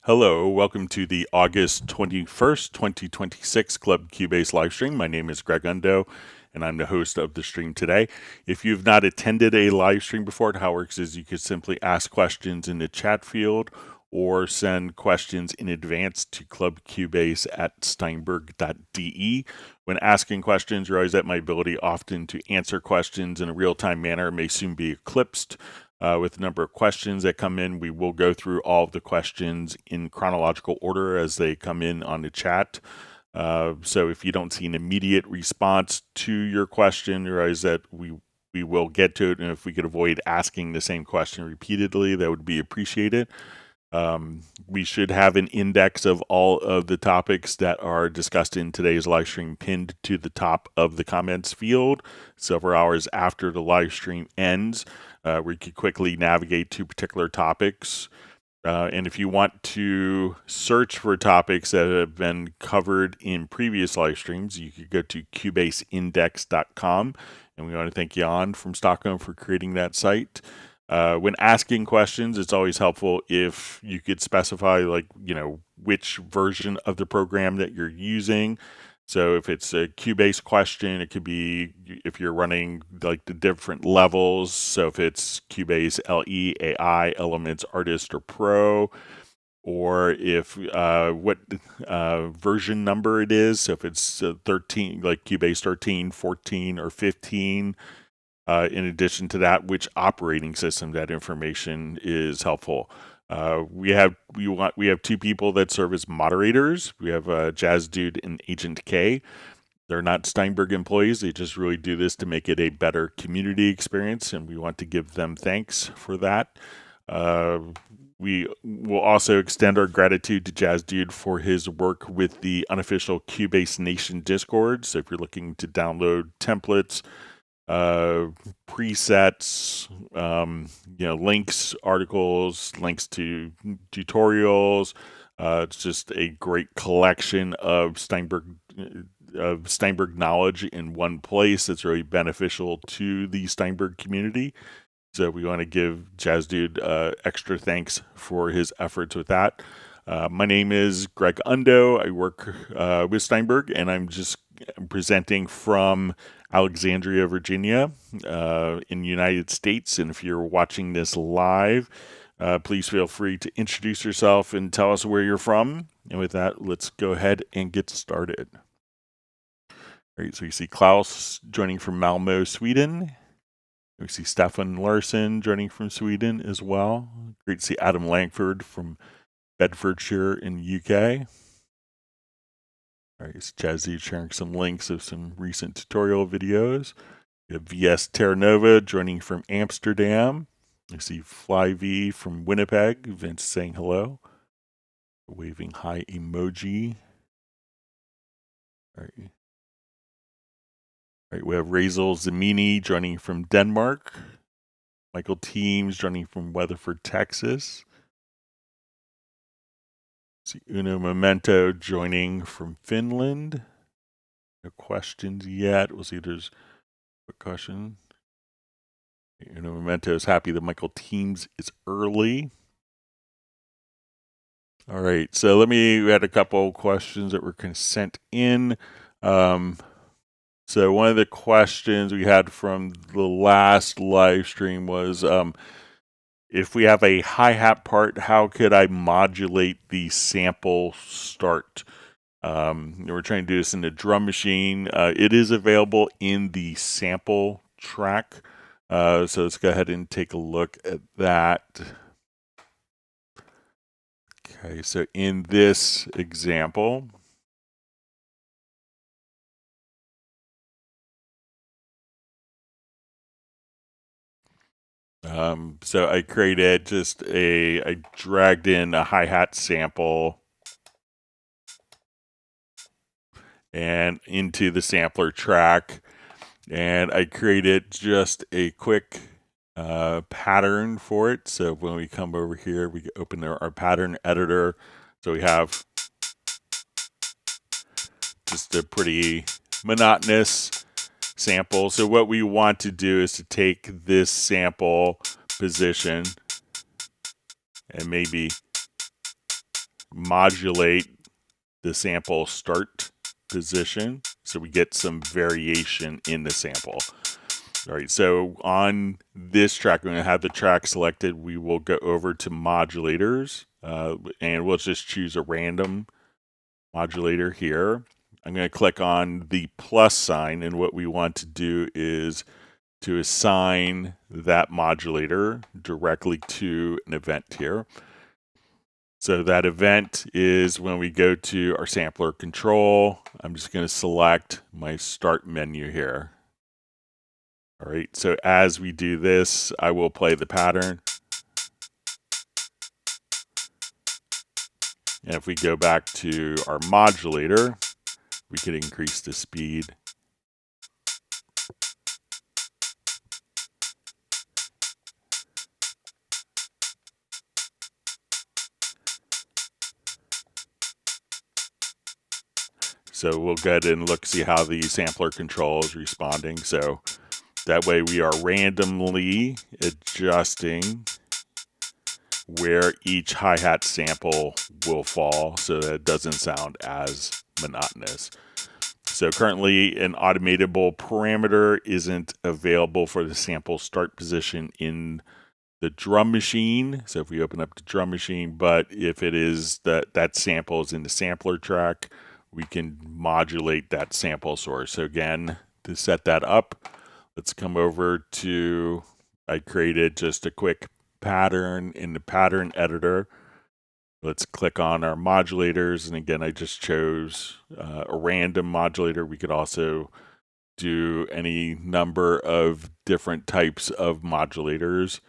Hello, welcome to the August 21st, 2026 Club Cubase livestream. My name is Greg Undo, and I'm the host of the stream today. If you've not attended a live stream before, how it works is you could simply ask questions in the chat field or send questions in advance to clubcubase@steinberg.de. When asking questions, realize that my ability often to answer questions in a real-time manner may soon be eclipsed. With the number of questions that come in, we will go through all of the questions in chronological order as they come in on the chat. So if you don't see an immediate response to your question, realize that we will get to it, and if we could avoid asking the same question repeatedly, that would be appreciated. We should have an index of all of the topics that are discussed in today's live stream pinned to the top of the comments field several hours after the live stream ends. We could quickly navigate to particular topics. And if you want to search for topics that have been covered in previous live streams, you could go to cubaseindex.com. And we want to thank Jan from Stockholm for creating that site. When asking questions, it's always helpful if you could specify, which version of the program that you're using. So if it's a Cubase question, it could be if you're running the different levels. So if it's Cubase LE, AI, Elements, Artist, or Pro, or if what version number it is. So if it's 13, like Cubase 13, 14, or 15. In addition to that, which operating system that information is helpful. We have two people that serve as moderators. We have Jazz Dude and Agent K. They're not Steinberg employees. They just really do this to make it a better community experience, and we want to give them thanks for that. We will also extend our gratitude to Jazz Dude for his work with the unofficial Cubase Nation Discord. So if you're looking to download templates, presets, links, articles, links to tutorials. It's just a great collection of Steinberg knowledge in one place that's really beneficial to the Steinberg community. So we want to give Jazz Dude extra thanks for his efforts with that. My name is Greg Undo. I work with Steinberg, and I'm just presenting from Alexandria, Virginia, in the United States. And if you're watching this live, please feel free to introduce yourself and tell us where you're from. And with that, let's go ahead and get started. All right, so you see Klaus joining from Malmö, Sweden. We see Stefan Larsson joining from Sweden as well. Great to see Adam Langford from Bedfordshire in the UK. All right, it's Jazzy sharing some links of some recent tutorial videos. We have VS Terranova joining from Amsterdam. You see FlyV from Winnipeg. Vince saying hello. Waving hi emoji. All right, we have Razel Zamini joining from Denmark. Michael Teams joining from Weatherford, Texas. See Uno Memento joining from Finland. No questions yet. We'll see if there's a question. Uno Memento is happy that Michael Teams is early. All right, so we had a couple questions that were kind of sent in. So one of the questions we had from the last live stream was, if we have a hi-hat part, how could I modulate the sample start? We're trying to do this in the drum machine. It is available in the sample track. So let's go ahead and take a look at that. Okay, so in this example, so I created I dragged in a hi-hat sample and into the sampler track, and I created just a quick pattern for it. So when we come over here, we open our pattern editor. So we have just a pretty monotonous sample. So what we want to do is to take this sample position and maybe modulate the sample start position so we get some variation in the sample. All right, so on this track, we're going to have the track selected. We will go over to modulators, and we'll just choose a random modulator here. I'm going to click on the plus sign, and what we want to do is to assign that modulator directly to an event here. So that event is when we go to our sampler control. I'm just going to select my start menu here. All right, so as we do this, I will play the pattern. And if we go back to our modulator, we could increase the speed. So we'll go ahead and look, see how the sampler control is responding. So that way we are randomly adjusting where each hi-hat sample will fall so that it doesn't sound as monotonous. So currently an automatable parameter isn't available for the sample start position in the drum machine. So if we open up the drum machine, but if it is that sample is in the sampler track, we can modulate that sample source. So again, to set that up, let's come over to, I created just a quick pattern in the pattern editor. Let's click on our modulators. And again, I just chose a random modulator. We could also do any number of different types of modulators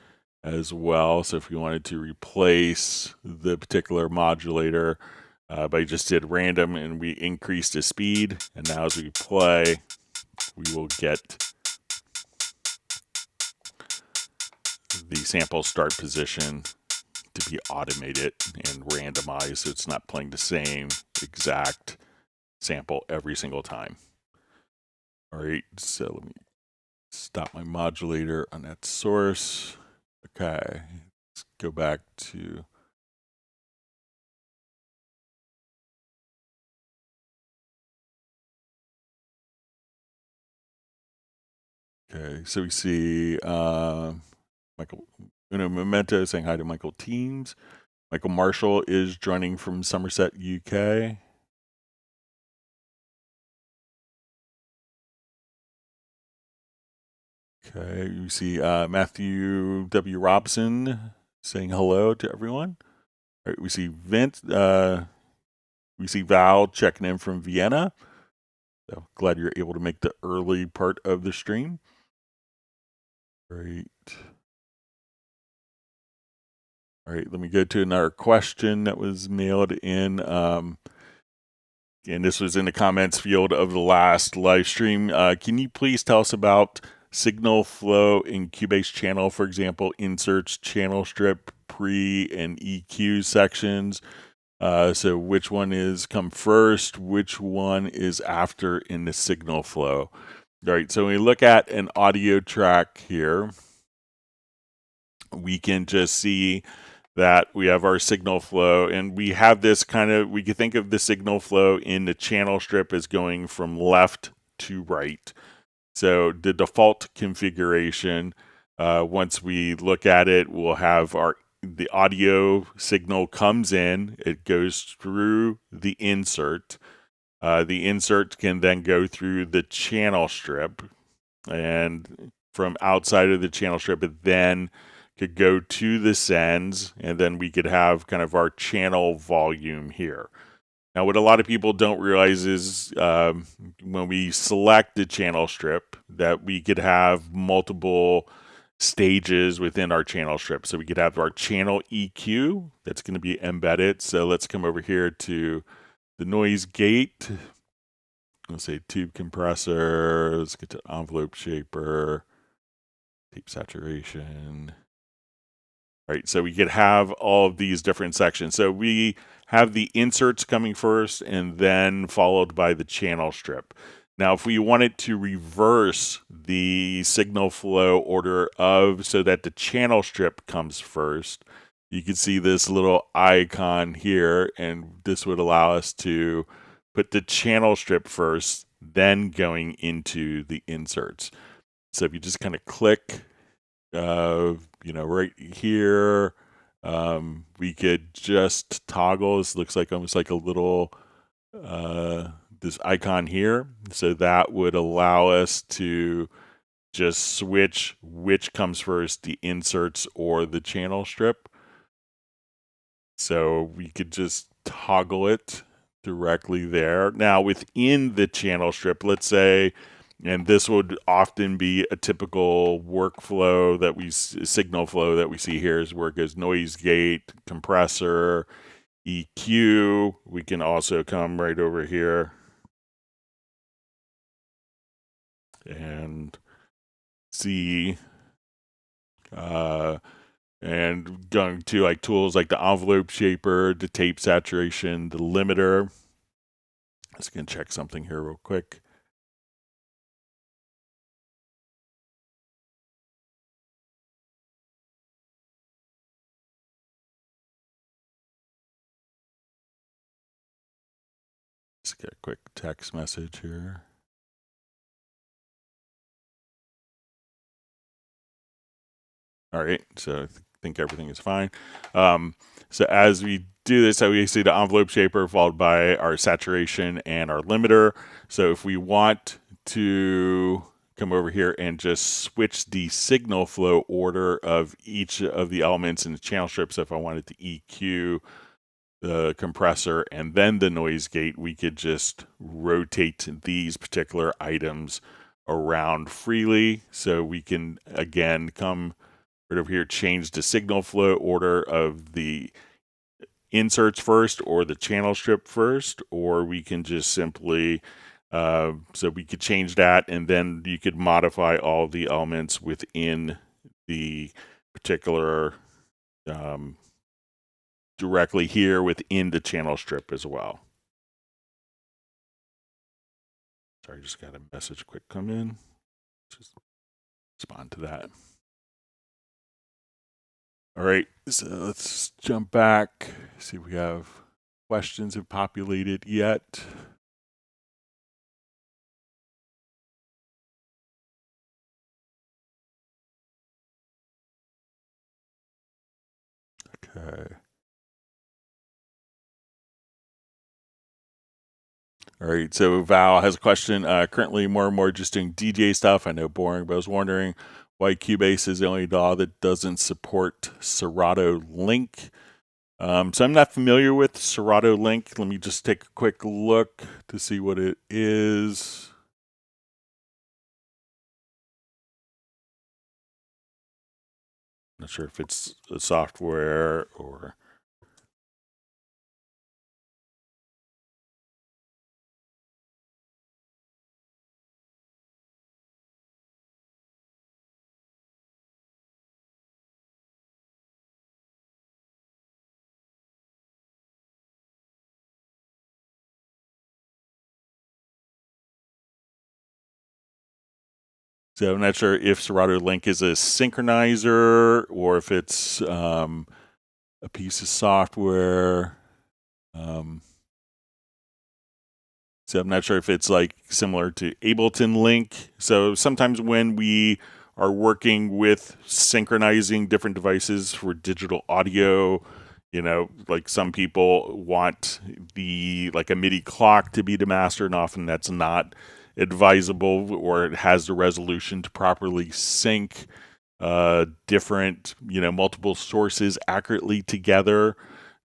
as well. So if we wanted to replace the particular modulator, but I just did random and we increased the speed. And now as we play, we will get the sample start position to be automated and randomized, so it's not playing the same exact sample every single time. All right, so let me stop my modulator on that source. Okay, let's go back to okay, so we see Michael Memento saying hi to Michael Teams. Michael Marshall is joining from Somerset, UK. Okay, you see Matthew W. Robson saying hello to everyone. All right, we see we see Val checking in from Vienna. So glad you're able to make the early part of the stream. Great. All right, let me go to another question that was mailed in. And this was in the comments field of the last live stream. Can you please tell us about signal flow in Cubase channel, for example, inserts, channel strip, pre and EQ sections? So which one is come first? Which one is after in the signal flow? All right, so when we look at an audio track here, we can just see that we have our signal flow, and we have this kind of, we can think of the signal flow in the channel strip as going from left to right. So the default configuration, once we look at it, we'll have the audio signal comes in, it goes through the insert. The insert can then go through the channel strip, and from outside of the channel strip, it then could go to the sends, and then we could have kind of our channel volume here. Now, what a lot of people don't realize is when we select the channel strip, that we could have multiple stages within our channel strip. So we could have our channel EQ that's going to be embedded. So let's come over here to the noise gate. Let's say tube compressor. Let's get to envelope shaper, tape saturation. All right, so we could have all of these different sections. So we have the inserts coming first and then followed by the channel strip. Now, if we wanted to reverse the signal flow order so that the channel strip comes first, you can see this little icon here, and this would allow us to put the channel strip first, then going into the inserts. So if you just kind of click, right here, we could just toggle. This looks like almost like a little this icon here. So that would allow us to just switch which comes first, the inserts or the channel strip. So we could just toggle it directly there. Now within the channel strip, let's say, and this would often be a typical workflow that signal flow that we see here is where it goes noise gate, compressor, EQ. We can also come right over here and see and going to like tools like the envelope shaper, the tape saturation, the limiter. Let's go check something here real quick. Let's get a quick text message here. All right, so I think everything is fine. So as we do this, we see the envelope shaper followed by our saturation and our limiter. So if we want to come over here and just switch the signal flow order of each of the elements in the channel strip, so if I wanted to EQ the compressor and then the noise gate, we could just rotate these particular items around freely. So we can, again, come right over here, change the signal flow order of the inserts first or the channel strip first, or we can just simply, so we could change that, and then you could modify all the elements within the particular directly here within the channel strip as well. Sorry, just got a message quick come in. Just respond to that. All right, so let's jump back, see if we have questions have populated yet. Okay. All right, so Val has a question. Currently, more and more just doing DJ stuff. I know boring, but I was wondering why Cubase is the only DAW that doesn't support Serato Link. So I'm not familiar with Serato Link. Let me just take a quick look to see what it is. Not sure if it's a software or... So I'm not sure if Serato Link is a synchronizer or if it's a piece of software. So I'm not sure if it's like similar to Ableton Link. So sometimes when we are working with synchronizing different devices for digital audio, like some people want like a MIDI clock to be the master, and often that's not advisable, or it has the resolution to properly sync different, multiple sources accurately together.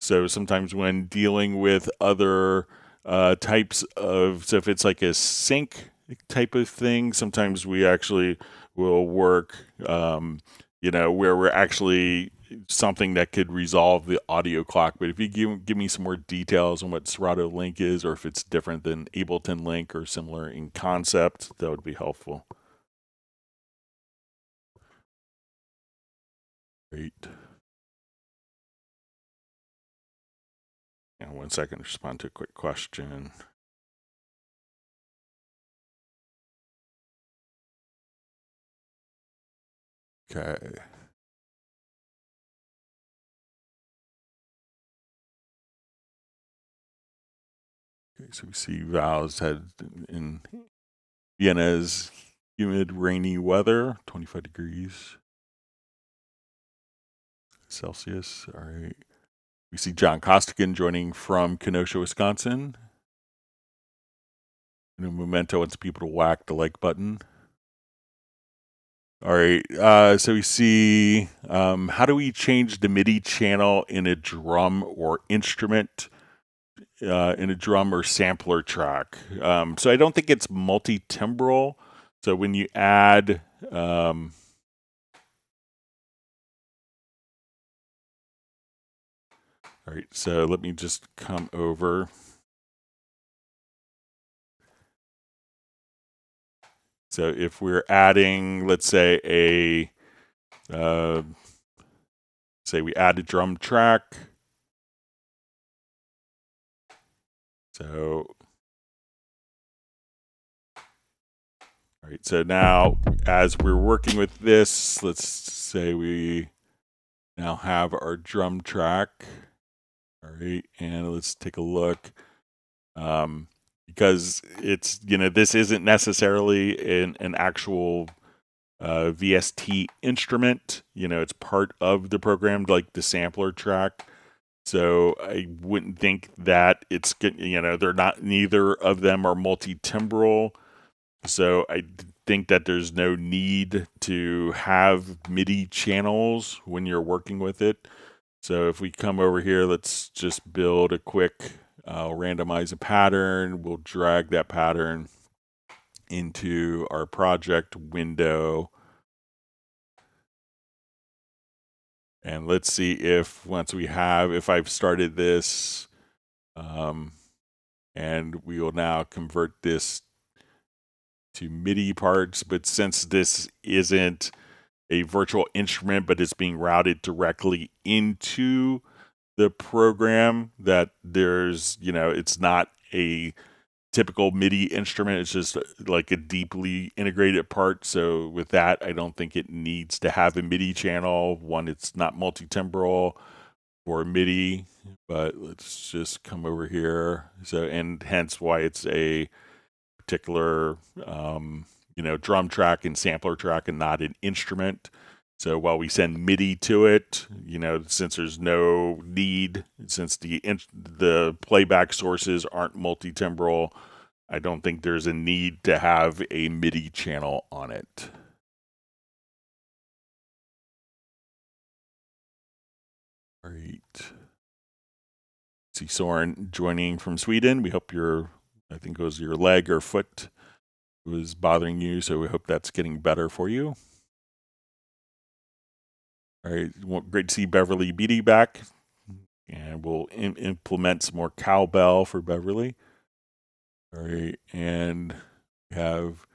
So sometimes when dealing with other types of, so if it's like a sync type of thing, sometimes we actually will work, where we're actually something that could resolve the audio clock. But if you give me some more details on what Serato Link is, or if it's different than Ableton Link or similar in concept, that would be helpful. Great. And 1 second to respond to a quick question. Okay. So we see Val's had in Vienna's humid, rainy weather, 25 degrees Celsius. All right. We see John Costigan joining from Kenosha, Wisconsin. And a memento wants people to whack the like button. All right. So we see how do we change the MIDI channel in a drum or instrument, in a drum or sampler track? So I don't think it's multi-timbral. So when you add all right, so let me just come over. So if we're adding, let's say say we add a drum track. So, all right, so now as we're working with this, let's say we now have our drum track. All right, and let's take a look. Because it's, this isn't necessarily an actual VST instrument. It's part of the program, like the sampler track. So I wouldn't think that it's, they're not, neither of them are multi-timbral. So I think that there's no need to have MIDI channels when you're working with it. So if we come over here, let's just build a quick, randomize a pattern. We'll drag that pattern into our project window. And let's see if if I've started this, and we will now convert this to MIDI parts. But since this isn't a virtual instrument, but it's being routed directly into the program, that there's, it's not a typical MIDI instrument. It's just like a deeply integrated part. So with that, I don't think it needs to have a MIDI channel. One, it's not multi-timbral for MIDI, but let's just come over here. So, and hence why it's a particular, drum track and sampler track and not an instrument. So while we send MIDI to it, since there's no need, since the playback sources aren't multi-timbral, I don't think there's a need to have a MIDI channel on it. All right. See Soren joining from Sweden. We hope I think it was your leg or foot was bothering you, so we hope that's getting better for you. All right, great to see Beverly Beatty back, and we'll implement some more cowbell for Beverly. All right, and we have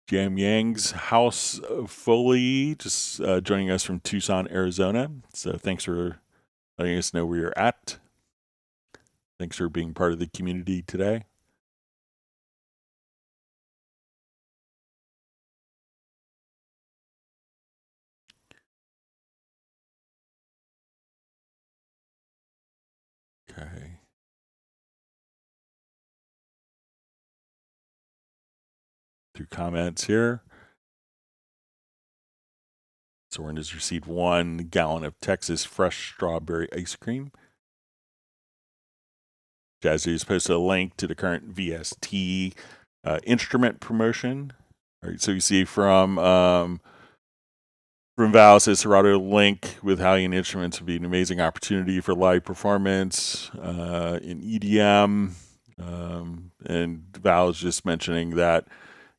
Jam Yang's House Foley just joining us from Tucson, Arizona. So thanks for letting us know where you're at. Thanks for being part of the community today. Okay. Through comments here. Soren has received 1 gallon of Texas fresh strawberry ice cream. Jazzy has posted a link to the current VST instrument promotion. All right, so you see from Val says Serato link with Halion Instruments would be an amazing opportunity for live performance in EDM. And Val is just mentioning that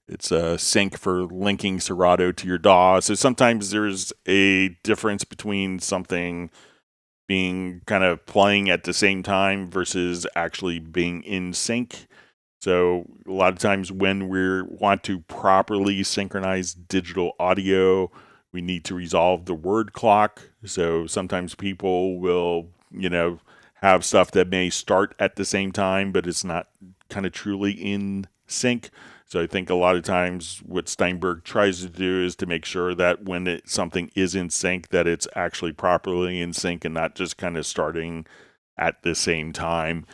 it's a sync for linking Serato to your DAW. So sometimes there's a difference between something being kind of playing at the same time versus actually being in sync. So a lot of times when we want to properly synchronize digital audio, we need to resolve the word clock. So sometimes people will, have stuff that may start at the same time, but it's not kind of truly in sync. So I think a lot of times what Steinberg tries to do is to make sure that when something is in sync, that it's actually properly in sync and not just kind of starting at the same time.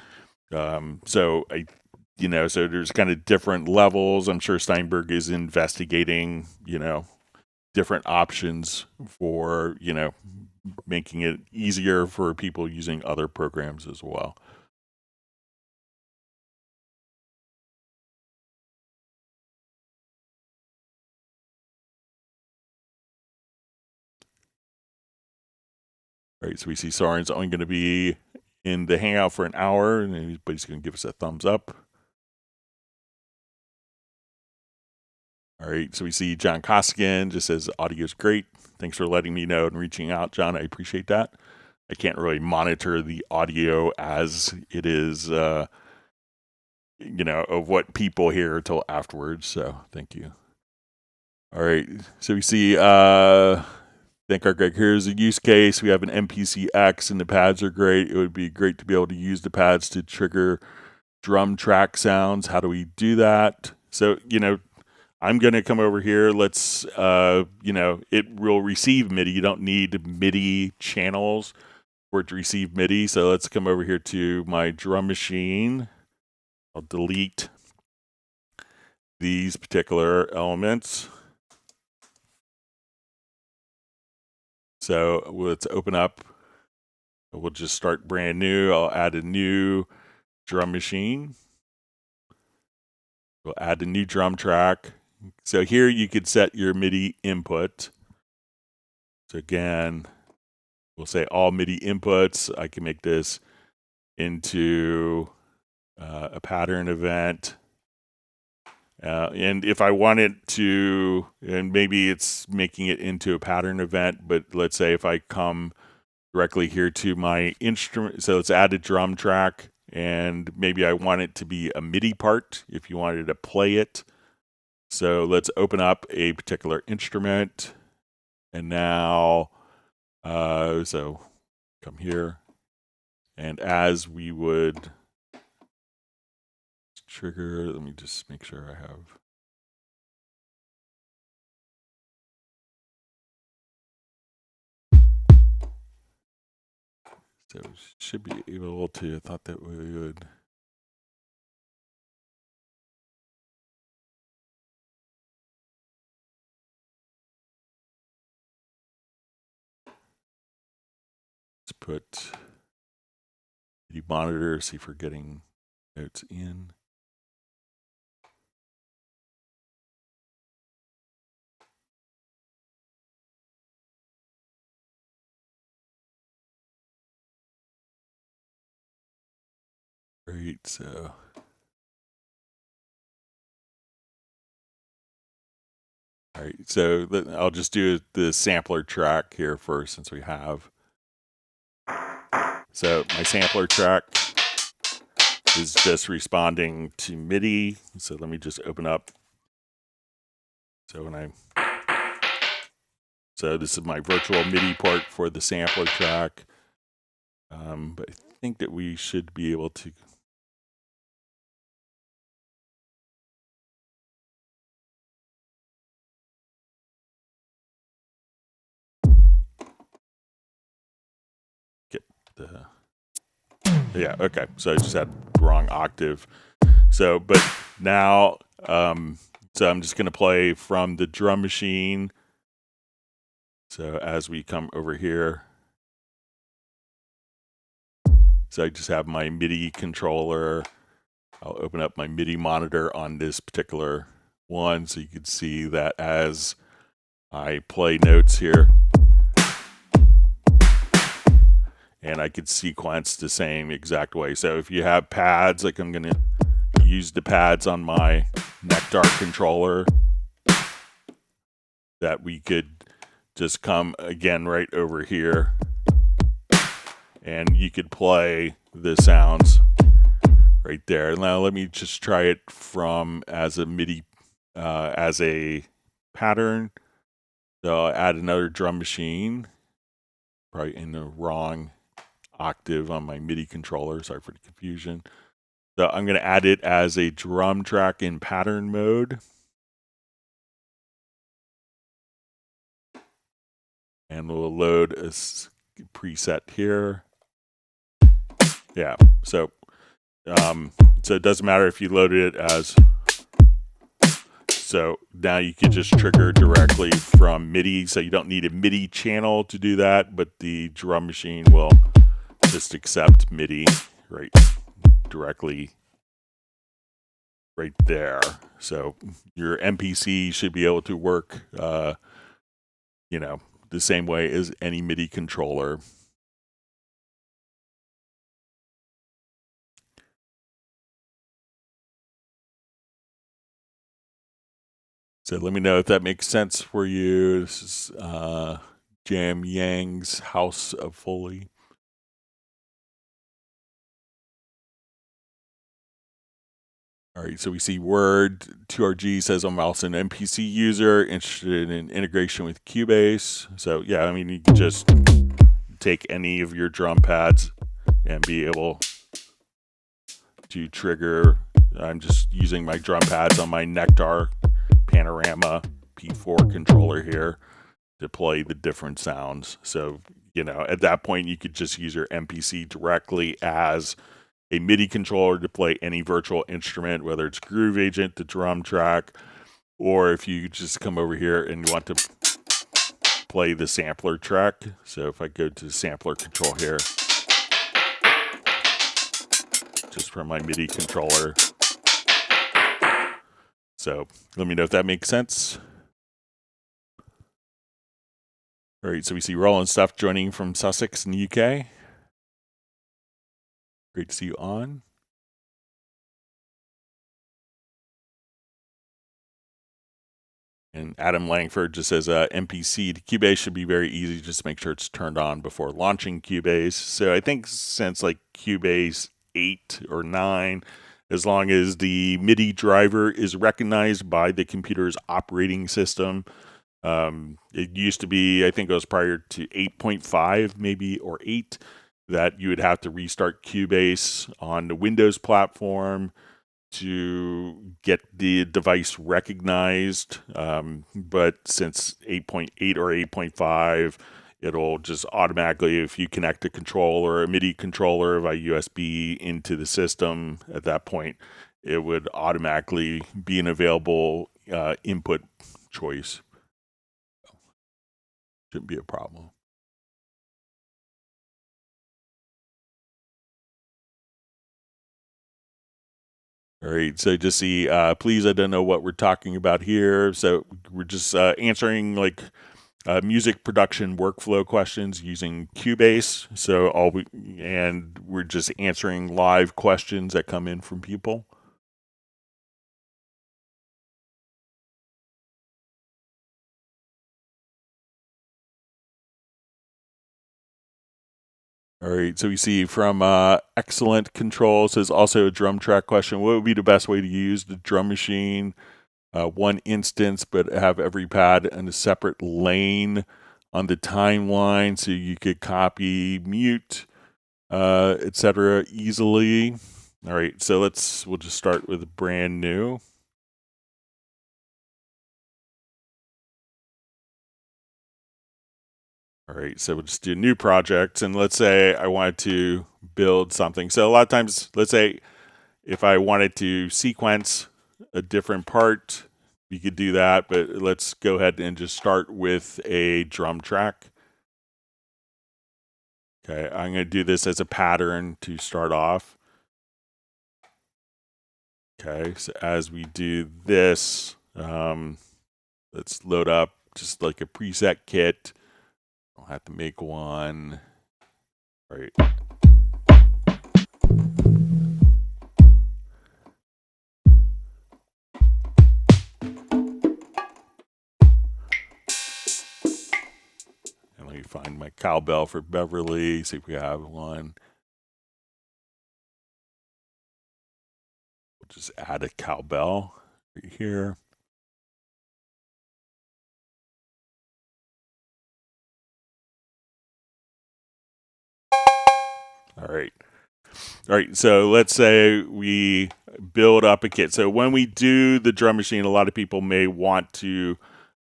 So I so there's kind of different levels. I'm sure Steinberg is investigating, different options for, making it easier for people using other programs as well. All right, so we see Soren's only going to be in the Hangout for an hour, and everybody's going to give us a thumbs up. All right, so we see John Koskian just says audio is great. Thanks for letting me know and reaching out, John. I appreciate that. I can't really monitor the audio as it is, of what people hear until afterwards. So thank you. All right, so we see, thank our Greg. Here's a use case. We have an MPC-X and the pads are great. It would be great to be able to use the pads to trigger drum track sounds. How do we do that? So, I'm going to come over here. Let's, it will receive MIDI. You don't need MIDI channels for it to receive MIDI. So let's come over here to my drum machine. I'll delete these particular elements. So let's open up. We'll just start brand new. I'll add a new drum machine. We'll add a new drum track. So here you could set your MIDI input. So again, we'll say all MIDI inputs. I can make this into a pattern event. And if I wanted to, and maybe it's making it into a pattern event, but let's say if I come directly here to my instrument, so let's add a drum track, and maybe I want it to be a MIDI part if you wanted to play it. So let's open up a particular instrument, and now, so come here, and as we would trigger, let me just make sure I have. So should be able to, I thought that we would. Let's put the monitor, see if we're getting notes in. Great, so. All right, so I'll just do the sampler track here first since we have. So my sampler track is just responding to MIDI. So let me just open up. So so this is my virtual MIDI part for the sampler track. But I think that we should be able to. Get the. Yeah, okay. So I just had the wrong octave. So, but now, so I'm just going to play from the drum machine. So as we come over here, so I just have my MIDI controller. I'll open up my MIDI monitor on this particular one so you can see that as I play notes here, and I could sequence the same exact way. So if you have pads, like I'm going to use the pads on my Nectar controller, that we could just come again right over here, and you could play the sounds right there. Now let me just try it from as a MIDI, as a pattern. So I'll add another drum machine, probably in the wrong octave on my MIDI controller. Sorry for the confusion. So I'm going to add it as a drum track in pattern mode. And we'll load a preset here. Yeah, so So it doesn't matter if you loaded it as. So now you can just trigger directly from MIDI. So you don't need a MIDI channel to do that, but the drum machine will just accept MIDI right directly right there. So your MPC should be able to work, you know, the same way as any MIDI controller. So let me know if that makes sense for you. This is Jam Yang's House of Foley. All right, so we see Word 2RG says I'm also an MPC user interested in integration with Cubase. So yeah, I mean, you can just take any of your drum pads and be able to trigger. I'm just using my drum pads on my Nectar Panorama P4 controller here to play the different sounds. So, you know, at that point, you could just use your MPC directly as a MIDI controller to play any virtual instrument, whether it's Groove Agent, the drum track, or if you just come over here and you want to play the sampler track. So if I go to sampler control here, just from my MIDI controller. So let me know if that makes sense. All right, so we see Roland Stuff joining from Sussex in the UK. Great to see you on. And Adam Langford just says MPC to Cubase should be very easy. Just make sure it's turned on before launching Cubase. So I think since like Cubase 8 or 9, as long as the MIDI driver is recognized by the computer's operating system. It used to be, I think it was prior to 8.5 maybe, or 8, that you would have to restart Cubase on the Windows platform to get the device recognized. But since 8.8 or 8.5, it'll just automatically, if you connect a controller, a MIDI controller via USB into the system, at that point, it would automatically be an available input choice. Shouldn't be a problem. All right, so just see, please, I don't know what we're talking about here. So we're just answering like music production workflow questions using Cubase. So we're just answering live questions that come in from people. All right, so we see from Excellent Control says also a drum track question. What would be the best way to use the drum machine? One instance, but have every pad in a separate lane on the timeline so you could copy, mute, etc. easily. All right, so we'll just start with brand new. All right, so we'll just do new projects, and let's say I wanted to build something. So a lot of times, let's say if I wanted to sequence a different part, you could do that, but let's go ahead and just start with a drum track. Okay, I'm going to do this as a pattern to start off. Okay, so as we do this, let's load up just like a preset kit. I'll have to make one. All right. And let me find my cowbell for Beverly, see if we have one. We'll just add a cowbell right here. All right. All right, so let's say we build up a kit. So when we do the drum machine, a lot of people may want to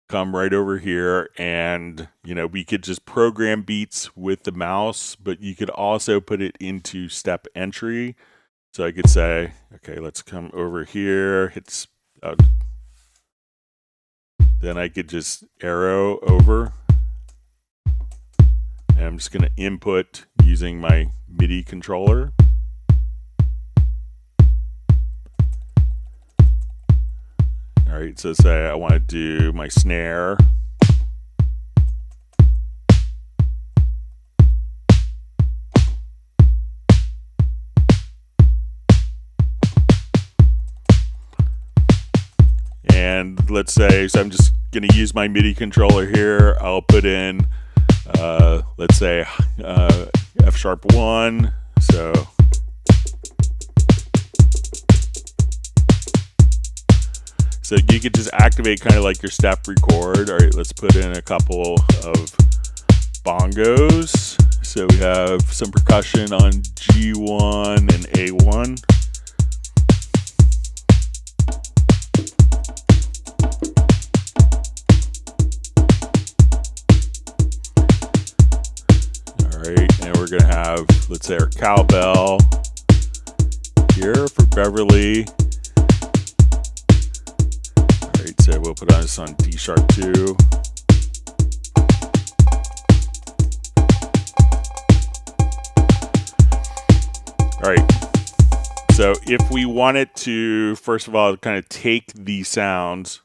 come right over here and, you know, we could just program beats with the mouse, but you could also put it into step entry. So I could say, okay, let's come over here, then I could just arrow over, and I'm just going to input using my MIDI controller. All right, so say I want to do my snare. And let's say, so I'm just going to use my MIDI controller here. I'll put in, let's say, F#1. So you could just activate kind of like your step record. All right, let's put in a couple of bongos. So we have some percussion on G1 and A1. Alright, and we're going to have, let's say, our cowbell here for Beverly. Alright, so we'll put on this on D#2. Alright, so if we wanted to, first of all, kind of take these sounds,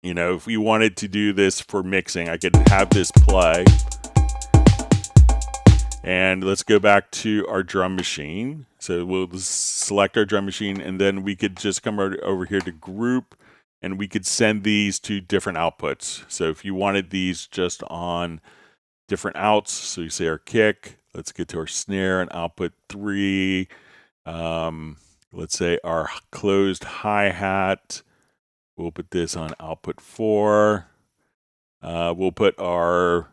if we wanted to do this for mixing, I could have this play. And let's go back to our drum machine. So we'll select our drum machine, and then we could just come over here to group, and we could send these to different outputs. So if you wanted these just on different outs, so you say our kick, let's get to our snare and output 3. Let's say our closed hi-hat, we'll put this on output 4. We'll put our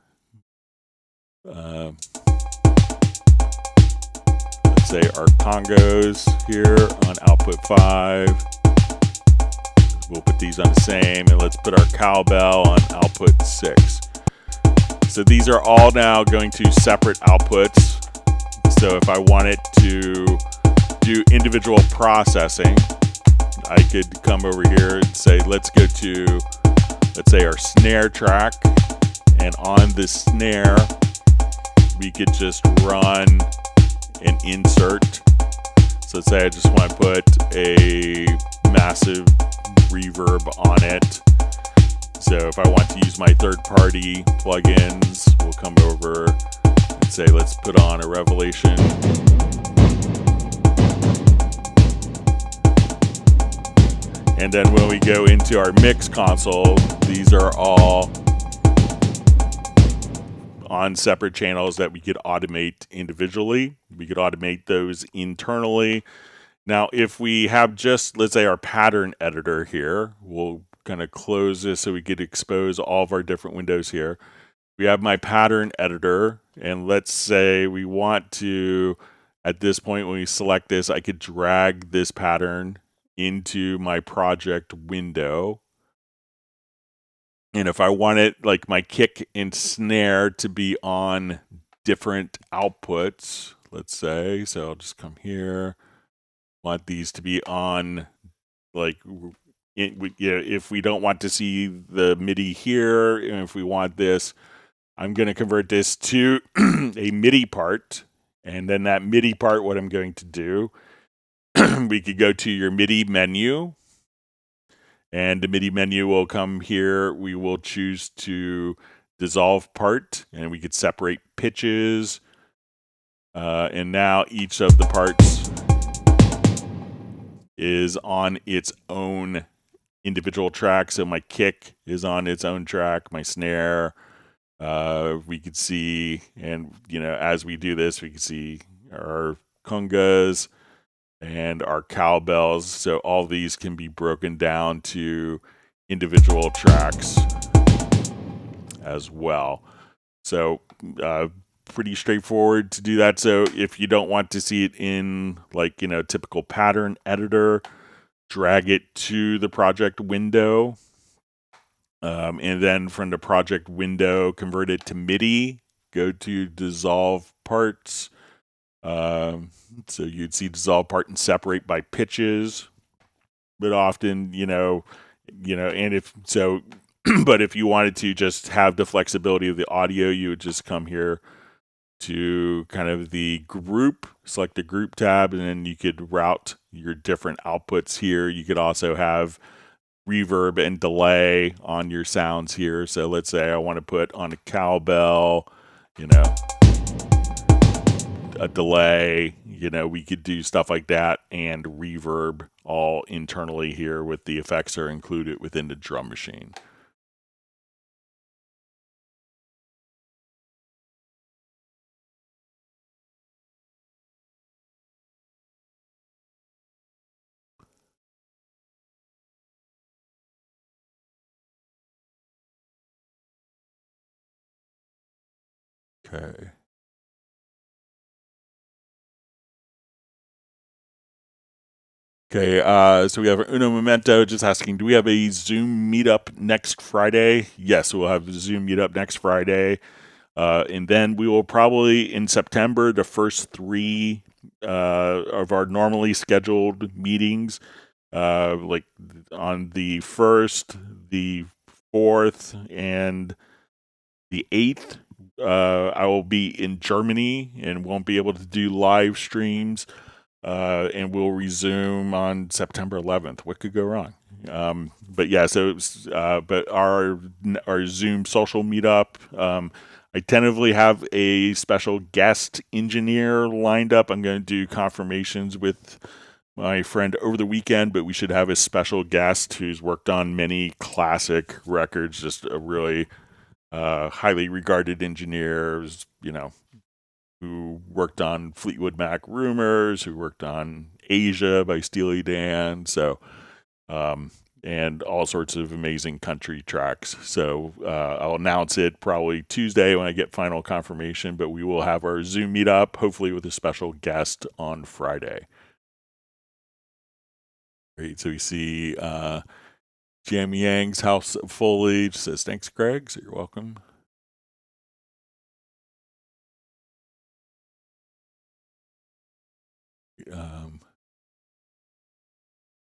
say our congos here on output 5. We'll put these on the same, and let's put our cowbell on output 6. So these are all now going to separate outputs. So if I wanted to do individual processing, I could come over here and say, let's go to, let's say, our snare track, and on the snare, we could just run an insert. So let's say I just want to put a massive reverb on it. So if I want to use my third-party plugins, we'll come over and say, let's put on a Revelation. And then when we go into our mix console, these are all on separate channels that we could automate individually. We could automate those internally. Now, if we have just, let's say, our pattern editor here, we'll kind of close this so we could expose all of our different windows here. We have my pattern editor, and let's say we want to, at this point when we select this, I could drag this pattern into my project window. And if I wanted like my kick and snare to be on different outputs, let's say, so I'll just come here, want these to be on, like, if we don't want to see the MIDI here, and if we want this, I'm going to convert this to a MIDI part. And then that MIDI part, what I'm going to do, we could go to your MIDI menu. And the MIDI menu will come here. We will choose to dissolve part, and we could separate pitches. And now each of the parts is on its own individual track. So my kick is on its own track, my snare. We could see, and as we do this, we can see our congas and our cowbells. So all these can be broken down to individual tracks as well. So pretty straightforward to do that. So if you don't want to see it in typical pattern editor, drag it to the project window. And then from the project window, convert it to MIDI, go to dissolve parts, So you'd see dissolve, part, and separate by pitches, but often, and if so, but if you wanted to just have the flexibility of the audio, you would just come here to kind of the group, select the group tab, and then you could route your different outputs here. You could also have reverb and delay on your sounds here. So let's say I want to put on a cowbell, a delay, we could do stuff like that, and reverb all internally here with the effects are included within the drum machine. Okay. Okay, so we have Uno Memento just asking, do we have a Zoom meetup next Friday? Yes, we'll have a Zoom meetup next Friday. And then we will probably, in September, the first 3 of our normally scheduled meetings, like on the 1st, the 4th, and the 8th, I will be in Germany and won't be able to do live streams. And we'll resume on September 11th. What could go wrong? But yeah, so it was, but our Zoom social meetup, I tentatively have a special guest engineer lined up. I'm going to do confirmations with my friend over the weekend, but we should have a special guest who's worked on many classic records, just a really highly regarded engineer, who worked on Fleetwood Mac Rumors, who worked on Asia by Steely Dan, and all sorts of amazing country tracks. So I'll announce it probably Tuesday when I get final confirmation, but we will have our Zoom meetup, hopefully with a special guest on Friday. Great. So we see Jam Yang's House of Foliage says, thanks, Greg. So you're welcome.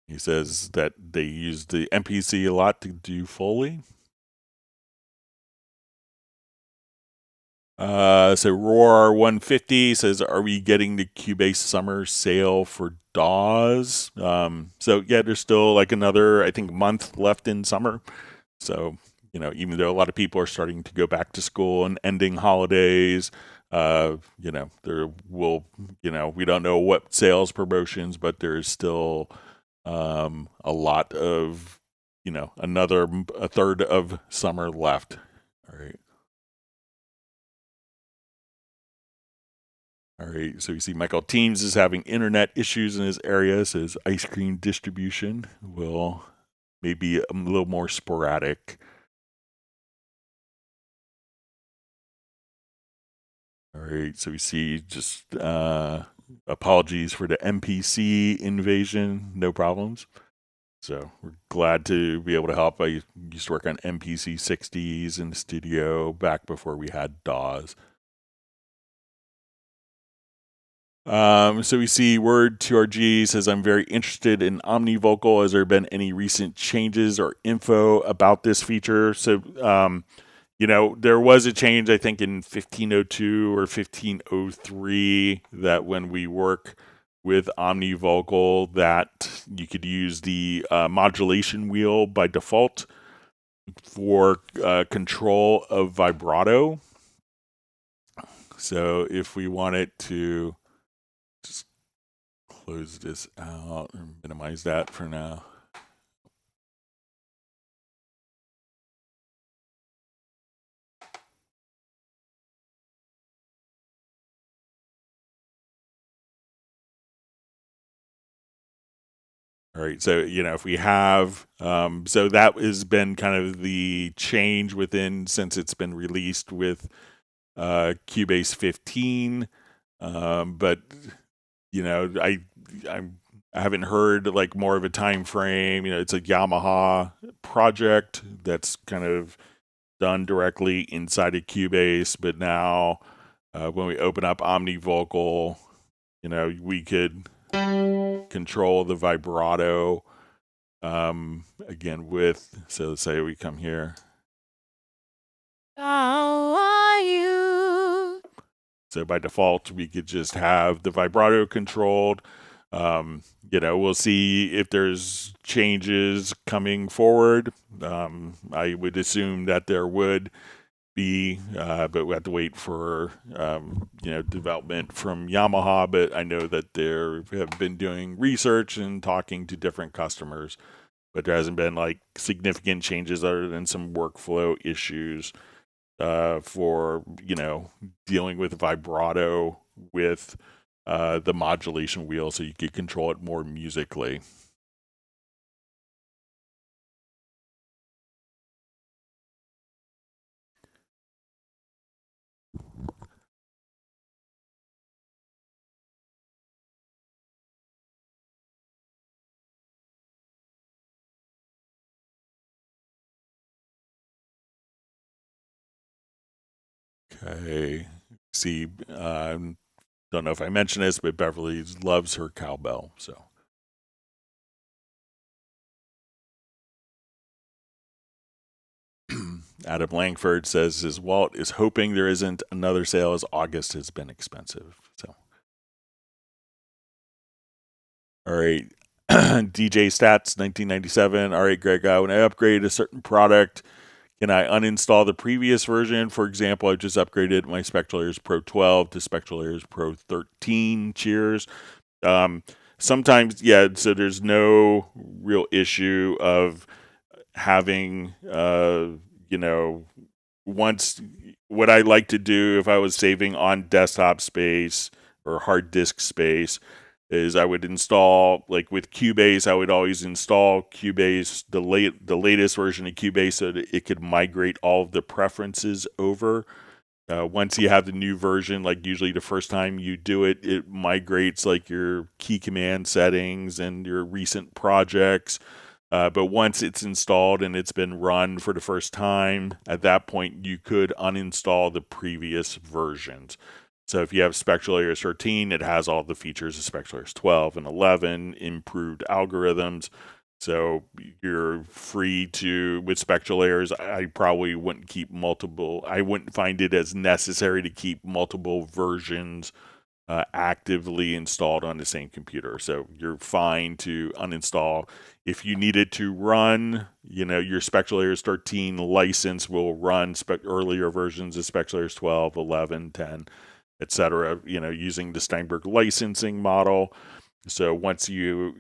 He says that they use the MPC a lot to do Foley. So Roar 150 says, are we getting the Cubase summer sale for DAWs? So yeah, there's still like another, I think, month left in summer. So, even though a lot of people are starting to go back to school and ending holidays, there will, we don't know what sales promotions, but there's still a lot of, a third of summer left. All right. All right, so you see Michael Teams is having internet issues in his area, so his ice cream distribution will maybe a little more sporadic. All right, so we see just apologies for the MPC invasion, no problems. So we're glad to be able to help. I used to work on MPC 60s in the studio back before we had DAWs. So we see Word 2RG says, I'm very interested in OmniVocal. Has there been any recent changes or info about this feature? So, there was a change, I think, in 1502 or 1503 that when we work with OmniVocal that you could use the modulation wheel by default for control of vibrato. So if we wanted to just close this out or minimize that for now. All right, so if we have, so that has been kind of the change within since it's been released with Cubase 15, but I haven't heard like more of a time frame. It's a Yamaha project that's kind of done directly inside of Cubase, but now when we open up OmniVocal, we could control the vibrato again so let's say we come here. How are you? So by default, we could just have the vibrato controlled. We'll see if there's changes coming forward. I would assume that there would be, but we have to wait for development from Yamaha. But I know that they have been doing research and talking to different customers, but there hasn't been like significant changes other than some workflow issues for dealing with vibrato with the modulation wheel, so you could control it more musically. Okay. See, don't know if I mentioned this, but Beverly loves her cowbell. So Adam Langford says his Walt is hoping there isn't another sale as August has been expensive. So, all right. DJ Stats 1997. All right, Greg, when I upgrade a certain product, can I uninstall the previous version? For example, I just upgraded my Spectralayers Pro 12 to Spectralayers Pro 13. Cheers. Sometimes, yeah, so there's no real issue of having, once what I like to do if I was saving on desktop space or hard disk space is I would install, like with Cubase, I would always install Cubase, the latest version of Cubase, so that it could migrate all of the preferences over. Once you have the new version, like usually the first time you do it, it migrates like your key command settings and your recent projects. But once it's installed and it's been run for the first time, at that point you could uninstall the previous versions. So if you have Spectralayers 13, it has all the features of Spectralayers 12 and 11, improved algorithms. So you're free to, with Spectralayers, I probably wouldn't keep I wouldn't find it as necessary to keep multiple versions actively installed on the same computer. So you're fine to uninstall. If you needed to run, your Spectralayers 13 license will run earlier versions of Spectralayers 12, 11, 10, etc., using the Steinberg licensing model. So once you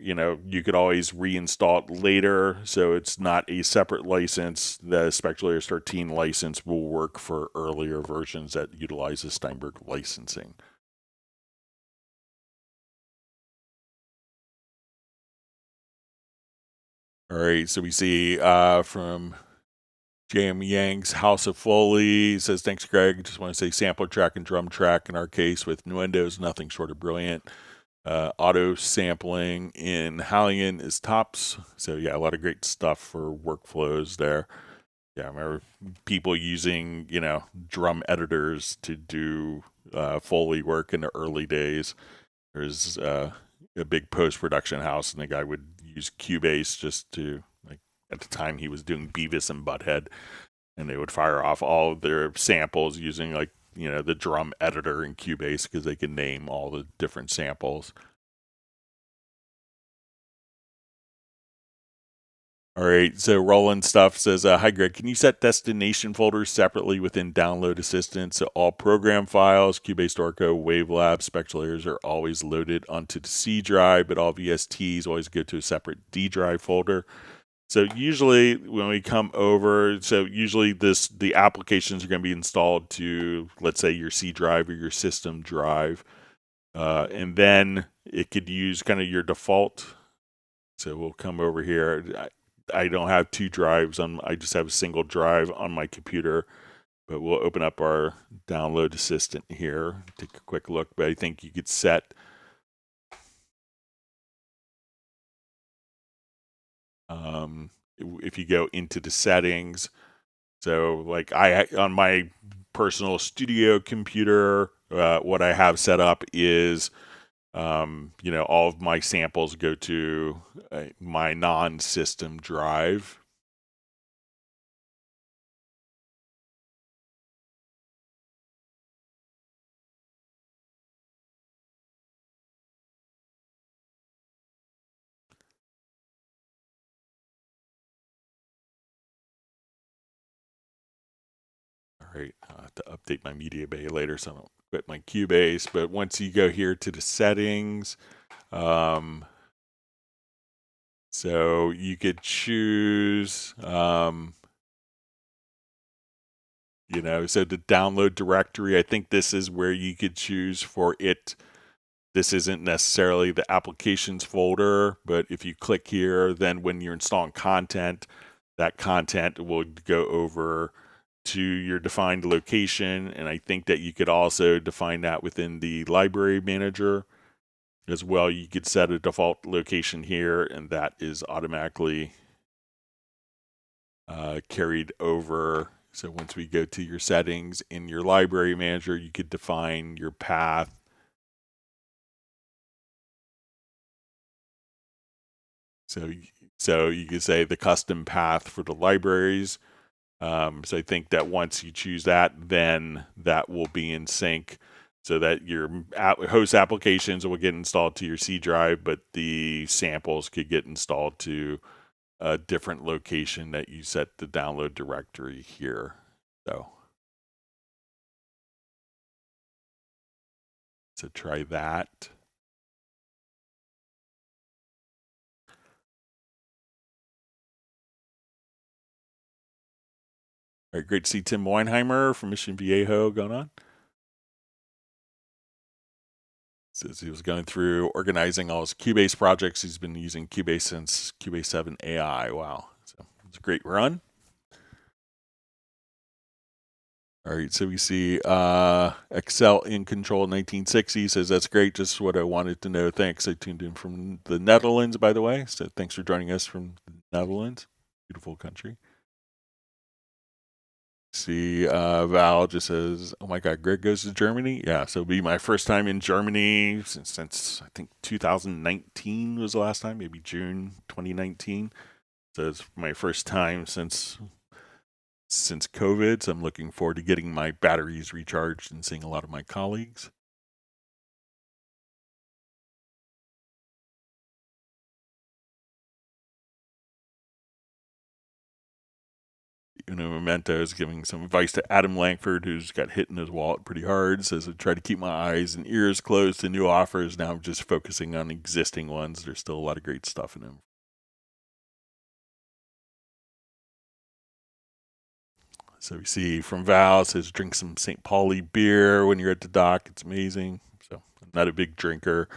could always reinstall it later. So it's not a separate license. The Spectralayers 13 license will work for earlier versions that utilize the Steinberg licensing. All right, so we see from Jam Yang's House of Foley says, thanks, Greg. Just want to say sampler track and drum track in our case with Nuendo is nothing short of brilliant. Auto sampling in Halligan is tops. So yeah, a lot of great stuff for workflows there. Yeah, I remember people using, drum editors to do Foley work in the early days. There's a big post-production house, and the guy would use Cubase just to, like, at the time he was doing Beavis and Butthead, and they would fire off all of their samples using, like, the drum editor in Cubase because they could name all the different samples. All right, so Roland Stuff says, hi Greg, can you set destination folders separately within Download Assistant so all program files, Cubase, Orco, Wavelab, Spectralayers are always loaded onto the C drive, but all VSTs always go to a separate D drive folder? So usually when we come over, usually the applications are going to be installed to, let's say, your C drive or your system drive, and then it could use kind of your default. So we'll come over here. I don't have two drives I just have a single drive on my computer, but we'll open up our Download Assistant here, take a quick look. But I think you could set if you go into the settings. So like on my personal studio computer, what I have set up is all of my samples go to my non-system drive. All right, I'll have to update my media bay later so I don't quit my Cubase. But once you go here to the settings, so you could choose, so the download directory, I think this is where you could choose for it. This isn't necessarily the applications folder, but if you click here, then when you're installing content, that content will go over to your defined location. And I think that you could also define that within the library manager as well. You could set a default location here, and that is automatically carried over. So once we go to your settings in your library manager, you could define your path. So you could say the custom path for the libraries. So I think that once you choose that, then that will be in sync so that your host applications will get installed to your C drive, but the samples could get installed to a different location that you set the download directory here. So try that. All right, great to see Tim Weinheimer from Mission Viejo going on. Says he was going through organizing all his Cubase projects. He's been using Cubase since Cubase 7 AI. Wow. So it's a great run. All right, so we see Excel in Control 1960 says, that's great, just what I wanted to know. Thanks. I tuned in from the Netherlands, by the way. So thanks for joining us from the Netherlands. Beautiful country. See, Val just says, oh my God, Greg goes to Germany? Yeah, so it'll be my first time in Germany since I think 2019 was the last time, maybe June 2019. So it's my first time since COVID. So I'm looking forward to getting my batteries recharged and seeing a lot of my colleagues. Memento is giving some advice to Adam Langford, who's got hit in his wallet pretty hard. Says, I try to keep my eyes and ears closed to new offers. Now I'm just focusing on existing ones. There's still a lot of great stuff in them. So we see from Val, says, drink some St. Pauli beer when you're at the dock. It's amazing. So I'm not a big drinker.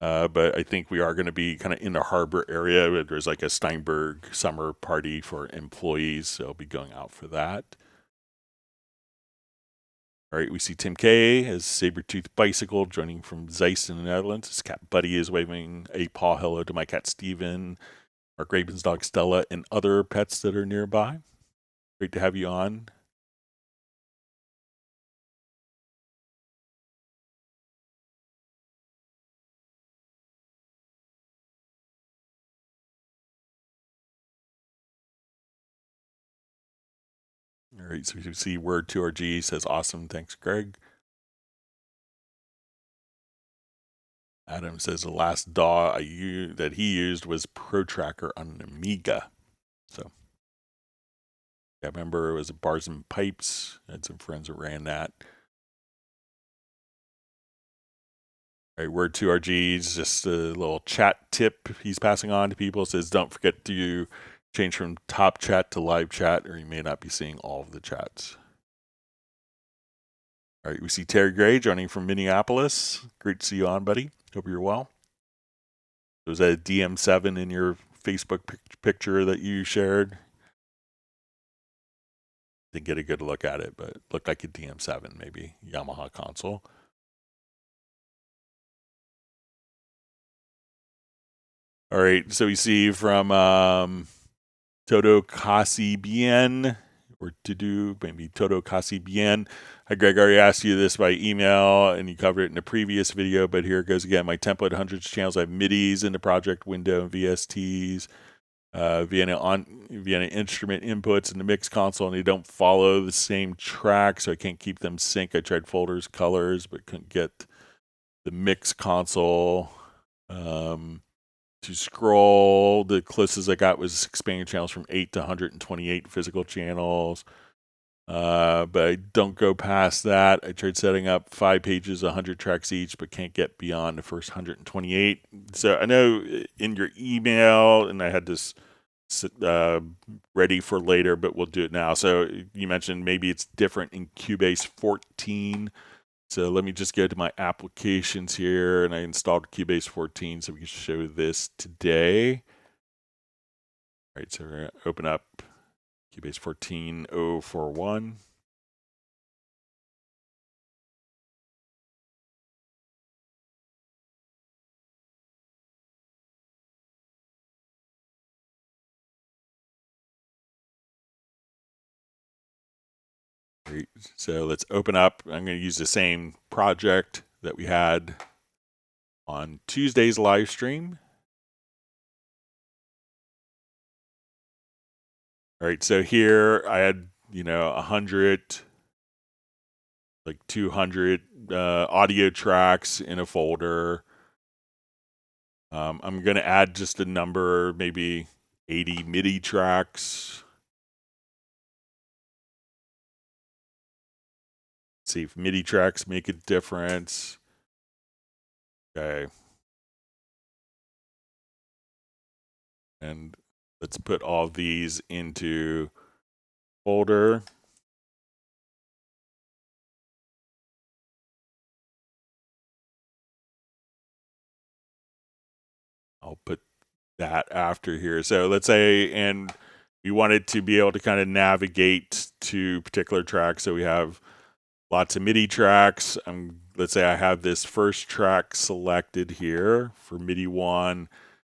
But I think we are going to be kind of in the harbor area. There's like a Steinberg summer party for employees, so I'll be going out for that. All right, we see Tim K as Sabertooth Bicycle joining from Zeist in the Netherlands. His cat Buddy is waving a paw hello to my cat Steven, Mark Rabin's dog Stella, and other pets that are nearby. Great to have you on. All right, so we see Word 2RG says, awesome, thanks, Greg. Adam says the last DAW that he used was ProTracker on an Amiga. So I remember it was Bars and Pipes. I had some friends that ran that. All right, Word 2RG is just a little chat tip he's passing on to people. It says, don't forget to change from top chat to live chat, or you may not be seeing all of the chats. All right, we see Terry Gray joining from Minneapolis. Great to see you on, buddy. Hope you're well. Was that a DM7 in your Facebook picture that you shared? Didn't get a good look at it, but it looked like a DM7, maybe Yamaha console. All right, so we see from Todo Casi Bien, or to do, maybe todo casi bien. Hi, Greg, I already asked you this by email, and you covered it in a previous video, but here it goes again. My template hundreds channels. I have MIDIs in the project window and VSTs. Vienna instrument inputs in the mix console, and they don't follow the same track, so I can't keep them synced. I tried folders, colors, but couldn't get the mix console to scroll. The closest I got was expanding channels from 8 to 128 physical channels, but I don't go past that. I tried setting up 5 pages, 100 tracks each, but can't get beyond the first 128. So I know in your email, and I had this ready for later, but we'll do it now. So you mentioned maybe it's different in Cubase 14. So let me just go to my applications here, and I installed Cubase 14 so we can show this today. All right, so we're going to open up Cubase 14.041. Great. So let's open up. I'm going to use the same project that we had on Tuesday's live stream. All right, so here I had, 100, like 200 audio tracks in a folder. I'm going to add just a number, maybe 80 MIDI tracks. See if MIDI tracks make a difference. Okay. And let's put all these into folder. I'll put that after here. So let's say, and we wanted to be able to kind of navigate to particular tracks. So we have lots of MIDI tracks. Let's say I have this first track selected here for MIDI 1,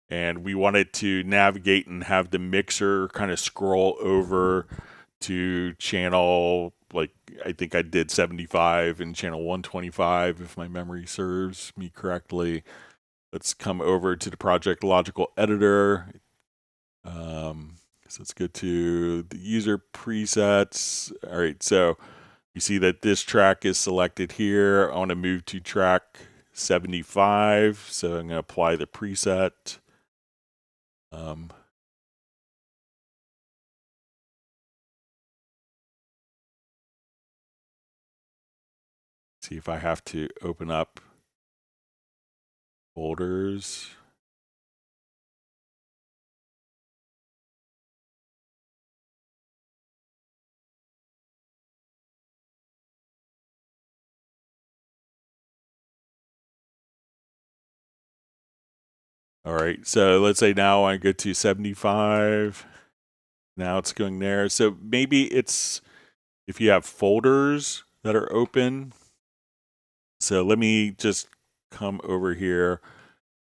and we wanted to navigate and have the mixer kind of scroll over to channel, like I think I did 75 and channel 125, if my memory serves me correctly. Let's come over to the project logical editor. So let's go to the user presets. All right, so you see that this track is selected here. I want to move to track 75, so I'm going to apply the preset. See if I have to open up folders. All right, so let's say now I go to 75. Now it's going there. So maybe it's if you have folders that are open. So let me just come over here.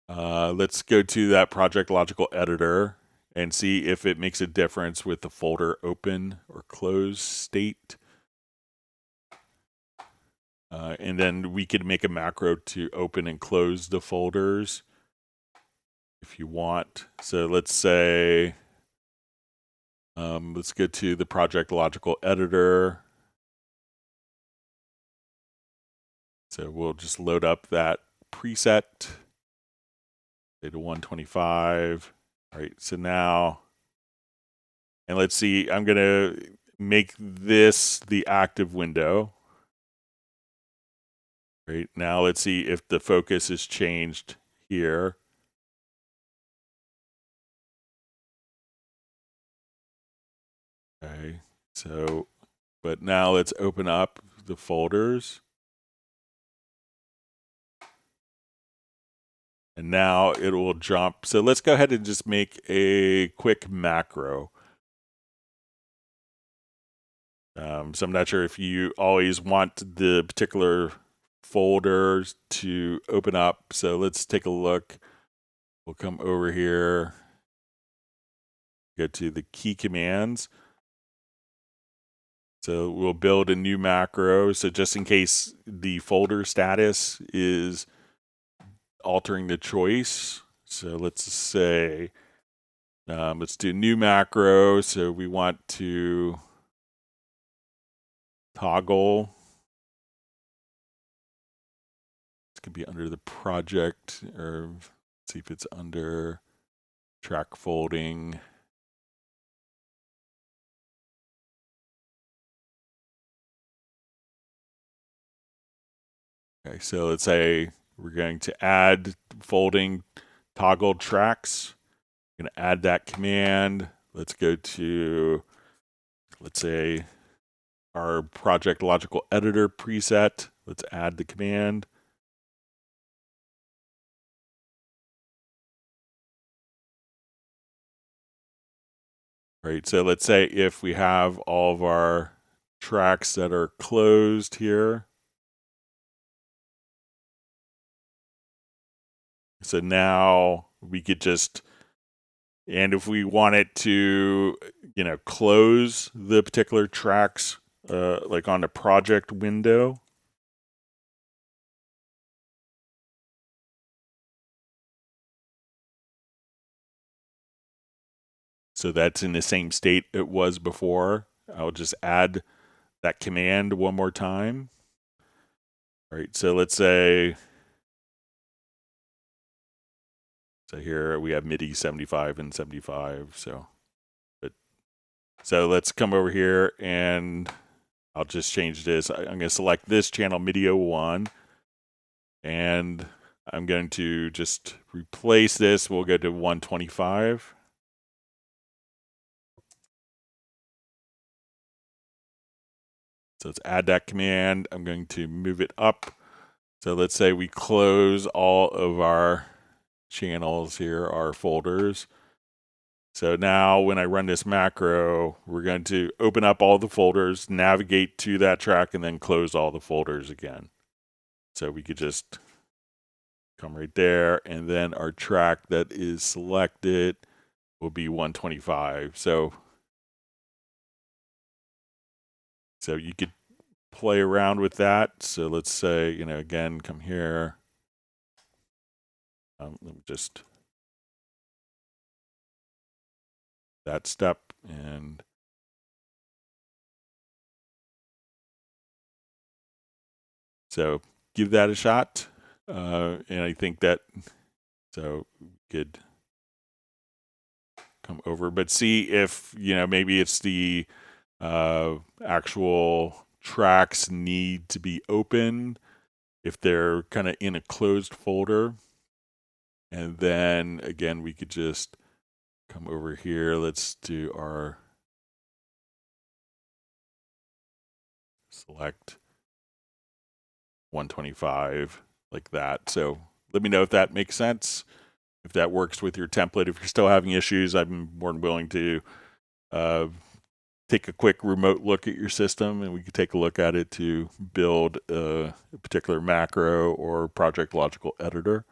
Let's go to that project logical editor and see if it makes a difference with the folder open or closed state. And then we could make a macro to open and close the folders if you want. So let's say, let's go to the project logical editor. So we'll just load up that preset, say to 125. All right, so now, and let's see, I'm going to make this the active window. Right, now let's see if the focus is changed here. Okay, so, but now let's open up the folders. And now it will jump. So let's go ahead and just make a quick macro. So I'm not sure if you always want the particular folders to open up. So let's take a look. We'll come over here, go to the key commands. So we'll build a new macro. So just in case the folder status is altering the choice. So let's say, let's do new macro. So we want to toggle. It's going to be under the project, or let's see if it's under track folding. Okay, so let's say we're going to add folding toggle tracks. I'm going to add that command. Let's go to, let's say, our project logical editor preset. Let's add the command. Right, so let's say if we have all of our tracks that are closed here. So now we could just, and if we wanted to, close the particular tracks, like on the project window. So that's in the same state it was before. I'll just add that command one more time. All right, so let's say, so here we have MIDI 75 and 75. So let's come over here and I'll just change this. I'm going to select this channel MIDI 01 and I'm going to just replace this. We'll go to 125. So let's add that command. I'm going to move it up. So let's say we close all of our channels here, our folders. So now when I run this macro, we're going to open up all the folders, navigate to that track, and then close all the folders again. So we could just come right there, and then our track that is selected will be 125. So you could play around with that. So let's say, again, come here. Let me just that step and so give that a shot. And I think that, so we could come over, but see if, maybe it's the actual tracks need to be open if they're kind of in a closed folder. And then again, we could just come over here. Let's do our select 125 like that. So let me know if that makes sense, if that works with your template. If you're still having issues, I'm more than willing to take a quick remote look at your system and we could take a look at it to build a particular macro or project logical editor.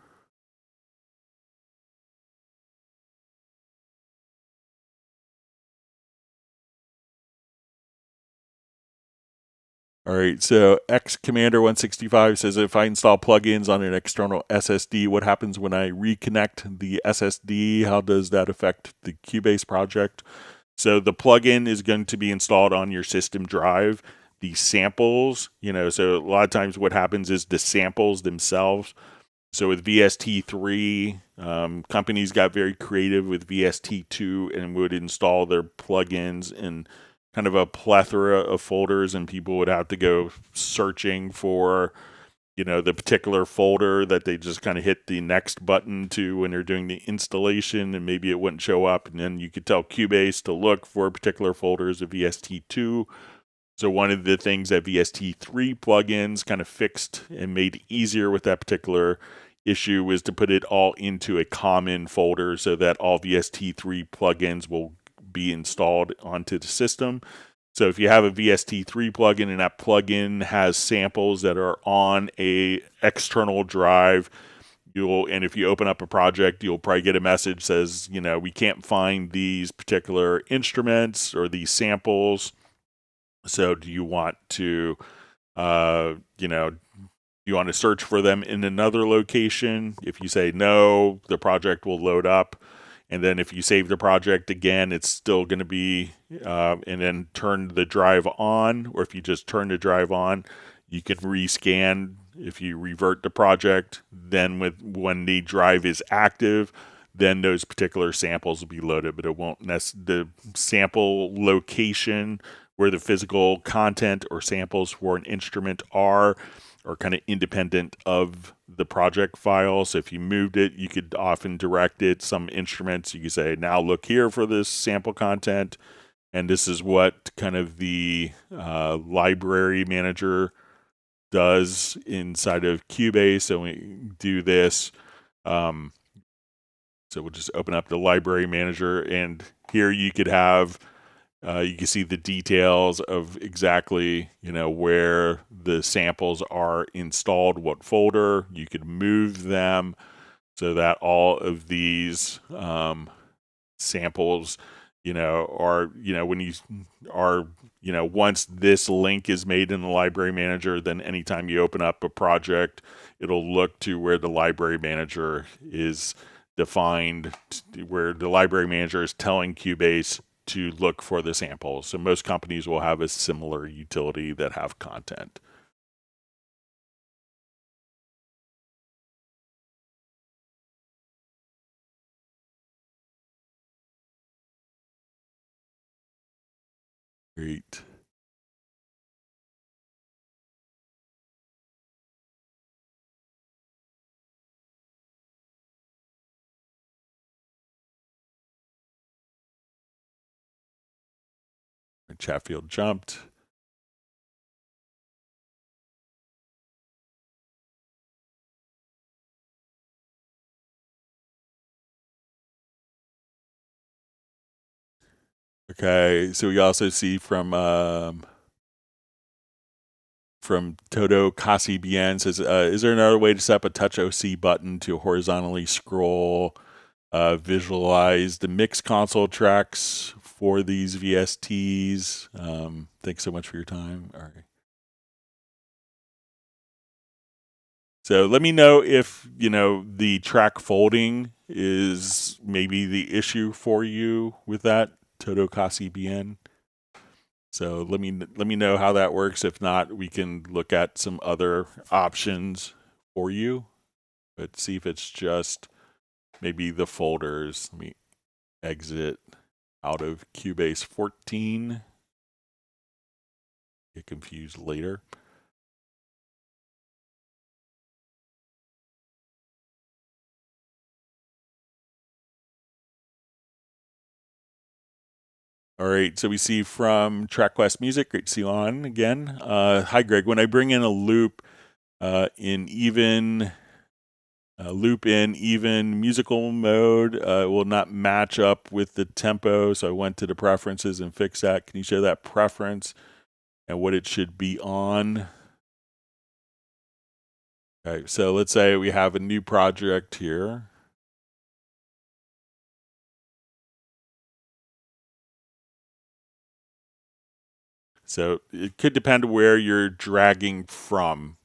All right, so xcommander165 says, if I install plugins on an external SSD, what happens when I reconnect the SSD? How does that affect the Cubase project? So the plugin is going to be installed on your system drive. The samples, so a lot of times what happens is the samples themselves. So with VST3, companies got very creative with VST2 and would install their plugins in kind of a plethora of folders, and people would have to go searching for, the particular folder that they just kind of hit the next button to when they're doing the installation, and maybe it wouldn't show up. And then you could tell Cubase to look for particular folders of VST2. So one of the things that VST3 plugins kind of fixed and made easier with that particular issue was to put it all into a common folder so that all VST3 plugins will be installed onto the system. So if you have a VST3 plugin and that plugin has samples that are on a external drive, and if you open up a project, you'll probably get a message that says, we can't find these particular instruments or these samples. So do you want to, you want to search for them in another location? If you say no, the project will load up. And then if you save the project again, it's still going to be, and then turn the drive on. Or if you just turn the drive on, you can rescan. If you revert the project, then when the drive is active, then those particular samples will be loaded, but it won't the sample location where the physical content or samples for an instrument are kind of independent of the project file. So if you moved it, you could often direct it. Some instruments, you could say, now look here for this sample content. And this is what kind of the library manager does inside of Cubase. So we do this. So we'll just open up the library manager, and here you could have, you can see the details of exactly, where the samples are installed, what folder. You could move them so that all of these samples, are, when you are, once this link is made in the library manager, then anytime you open up a project, it'll look to where the library manager is defined, where the library manager is telling Cubase to look for the samples. So most companies will have a similar utility that have content. Great. Chatfield jumped. Okay, so we also see from Todo Kasi Bien says, is there another way to set up a touch OC button to horizontally scroll, visualize the mix console tracks for these VSTs? Thanks so much for your time. All right. So let me know if, the track folding is maybe the issue for you with that, Todo Kasi Bien. So let me know how that works. If not, we can look at some other options for you. But see if it's just maybe the folders. Let me exit out of Cubase 14. Get confused later. All right, so we see from TrackQuest Music, great to see you on again. Hi, Greg. When I bring in a loop in even musical mode, it will not match up with the tempo. So I went to the preferences and fixed that. Can you show that preference and what it should be on? Okay, so let's say we have a new project here. So it could depend where you're dragging from.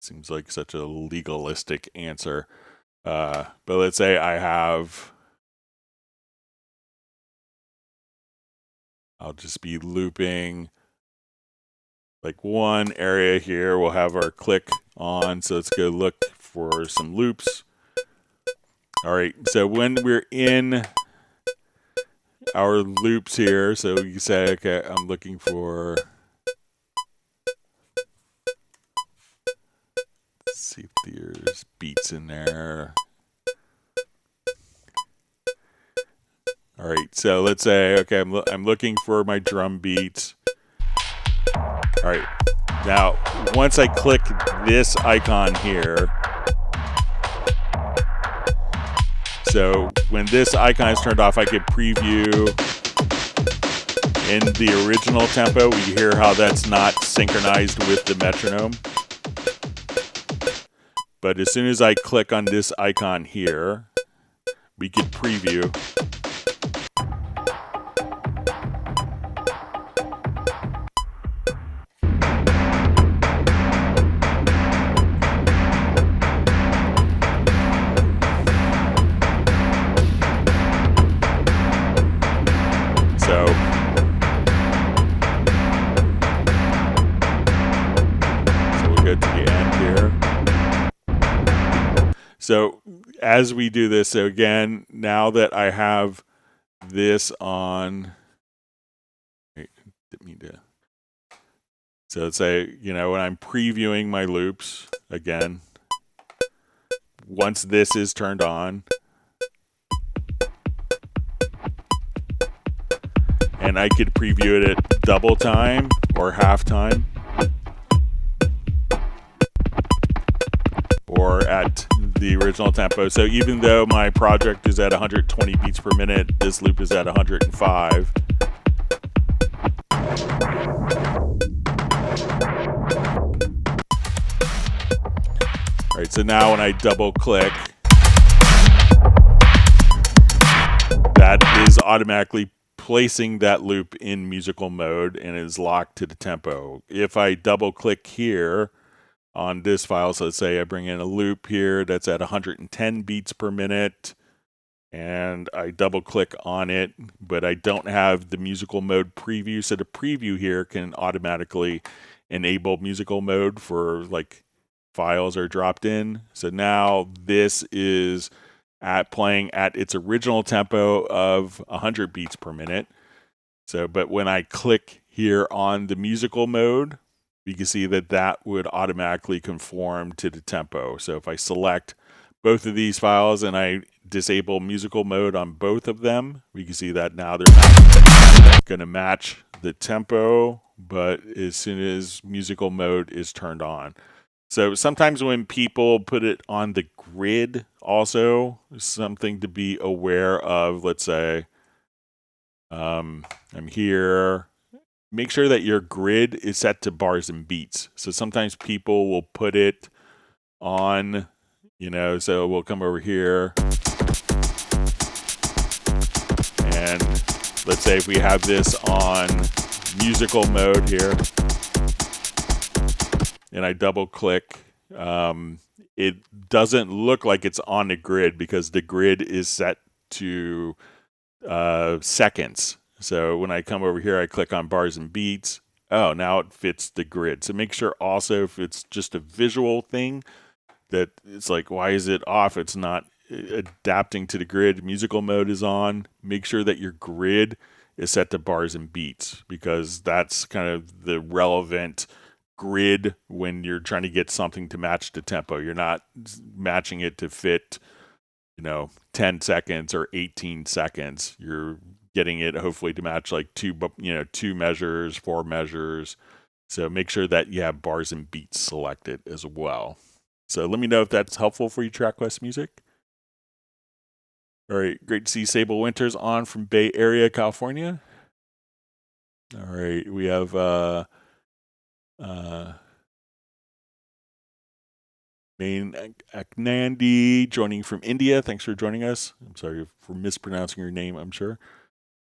Seems like such a legalistic answer. But let's say I'll just be looping like one area here. We'll have our click on. So let's go look for some loops. All right, so when we're in our loops here, so you say, okay, I'm looking for, let's see if there's beats in there. All right, so let's say, okay, I'm looking for my drum beats. All right, now once I click this icon here, so when this icon is turned off, I can preview in the original tempo. We hear how that's not synchronized with the metronome. But as soon as I click on this icon here, we can preview. So as we do this, so again, now that I have this on, didn't mean to. So let's say, when I'm previewing my loops, again, once this is turned on, and I could preview it at double time or half time, or at the original tempo. So even though my project is at 120 beats per minute, this loop is at 105. All right, so now when I double click, that is automatically placing that loop in musical mode and is locked to the tempo. If I double click here on this file, so let's say I bring in a loop here that's at 110 beats per minute, and I double click on it, but I don't have the musical mode preview. So the preview here can automatically enable musical mode for like files are dropped in. So now this is playing at its original tempo of 100 beats per minute. So, but when I click here on the musical mode, you can see that that would automatically conform to the tempo. So if I select both of these files and I disable musical mode on both of them, we can see that now they're not going to match the tempo, but as soon as musical mode is turned on. So sometimes when people put it on the grid, also something to be aware of. Let's say I'm here. Make sure that your grid is set to bars and beats. So sometimes people will put it on, so we'll come over here. And let's say if we have this on musical mode here, and I double click, it doesn't look like it's on the grid because the grid is set to seconds. So when I come over here, I click on bars and beats. Oh, now it fits the grid. So make sure also if it's just a visual thing that it's like, why is it off? It's not adapting to the grid. Musical mode is on. Make sure that your grid is set to bars and beats because that's kind of the relevant grid when you're trying to get something to match the tempo. You're not matching it to fit, 10 seconds or 18 seconds. You're getting it hopefully to match like two measures, 4 measures. So make sure that you have bars and beats selected as well. So let me know if that's helpful for you, TrackQuest Music. All right, great to see Sable Winters on from Bay Area, California. All right, we have Main Aknandi joining from India. Thanks for joining us. I'm sorry for mispronouncing your name, I'm sure.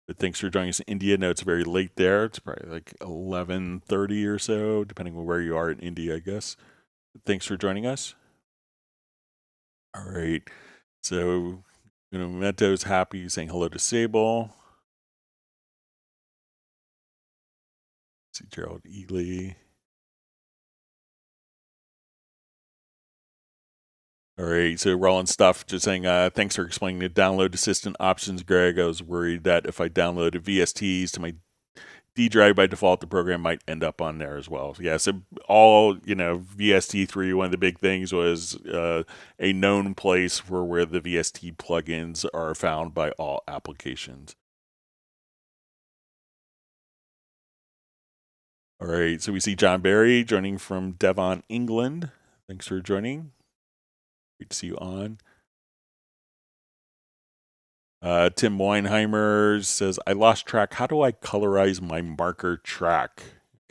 But thanks for joining us in India. No, it's very late there. It's probably like 11:30 or so, depending on where you are in India, I guess. But thanks for joining us. All right. So, Memento's happy saying hello to Sable. See Gerald Ely. All right, so Roland Stuff just saying, thanks for explaining the download assistant options, Greg. I was worried that if I downloaded VSTs to my D drive by default, the program might end up on there as well. Yeah, so all, VST3, one of the big things was a known place for where the VST plugins are found by all applications. All right, so we see John Barry joining from Devon, England. Thanks for joining. Great to see you on. Tim Weinheimer says, I lost track. How do I colorize my marker track?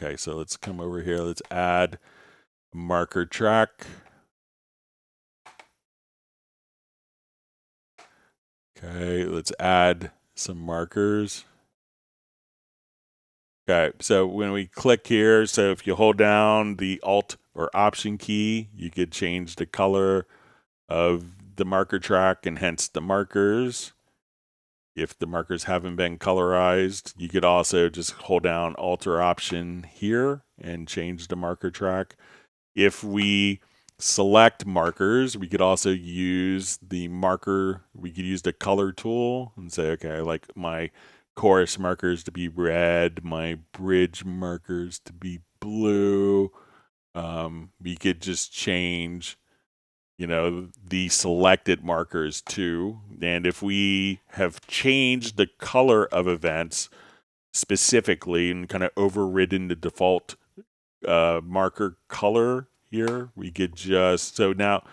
Okay, so let's come over here. Let's add a marker track. Okay, let's add some markers. Okay, so when we click here, so if you hold down the Alt or Option key, you could change the color of the marker track and hence the markers. If the markers haven't been colorized, you could also just hold down Alt or Option here and change the marker track. If we select markers. We could also use the marker. We could use the color tool and say, okay, I like my chorus markers to be red, my bridge markers to be blue. We could just change, the selected markers too. And if we have changed the color of events specifically and kind of overridden the default marker color here, we could just, so now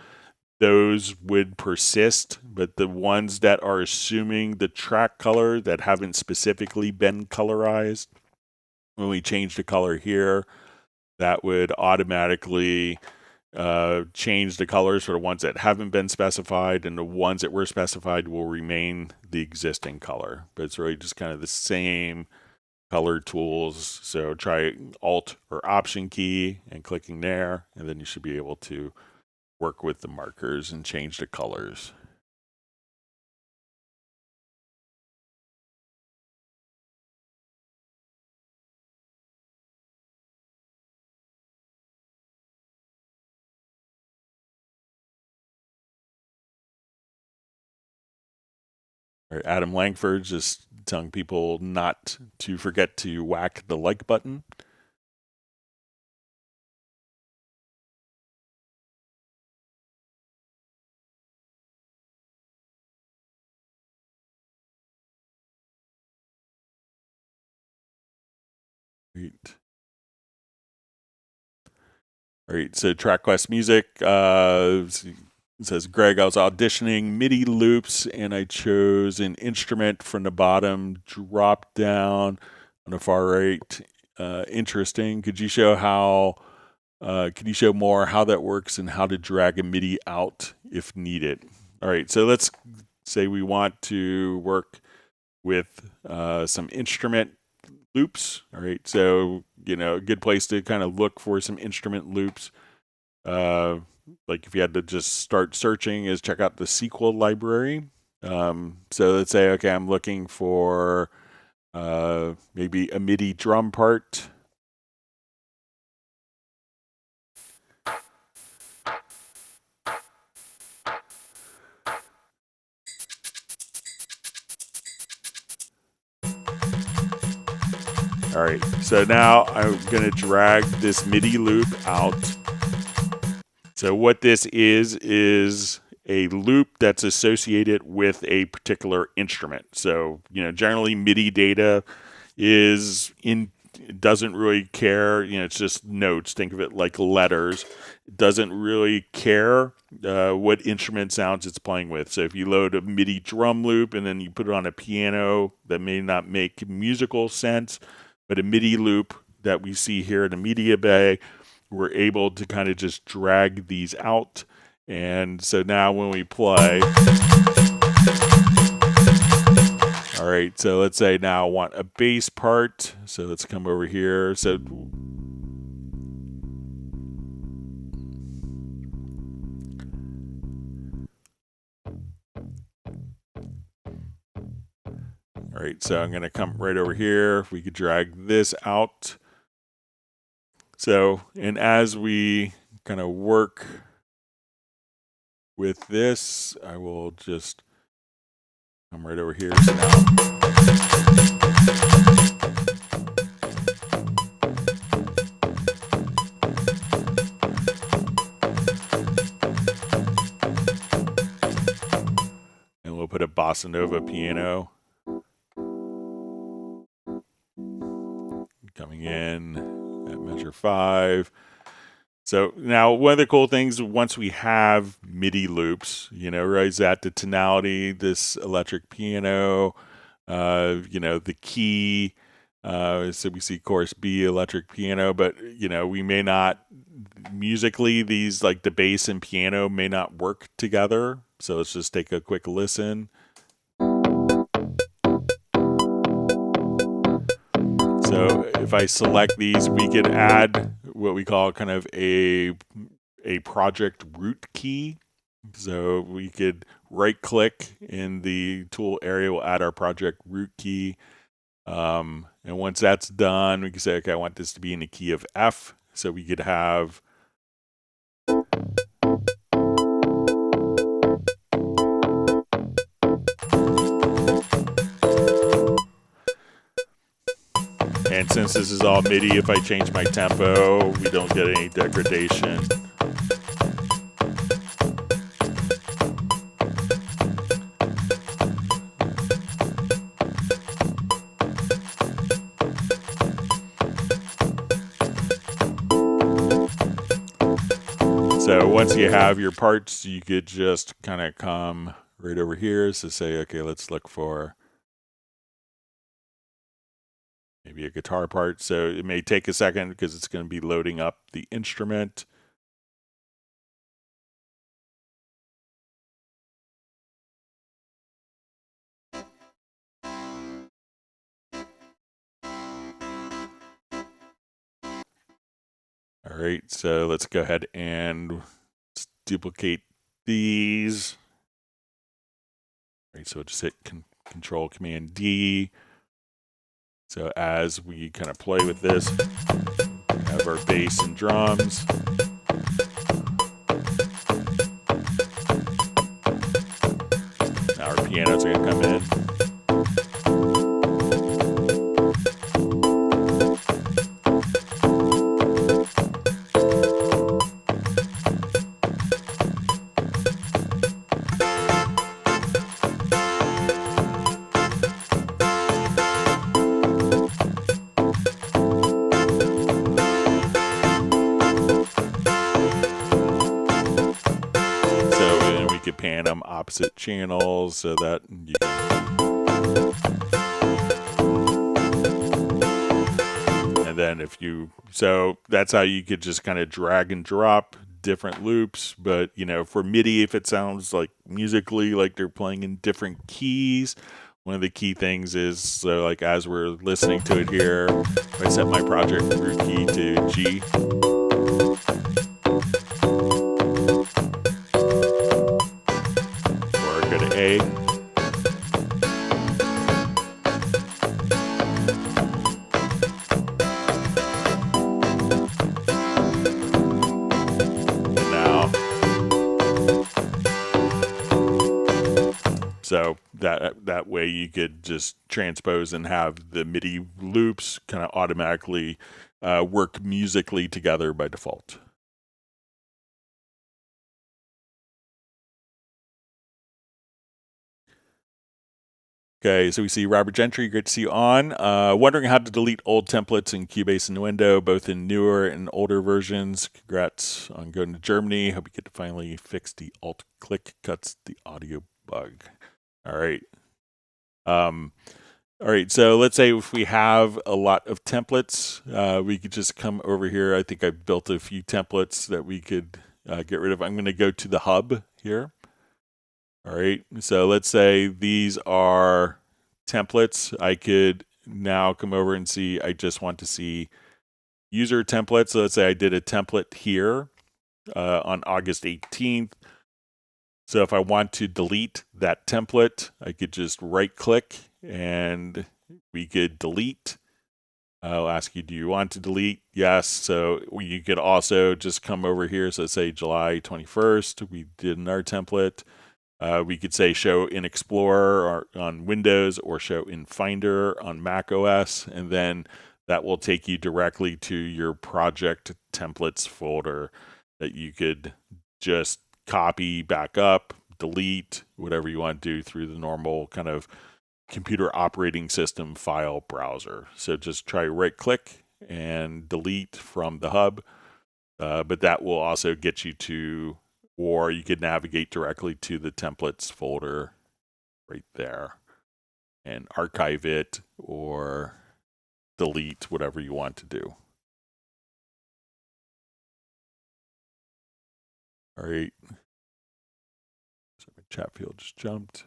those would persist, but the ones that are assuming the track color that haven't specifically been colorized, when we change the color here, that would automatically change the colors for the ones that haven't been specified, and the ones that were specified will remain the existing color. But it's really just kind of the same color tools. So try Alt or Option key and clicking there, and then you should be able to work with the markers and change the colors. All right, Adam Langford just telling people not to forget to whack the like button. Great. All right, so TrackQuest Music says, Greg, I was auditioning MIDI loops and I chose an instrument from the bottom, drop down on the far right. Interesting. Could you show more how that works and how to drag a MIDI out if needed? All right, so let's say we want to work with some instrument loops. All right, so a good place to kind of look for some instrument loops, like if you had to just start searching, is check out the SQL library. So let's say, okay, I'm looking for maybe a MIDI drum part. All right, so now I'm going to drag this MIDI loop out. So what this is a loop that's associated with a particular instrument. So, generally MIDI data doesn't really care, it's just notes. Think of it like letters. It doesn't really care what instrument sounds it's playing with. So if you load a MIDI drum loop and then you put it on a piano, that may not make musical sense, but a MIDI loop that we see here in the media bay, we're able to kind of just drag these out. And so now when we play, all right, so let's say now I want a bass part. So let's come over here. So all right, so I'm going to come right over here. We could drag this out. So, and as we kind of work with this, I will just come right over here. So now, and we'll put a bossa nova piano coming in at measure 5. So now one of the cool things, once we have MIDI loops, right, that the tonality, this electric piano, the key, so we see chorus B, electric piano, but, we may not, musically, these, like the bass and piano may not work together. So let's just take a quick listen. So if I select these, we could add what we call kind of a project root key. So we could right click in the tool area, we'll add our project root key. And once that's done, we can say, okay, I want this to be in the key of F. So we could have since this is all MIDI, if I change my tempo, we don't get any degradation. So once you have your parts, you could just kind of come right over here. So say, okay, let's look for maybe a guitar part. So it may take a second because it's going to be loading up the instrument. All right, so let's go ahead and duplicate these. All right, so just hit Control Command D. So as we kind of play with this, we have our bass and drums. Now our pianos are going to come in. Could pan them opposite channels so that you can. And then so that's how you could just kind of drag and drop different loops. But, you know, for MIDI, if it sounds like musically like they're playing in different keys, one of the key things is, so like as we're listening to it here, if I set my project root key to G, A. Now, so that way you could just transpose and have the MIDI loops kind of automatically work musically together by default. Okay, so we see Robert Gentry, great to see you on. Wondering how to delete old templates in Cubase and Window, both in newer and older versions. Congrats on going to Germany. Hope you get to finally fix the alt-click cuts the audio bug. All right. All right, so let's say if we have a lot of templates, we could just come over here. I think I built a few templates that we could get rid of. I'm going to go to the hub here. All right, so let's say these are templates. I could now come over and see, I just want to see user templates. So let's say I did a template here on August 18th. So if I want to delete that template, I could just right click and we could delete. I'll ask you, do you want to delete? Yes. So you could also just come over here. So let's say July 21st, we did in our template. We could say show in Explorer or on Windows or show in Finder on Mac OS, and then that will take you directly to your project templates folder that you could just copy back up, delete, whatever you want to do through the normal kind of computer operating system file browser. So just try right click and delete from the hub, but that will also get you to, or you could navigate directly to the templates folder right there and archive it or delete whatever you want to do. All right. So my chat field just jumped.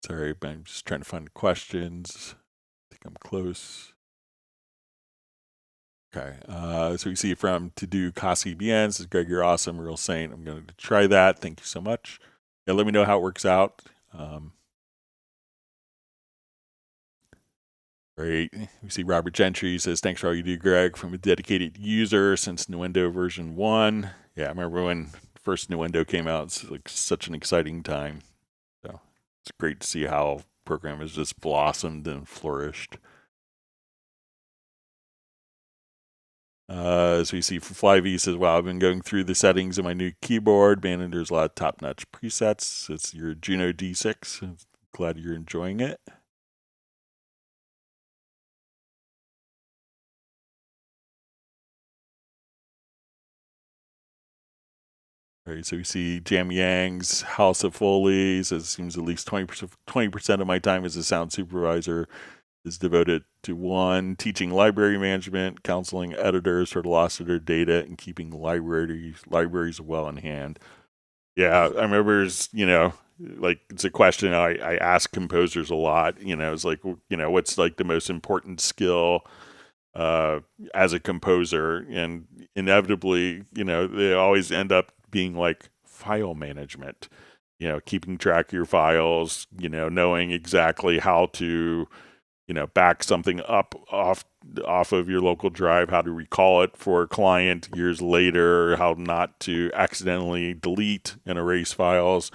Sorry, but I'm just trying to find questions. I think I'm close. Okay, so we see from To Do Kasi Bien says, Greg, you're awesome, real saint. I'm going to try that. Thank you so much. Yeah, let me know how it works out. Great. We see Robert Gentry says, thanks for all you do, Greg, from a dedicated user since Nuendo version 1. Yeah, I remember when first Nuendo came out. It's like such an exciting time. So it's great to see how the program has just blossomed and flourished. As we see from Flyv says, wow, I've been going through the settings of my new keyboard. Man, and there's a lot of top-notch presets. It's your Juno D6. I'm glad you're enjoying it. All right, so we see Jam Yang's House of Foley says, it seems at least 20% of my time as a sound supervisor is devoted to one, teaching library management, counseling editors for the loss of their data, and keeping libraries well in hand. Yeah, I remember, like it's a question I ask composers a lot. It's like, what's like the most important skill as a composer? And inevitably, they always end up being like file management. Keeping track of your files. Knowing exactly how to back something up off of your local drive, how to recall it for a client years later, how not to accidentally delete and erase files.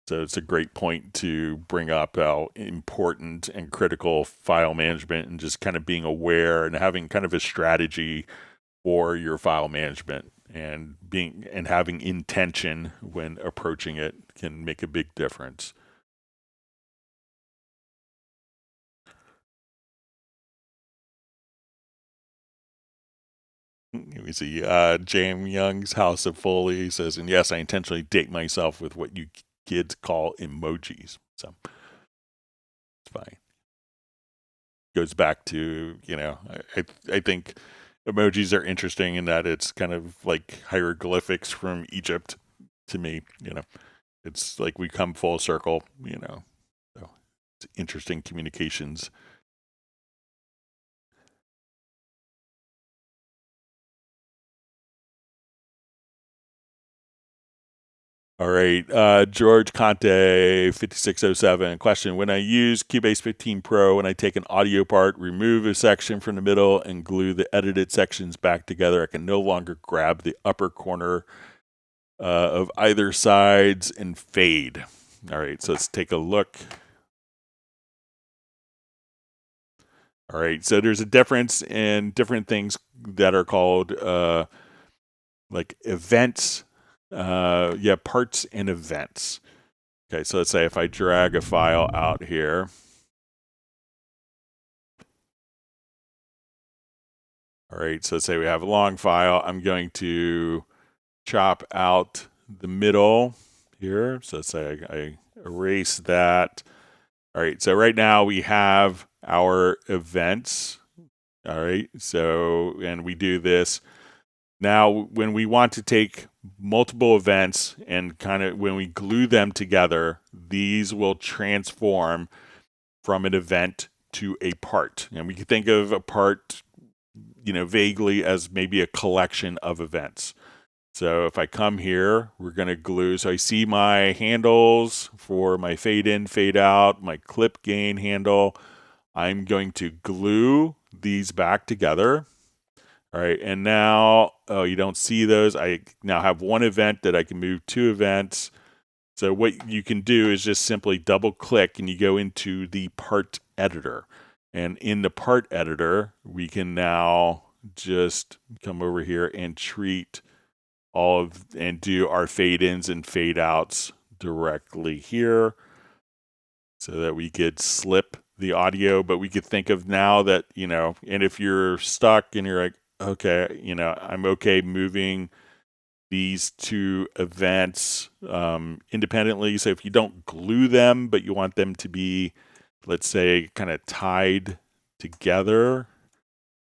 So it's a great point to bring up how important and critical file management and just kind of being aware and having kind of a strategy for your file management and having intention when approaching it can make a big difference. We see James Young's House of Foley says, and yes, I intentionally date myself with what you kids call emojis. So it's fine. Goes back to, I think emojis are interesting in that it's kind of like hieroglyphics from Egypt to me. It's like we come full circle, so it's interesting communications. All right, George Conte 5607 question: when I use Cubase 15 Pro and I take an audio part, remove a section from the middle, and glue the edited sections back together, I can no longer grab the upper corner of either sides and fade. All right, so let's take a look. All right, so there's a difference in different things that are called like events. Parts and events. Okay, so let's say if I drag a file out here. All right, so let's say we have a long file. I'm going to chop out the middle here. So let's say I erase that. All right, so right now we have our events. All right, so, and we do this. Now, when we want to take multiple events and kind of when we glue them together, these will transform from an event to a part. And we can think of a part, vaguely as maybe a collection of events. So if I come here, we're going to glue. So I see my handles for my fade in, fade out, my clip gain handle. I'm going to glue these back together. All right, and now, you don't see those. I now have one event that I can move two events. So what you can do is just simply double click and you go into the part editor. And in the part editor, we can now just come over here and treat and do our fade ins and fade outs directly here so that we could slip the audio. But we could think of now that, and if you're stuck and you're like, okay, I'm okay moving these two events independently. So if you don't glue them, but you want them to be, let's say, kind of tied together,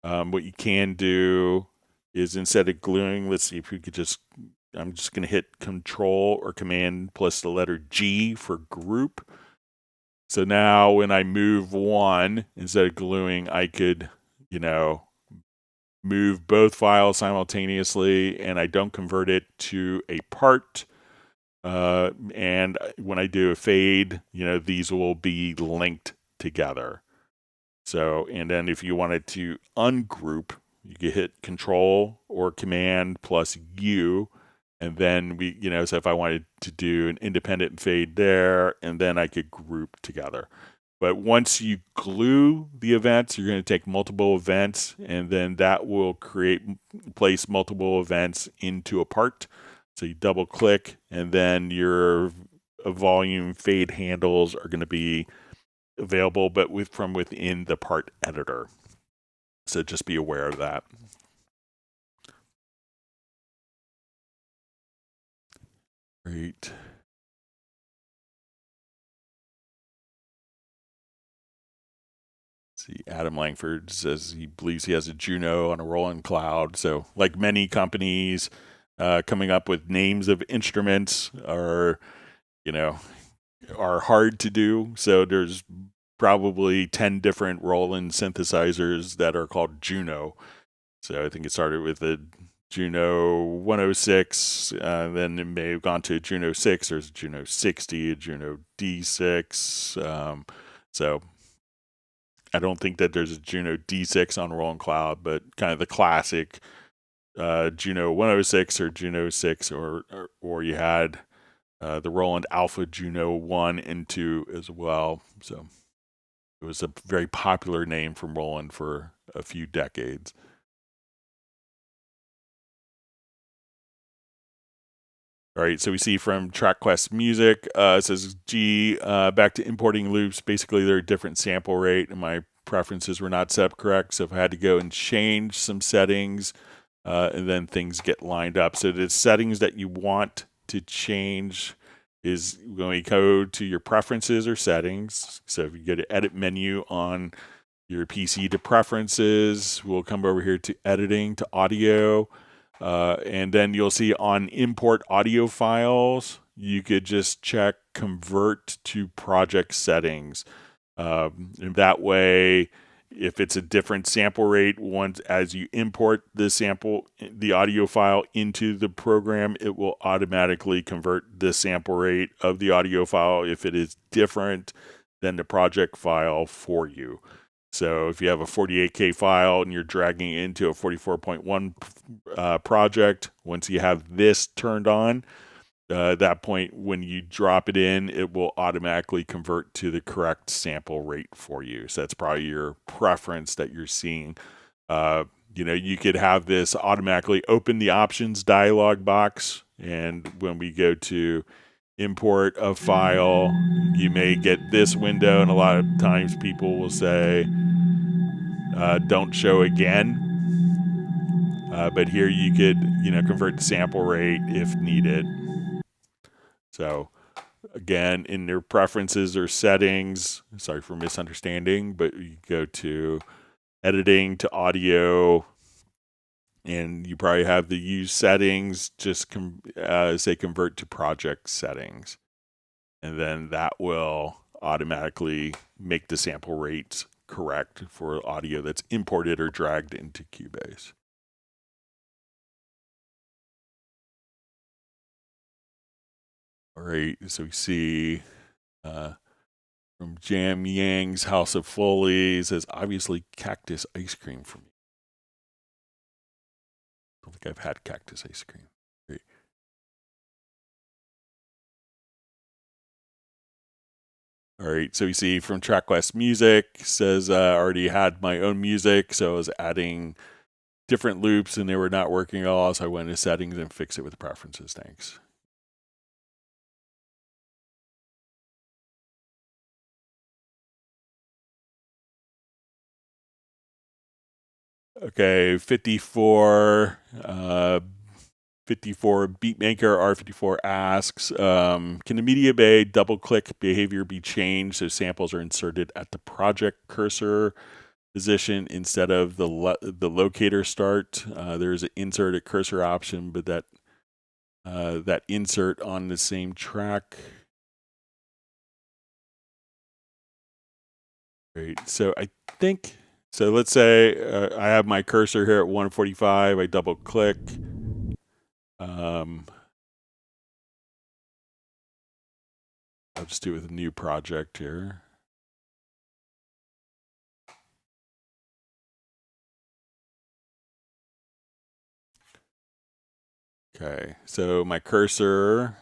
what you can do is instead of gluing, let's see if we could I'm just going to hit Control or Command plus the letter G for group. So now when I move one, instead of gluing, I could, move both files simultaneously, and I don't convert it to a part. And when I do a fade, these will be linked together. So, and then if you wanted to ungroup, you could hit Control or Command plus U, and then so if I wanted to do an independent fade there, and then I could group together. But once you glue the events, you're going to take multiple events, and then that will place multiple events into a part. So you double click, and then your volume fade handles are going to be available, but from within the part editor. So just be aware of that. Great. See, Adam Langford says he believes he has a Juno on a Roland Cloud. So, like many companies, coming up with names of instruments are hard to do. So there's probably 10 different Roland synthesizers that are called Juno. So I think it started with a Juno 106, then it may have gone to a Juno 6. There's a Juno 60, a Juno D6. So I don't think that there's a Juno D6 on Roland Cloud, but kind of the classic Juno 106 or Juno 6, or you had the Roland Alpha Juno 1 and 2 as well. So it was a very popular name from Roland for a few decades. All right, so we see from TrackQuest Music, it says, back to importing loops. Basically, they're a different sample rate, and my preferences were not set up correct. So if I had to go and change some settings, and then things get lined up. So the settings that you want to change is when we go to your preferences or settings. So if you go to edit menu on your PC to preferences, we'll come over here to editing to audio. And then you'll see on import audio files, you could just check convert to project settings. And that way, if it's a different sample rate, once as you import the audio file into the program, it will automatically convert the sample rate of the audio file if it is different than the project file for you. So if you have a 48K file and you're dragging it into a 44.1 project, once you have this turned on, at that point, when you drop it in, it will automatically convert to the correct sample rate for you. So that's probably your preference that you're seeing. You could have this automatically open the options dialog box, and when we go to import a file, you may get this window, and a lot of times people will say, don't show again. But here you could, convert the sample rate if needed. So again, in your preferences or settings, sorry for misunderstanding, but you go to editing to audio, and you probably have the use settings, just say convert to project settings. And then that will automatically make the sample rates correct for audio that's imported or dragged into Cubase. All right, so we see from Jam Yang's House of Foley, says, obviously cactus ice cream for me. I don't think I've had cactus ice cream. Great. All right, so we see from TrackQuest Music, says, I already had my own music, so I was adding different loops and they were not working at all, so I went into settings and fixed it with preferences. Thanks. Okay, 54 Beatmaker R54 asks, can the media bay double-click behavior be changed so samples are inserted at the project cursor position instead of the locator start? There's an insert at cursor option, but that insert on the same track. Great. So I think So let's say I have my cursor here at 145. I double click. I'll just do it with a new project here. Okay, so my cursor.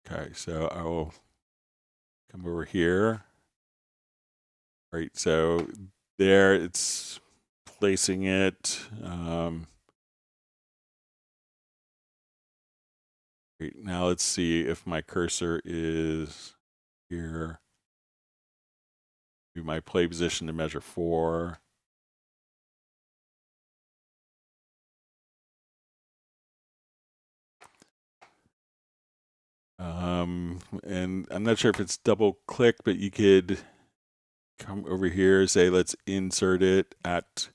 Okay, so I will come over here. Right, so there it's placing it. Right, now let's see if my cursor is here. Do my play position to measure 4. And I'm not sure if it's double click, but you could come over here, say let's insert it at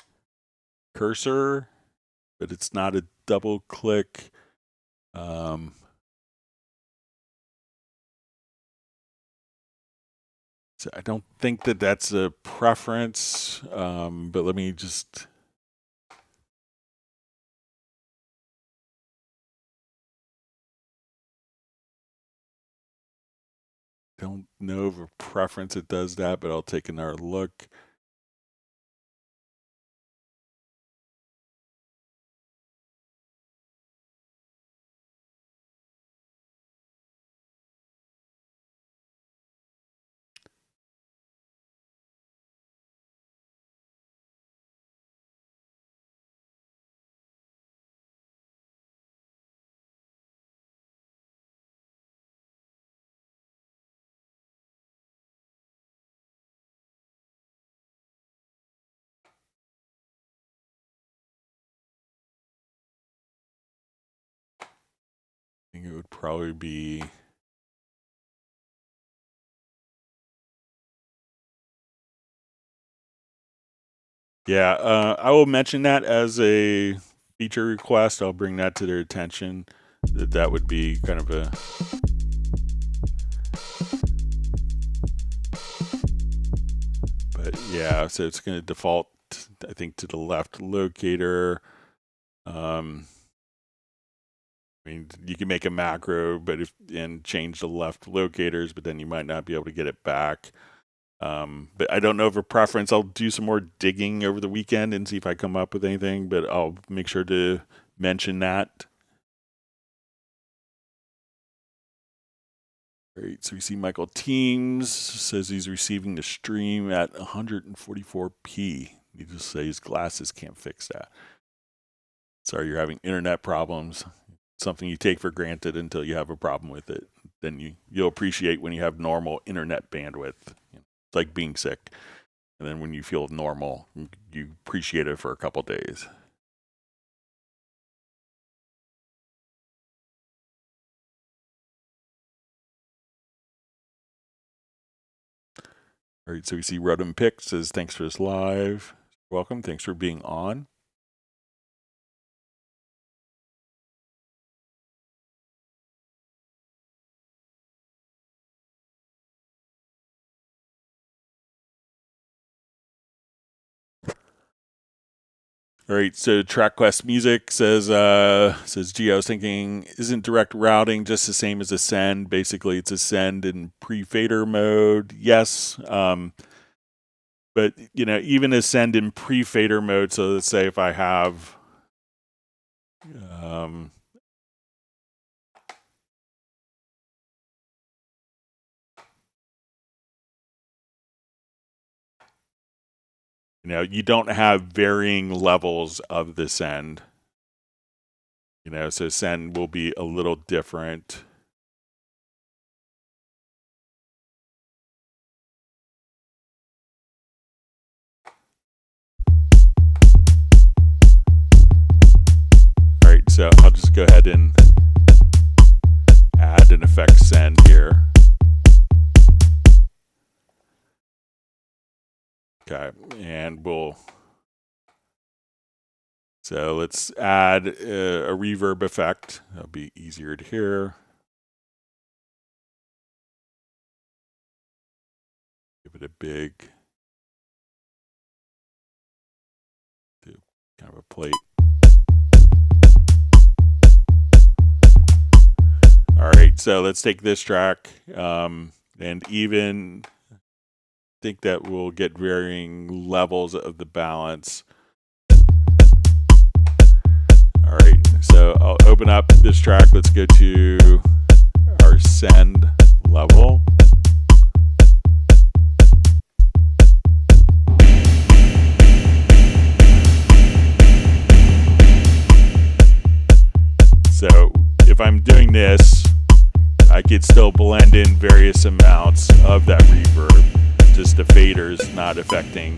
cursor, but it's not a double click. So I don't think that that's a preference, but let me just. Don't know of a preference that does that, but I'll take another look. I think it would probably be. Yeah, I will mention that as a feature request. I'll bring that to their attention. That would be kind of a. But yeah, so it's going to default, I think, to the left locator. I mean, you can make a macro, but and change the left locators, but then you might not be able to get it back. But I don't know of a preference. I'll do some more digging over the weekend and see if I come up with anything, but I'll make sure to mention that. All right, so we see Michael Teams says he's receiving the stream at 144p. Needless to say, his glasses can't fix that. Sorry, you're having internet problems. Something you take for granted until you have a problem with it. Then you'll appreciate when you have normal internet bandwidth. It's like being sick. And then when you feel normal, you appreciate it for a couple days. All right, so we see Rodham Pick says, thanks for this live. Welcome, thanks for being on. All right, so TrackQuest Music says, gee, I was thinking, isn't direct routing just the same as ascend? Basically, it's ascend in pre-fader mode. Yes, but even ascend in pre-fader mode. So let's say if I have, you don't have varying levels of the send. So send will be a little different. All right, so I'll just go ahead and add an effect send here. Okay, and we'll So let's add a reverb effect. That'll be easier to hear. Give it a big, kind of a plate. All right, so let's take this track and even think that we'll get varying levels of the balance. All right, so I'll open up this track. Let's go to our send level. So if I'm doing this, I could still blend in various amounts of that reverb. Just the fader's not affecting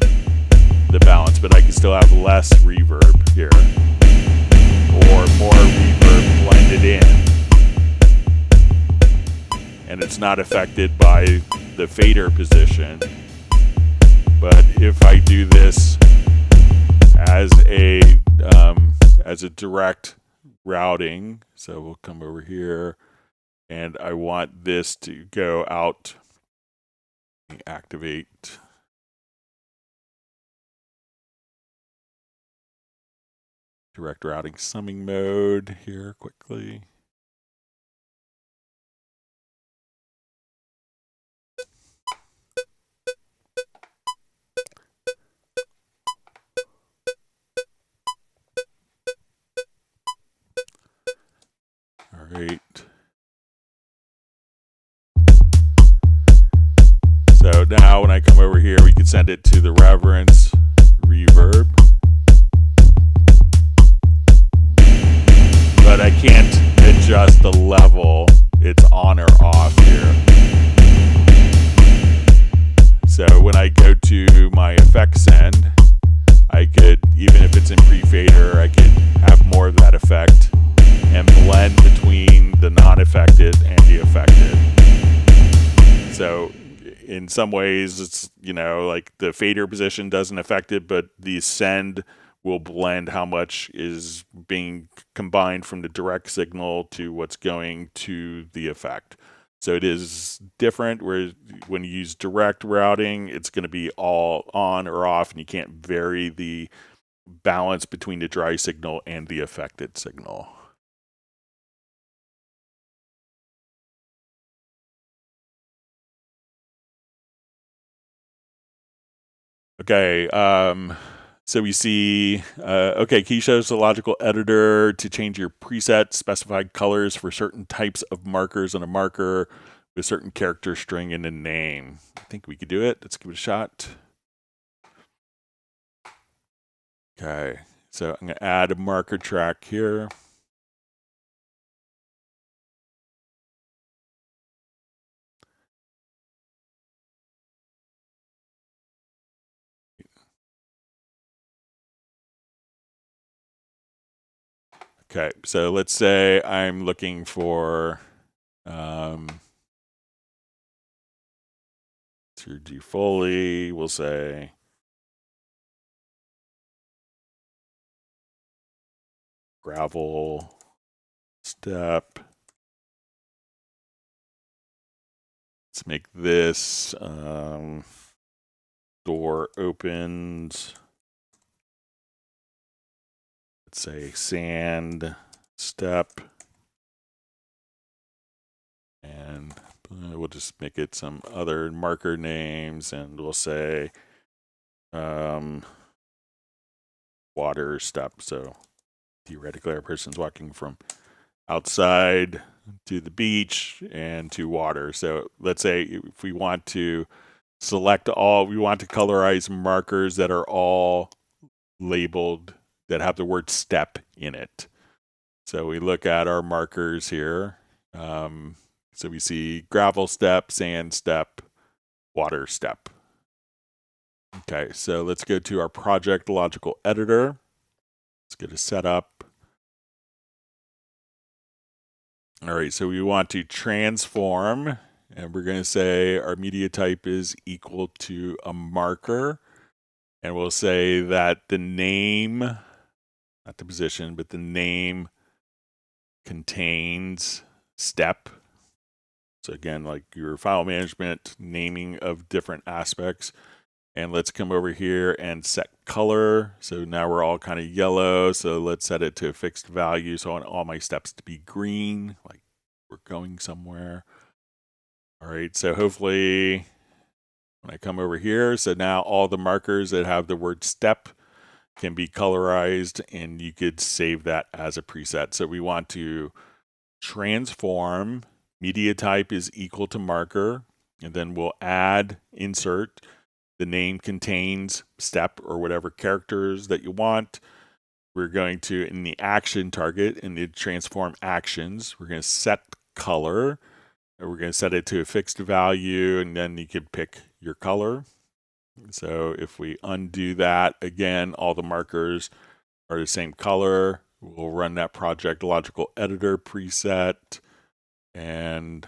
the balance, but I can still have less reverb here, or more reverb blended in, and it's not affected by the fader position. But if I do this as a direct routing, so we'll come over here, and I want this to go out. Activate. Direct routing summing mode here quickly. All right. So now when I come over here, we can send it to the reverence reverb. But I can't adjust the level. It's on or off here. So when I go to my effect send, I could, even if it's in pre-fader, I could have more of that effect and blend between the non-affected and the affected. So in some ways, it's, like the fader position doesn't affect it, but the send will blend how much is being combined from the direct signal to what's going to the effect. So it is different, where when you use direct routing, it's going to be all on or off, and you can't vary the balance between the dry signal and the affected signal. Okay, so we see, key shows the logical editor to change your preset specified colors for certain types of markers on a marker with certain character string and a name. I think we could do it. Let's give it a shot. Okay, so I'm going to add a marker track here. Okay, so let's say I'm looking for Sir G Foley, we'll say gravel step. Let's make this door opens. Let's say sand step. And we'll just make it some other marker names, and we'll say water step. So theoretically, our person's walking from outside to the beach and to water. So let's say if we want to select all, we want to colorize markers that are all labeled, that have the word step in it. So we look at our markers here. So we see gravel step, sand step, water step. Okay, so let's go to our project logical editor. Let's get a setup. All right, so we want to transform, and we're going to say our media type is equal to a marker. And we'll say that the name not the position, but the name contains step. So again, like your file management, naming of different aspects. And let's come over here and set color. So now we're all kind of yellow. So let's set it to a fixed value. So I want all my steps to be green, like we're going somewhere. All right, so hopefully when I come over here, so now all the markers that have the word step can be colorized, and you could save that as a preset. So we want to transform, media type is equal to marker, and then we'll add insert. The name contains step or whatever characters that you want. We're going to, in the action target, in the transform actions, we're going to set color. And we're going to set it to a fixed value, and then you could pick your color. So if we undo that, again, all the markers are the same color. We'll run that project logical editor preset, and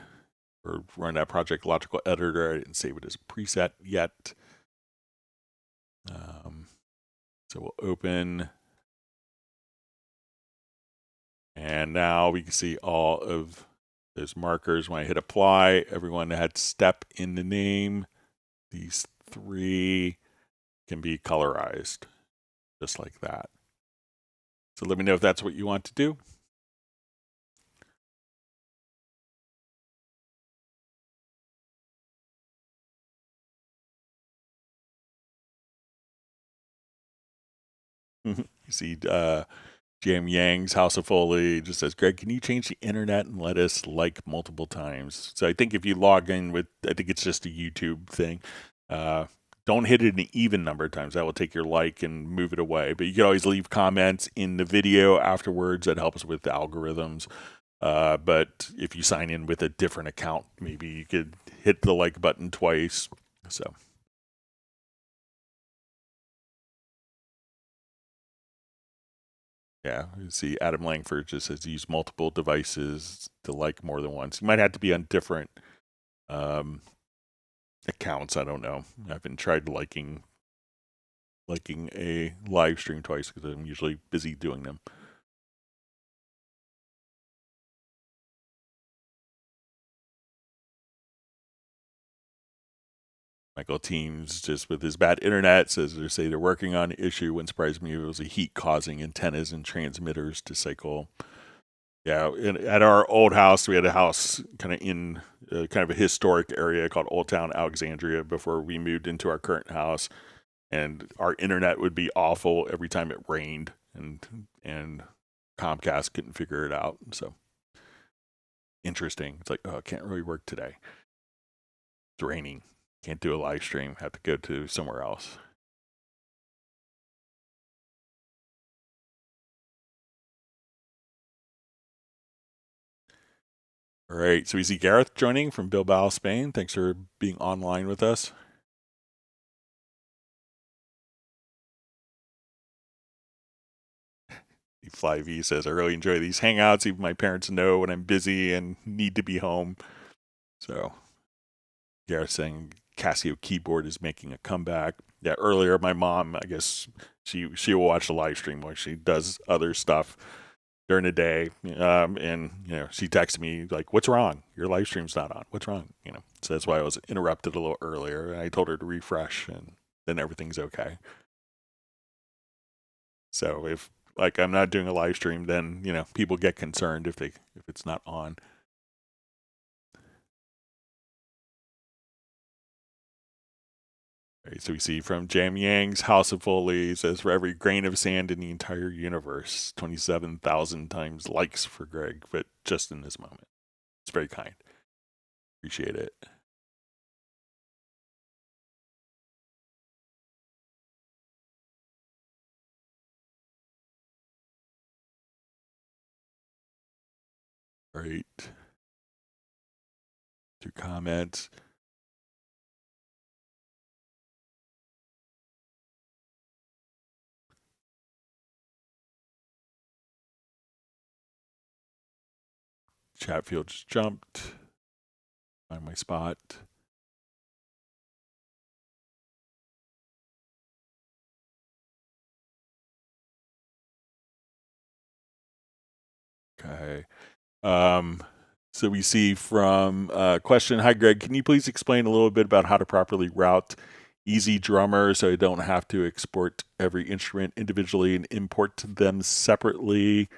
or run that project logical editor. I didn't save it as a preset yet. So we'll open, and now we can see all of those markers. When I hit apply, everyone had step in the name. These 3 can be colorized just like that. So let me know if that's what you want to do. You see Jam Yang's House of Foley just says, Greg, can you change the internet and let us like multiple times? So I think if you log in with, I think it's just a YouTube thing. Don't hit it an even number of times. That will take your like and move it away. But you can always leave comments in the video afterwards. That helps with the algorithms. But if you sign in with a different account, maybe you could hit the like button twice. So. Yeah, you see Adam Langford just says use multiple devices to like more than once. You might have to be on different accounts. I don't know. I haven't tried liking a live stream twice because I'm usually busy doing them. Michael Teams, just with his bad internet, says they're working on an issue. Wouldn't surprise me if it was a heat causing antennas and transmitters to cycle. Yeah, at our old house, we had a house kind of in kind of a historic area called Old Town Alexandria before we moved into our current house, and our internet would be awful every time it rained, and Comcast couldn't figure it out. So interesting. It's like, oh, it can't really work today. It's raining. Can't do a live stream. Have to go to somewhere else. All right. So we see Gareth joining from Bilbao, Spain. Thanks for being online with us. Fly V says, I really enjoy these hangouts. Even my parents know when I'm busy and need to be home. So Gareth saying Casio keyboard is making a comeback. Yeah, earlier my mom, I guess she will watch the live stream while she does other stuff during the day. And she texted me like, "What's wrong? Your live stream's not on. What's wrong?" So that's why I was interrupted a little earlier. And I told her to refresh, and then everything's okay. So if like I'm not doing a live stream, then people get concerned if it's not on. Right, so we see from Jam Yang's House of Foley says, for every grain of sand in the entire universe, 27,000 times likes for Greg, but just in this moment. It's very kind. Appreciate it. All right. Through comments. Chat field just jumped. Find my spot. Okay. So we see from question, hi Greg, can you please explain a little bit about how to properly route Easy Drummer so I don't have to export every instrument individually and import them separately?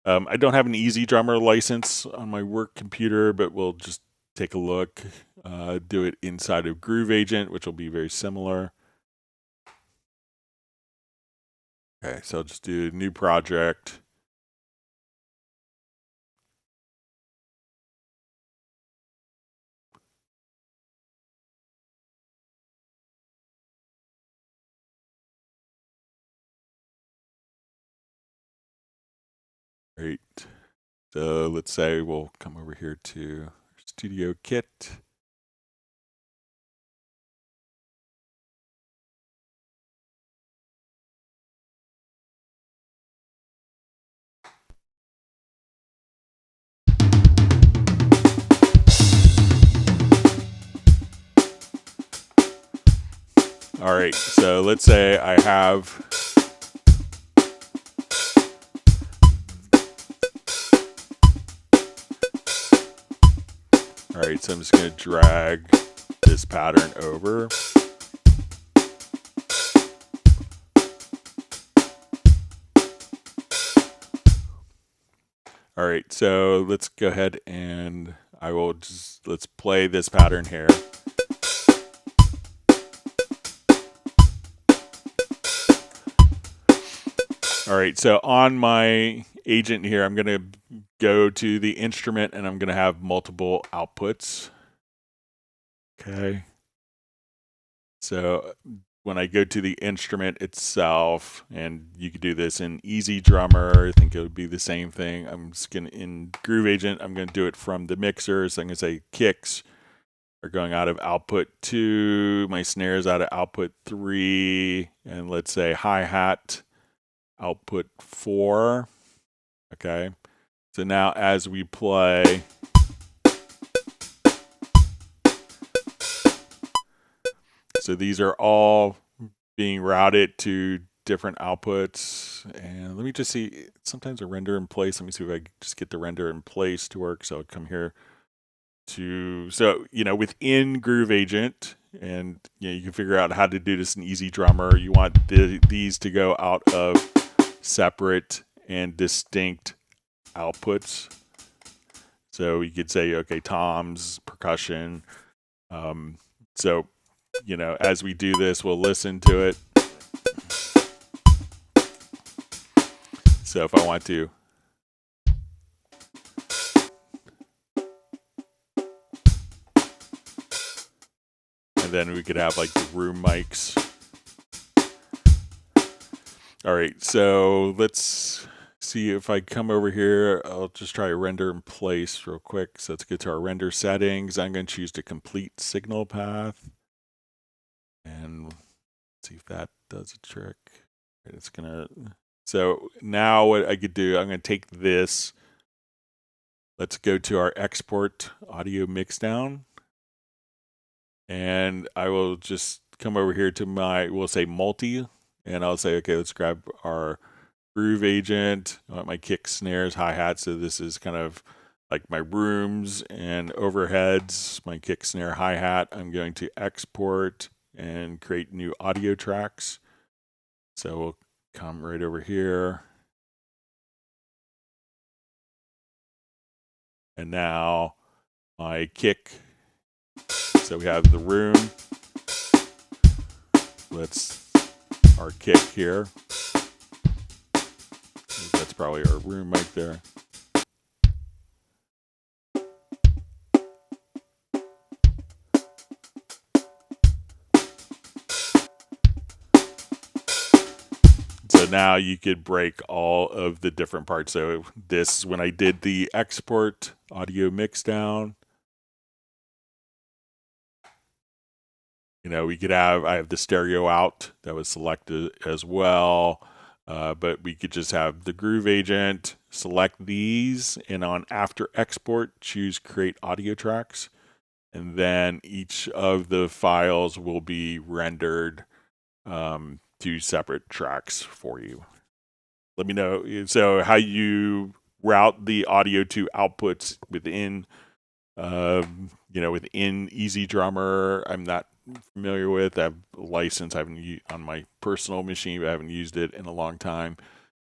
I don't have an Easy Drummer license on my work computer, but we'll just take a look. Do it inside of Groove Agent, which will be very similar. Okay, so I'll just do a new project. Great. So let's say we'll come over here to Studio Kit. All right, so let's say I have all right, so I'm just going to drag this pattern over. All right, so let's go ahead and let's play this pattern here. All right, so on my agent here, I'm going to go to the instrument and I'm going to have multiple outputs. Okay. So when I go to the instrument itself, and you could do this in Easy Drummer, I think it would be the same thing. I'm just going to, in Groove Agent, I'm going to do it from the mixer. So I'm going to say kicks are going out of output 2, my snares out of output 3, and let's say hi-hat output 4. Okay, so now as we play, so these are all being routed to different outputs. And let me just see, sometimes a render in place. Let me see if I can just get the render in place to work. So I'll come here to, so, you know, within Groove Agent, and you can figure out how to do this in Easy Drummer. You want these to go out of separate and distinct outputs. So you could say, okay, toms, percussion. So, you know, as we do this, we'll listen to it. So if I want to, and then we could have like the room mics. All right, so let's see if I come over here. I'll just try a render in place real quick. So let's get to our render settings. I'm going to choose the complete signal path. And let's see if that does a trick. It's going to, so now what I could do, I'm going to take this. Let's go to our export audio mixdown. And I will just come over here to we'll say multi. And I'll say, okay, let's grab our Groove Agent. I want my kick, snares, hi-hats. So this is kind of like my rooms and overheads, my kick, snare, hi-hat. I'm going to export and create new audio tracks. So we'll come right over here. And now my kick. So we have the room. Our kick here. That's probably our room mic there. So now you could break all of the different parts. So this, when I did the export audio mix down, you know, we could have, I have the stereo out that was selected as well. But we could just have the Groove Agent, select these, and on after export, choose create audio tracks. And then each of the files will be rendered to separate tracks for you. Let me know. So how you route the audio to outputs within, within Easy Drummer. I'm not familiar with. I have a license. I haven't used on my personal machine, but I haven't used it in a long time.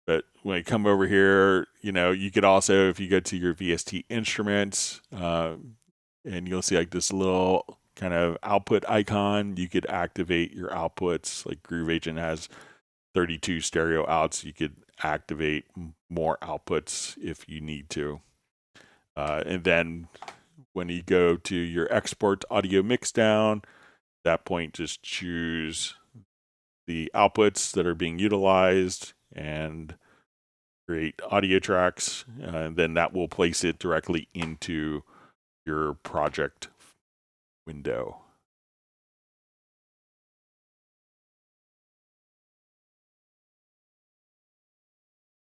But when you come over here, you could also, if you go to your VST instruments, and you'll see like this little kind of output icon, you could activate your outputs. Like Groove Agent has 32 stereo outs. You could activate more outputs if you need to. And then when you go to your export audio mixdown, at that point, just choose the outputs that are being utilized and create audio tracks. And then that will place it directly into your project window.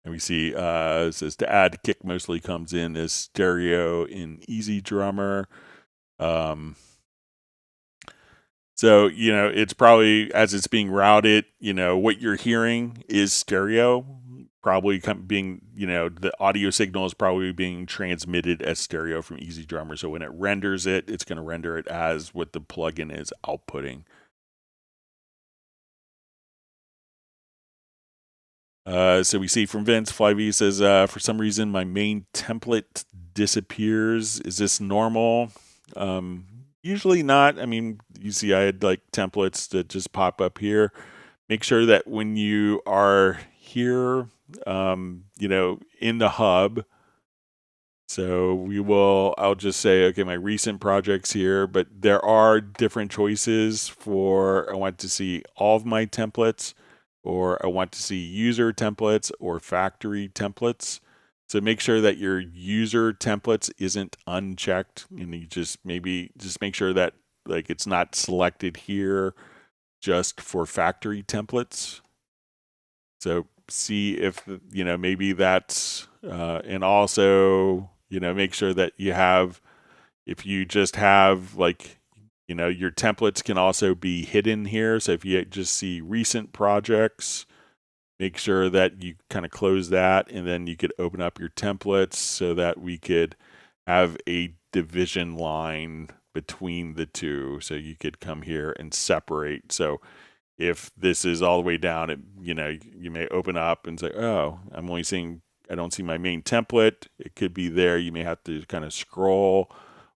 And we see it says to add kick mostly comes in as stereo in Easy Drummer. So, it's probably, as it's being routed, what you're hearing is stereo, probably being, the audio signal is probably being transmitted as stereo from Easy Drummer. So when it renders it, it's going to render it as what the plugin is outputting. So we see from Vince, Flyv says, for some reason, my main template disappears. Is this normal? Usually not. I mean, you see I had like templates that just pop up here. Make sure that when you are here, in the hub, so I'll just say, okay, my recent projects here, but there are different choices for, I want to see all of my templates, or I want to see user templates or factory templates. So make sure that your user templates isn't unchecked, and you just make sure that like it's not selected here just for factory templates. So see if maybe that's and also make sure that you have, if you just have like your templates can also be hidden here. So if you just see recent projects, make sure that you kind of close that, and then you could open up your templates so that we could have a division line between the two. So you could come here and separate. So if this is all the way down, you may open up and say, oh, I don't see my main template. It could be there. You may have to kind of scroll,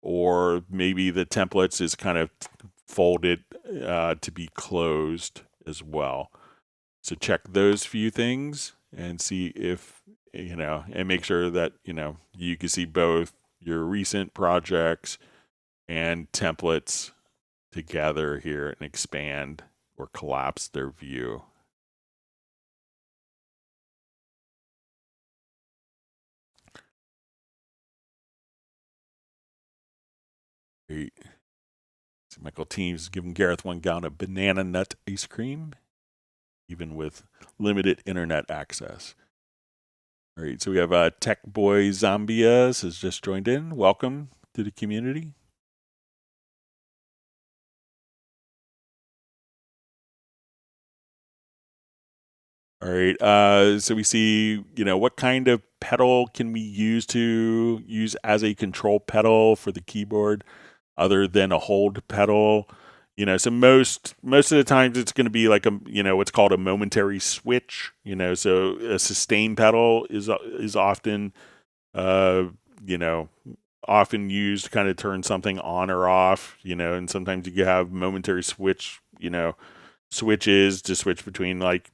or maybe the templates is kind of folded to be closed as well. So check those few things and see if, and make sure that, you can see both your recent projects and templates together here and expand or collapse their view. Great. So Michael Teams giving Gareth 1 gallon of banana nut ice cream, even with limited internet access. All right, so we have Tech Boy Zombias has just joined in. Welcome to the community. All right, so we see, what kind of pedal can we use as a control pedal for the keyboard other than a hold pedal? So most of the times it's going to be like what's called a momentary switch. So a sustain pedal is often, often used to kind of turn something on or off. And sometimes you have momentary switch. Switches to switch between like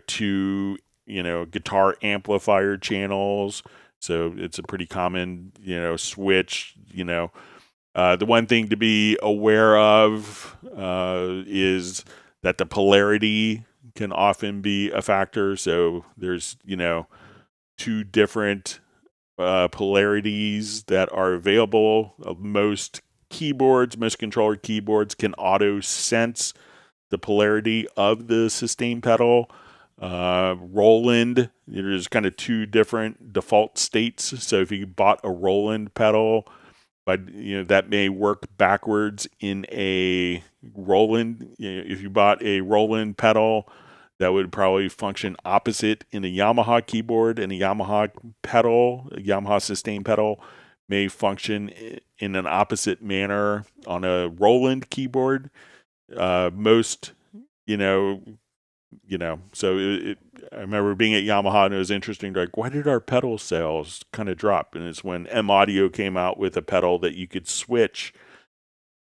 two guitar amplifier channels. So it's a pretty common switch. The one thing to be aware of is that the polarity can often be a factor. So there's two different polarities that are available. Most controller keyboards can auto sense the polarity of the sustain pedal. Roland, there's kind of two different default states. So if you bought a Roland pedal, but that may work backwards in a Roland. If you bought a Roland pedal that would probably function opposite in a Yamaha keyboard, and a Yamaha pedal, a Yamaha sustain pedal may function in an opposite manner on a Roland keyboard. Most, you know, so I remember being at Yamaha, and it was interesting, like, why did our pedal sales kind of drop? And it's when M Audio came out with a pedal that you could switch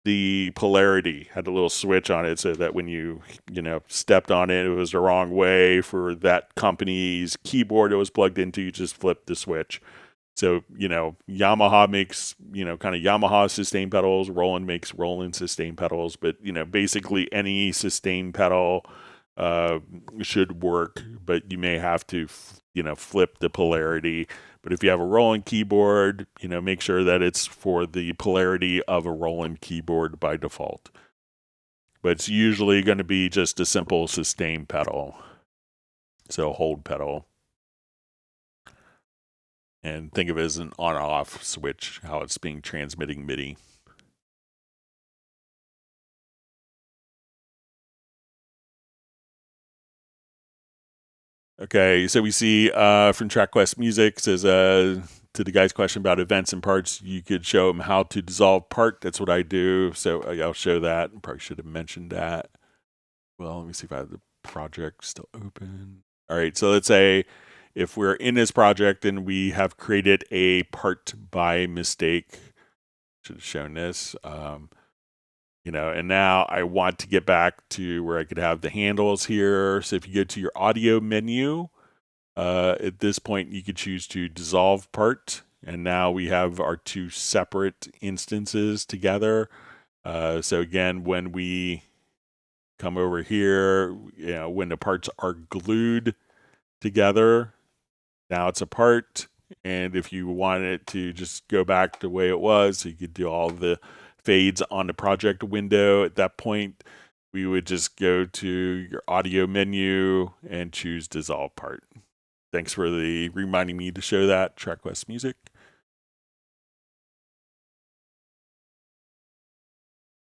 the polarity, had a little switch on it, so that when you stepped on it, it was the wrong way for that company's keyboard it was plugged into. You just flip the switch. So Yamaha makes kind of Yamaha sustain pedals, Roland makes Roland sustain pedals, but basically any sustain pedal should work, but you may have to flip the polarity. But if you have a Roland keyboard, make sure that it's for the polarity of a Roland keyboard by default. But it's usually going to be just a simple sustain pedal, so hold pedal. And think of it as an on-off switch, how it's being transmitting MIDI. Okay, so we see from TrackQuest Music, says to the guy's question about events and parts, you could show him how to dissolve part. That's what I do. So I'll show that. Probably should have mentioned that. Well, let me see if I have the project still open. All right, so let's say if we're in this project and we have created a part by mistake, should have shown this, and now I want to get back to where I could have the handles here. So if you go to your audio menu, at this point, you could choose to dissolve part, and now we have our two separate instances together. So again, when we come over here, when the parts are glued together, now it's a part. And if you wanted it to just go back the way it was, you could do all the fades on the project window. At that point, we would just go to your audio menu and choose dissolve part. Thanks for reminding me to show that, TrackQuest Music.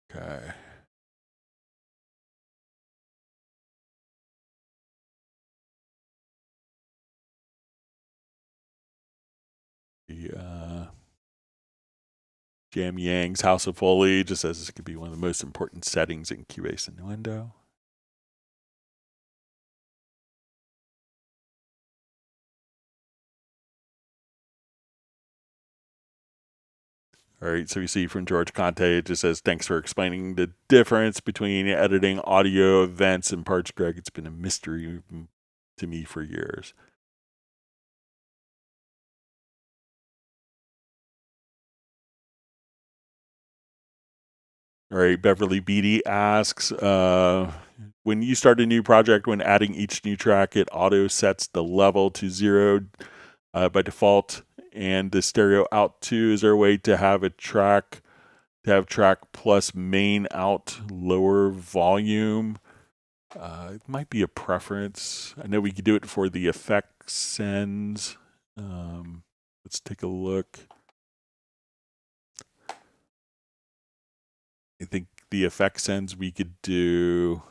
Okay. Jam Yang's House of Foley just says this could be one of the most important settings in Cubase and Nuendo. All right, so we see from George Conte, it just says, thanks for explaining the difference between editing audio events and parts, Greg. It's been a mystery to me for years. All right, Beverly Beatty asks, when you start a new project, when adding each new track, it auto sets the level to 0 by default, and the stereo out 2. Is there a way to have track plus main out lower volume? It might be a preference. I know we could do it for the effect sends. Let's take a look. I think the effect sends we could do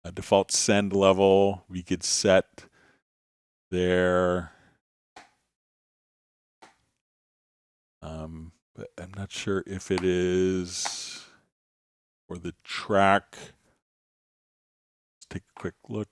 a default send level. We could set there. But I'm not sure if it is for the track. Let's take a quick look.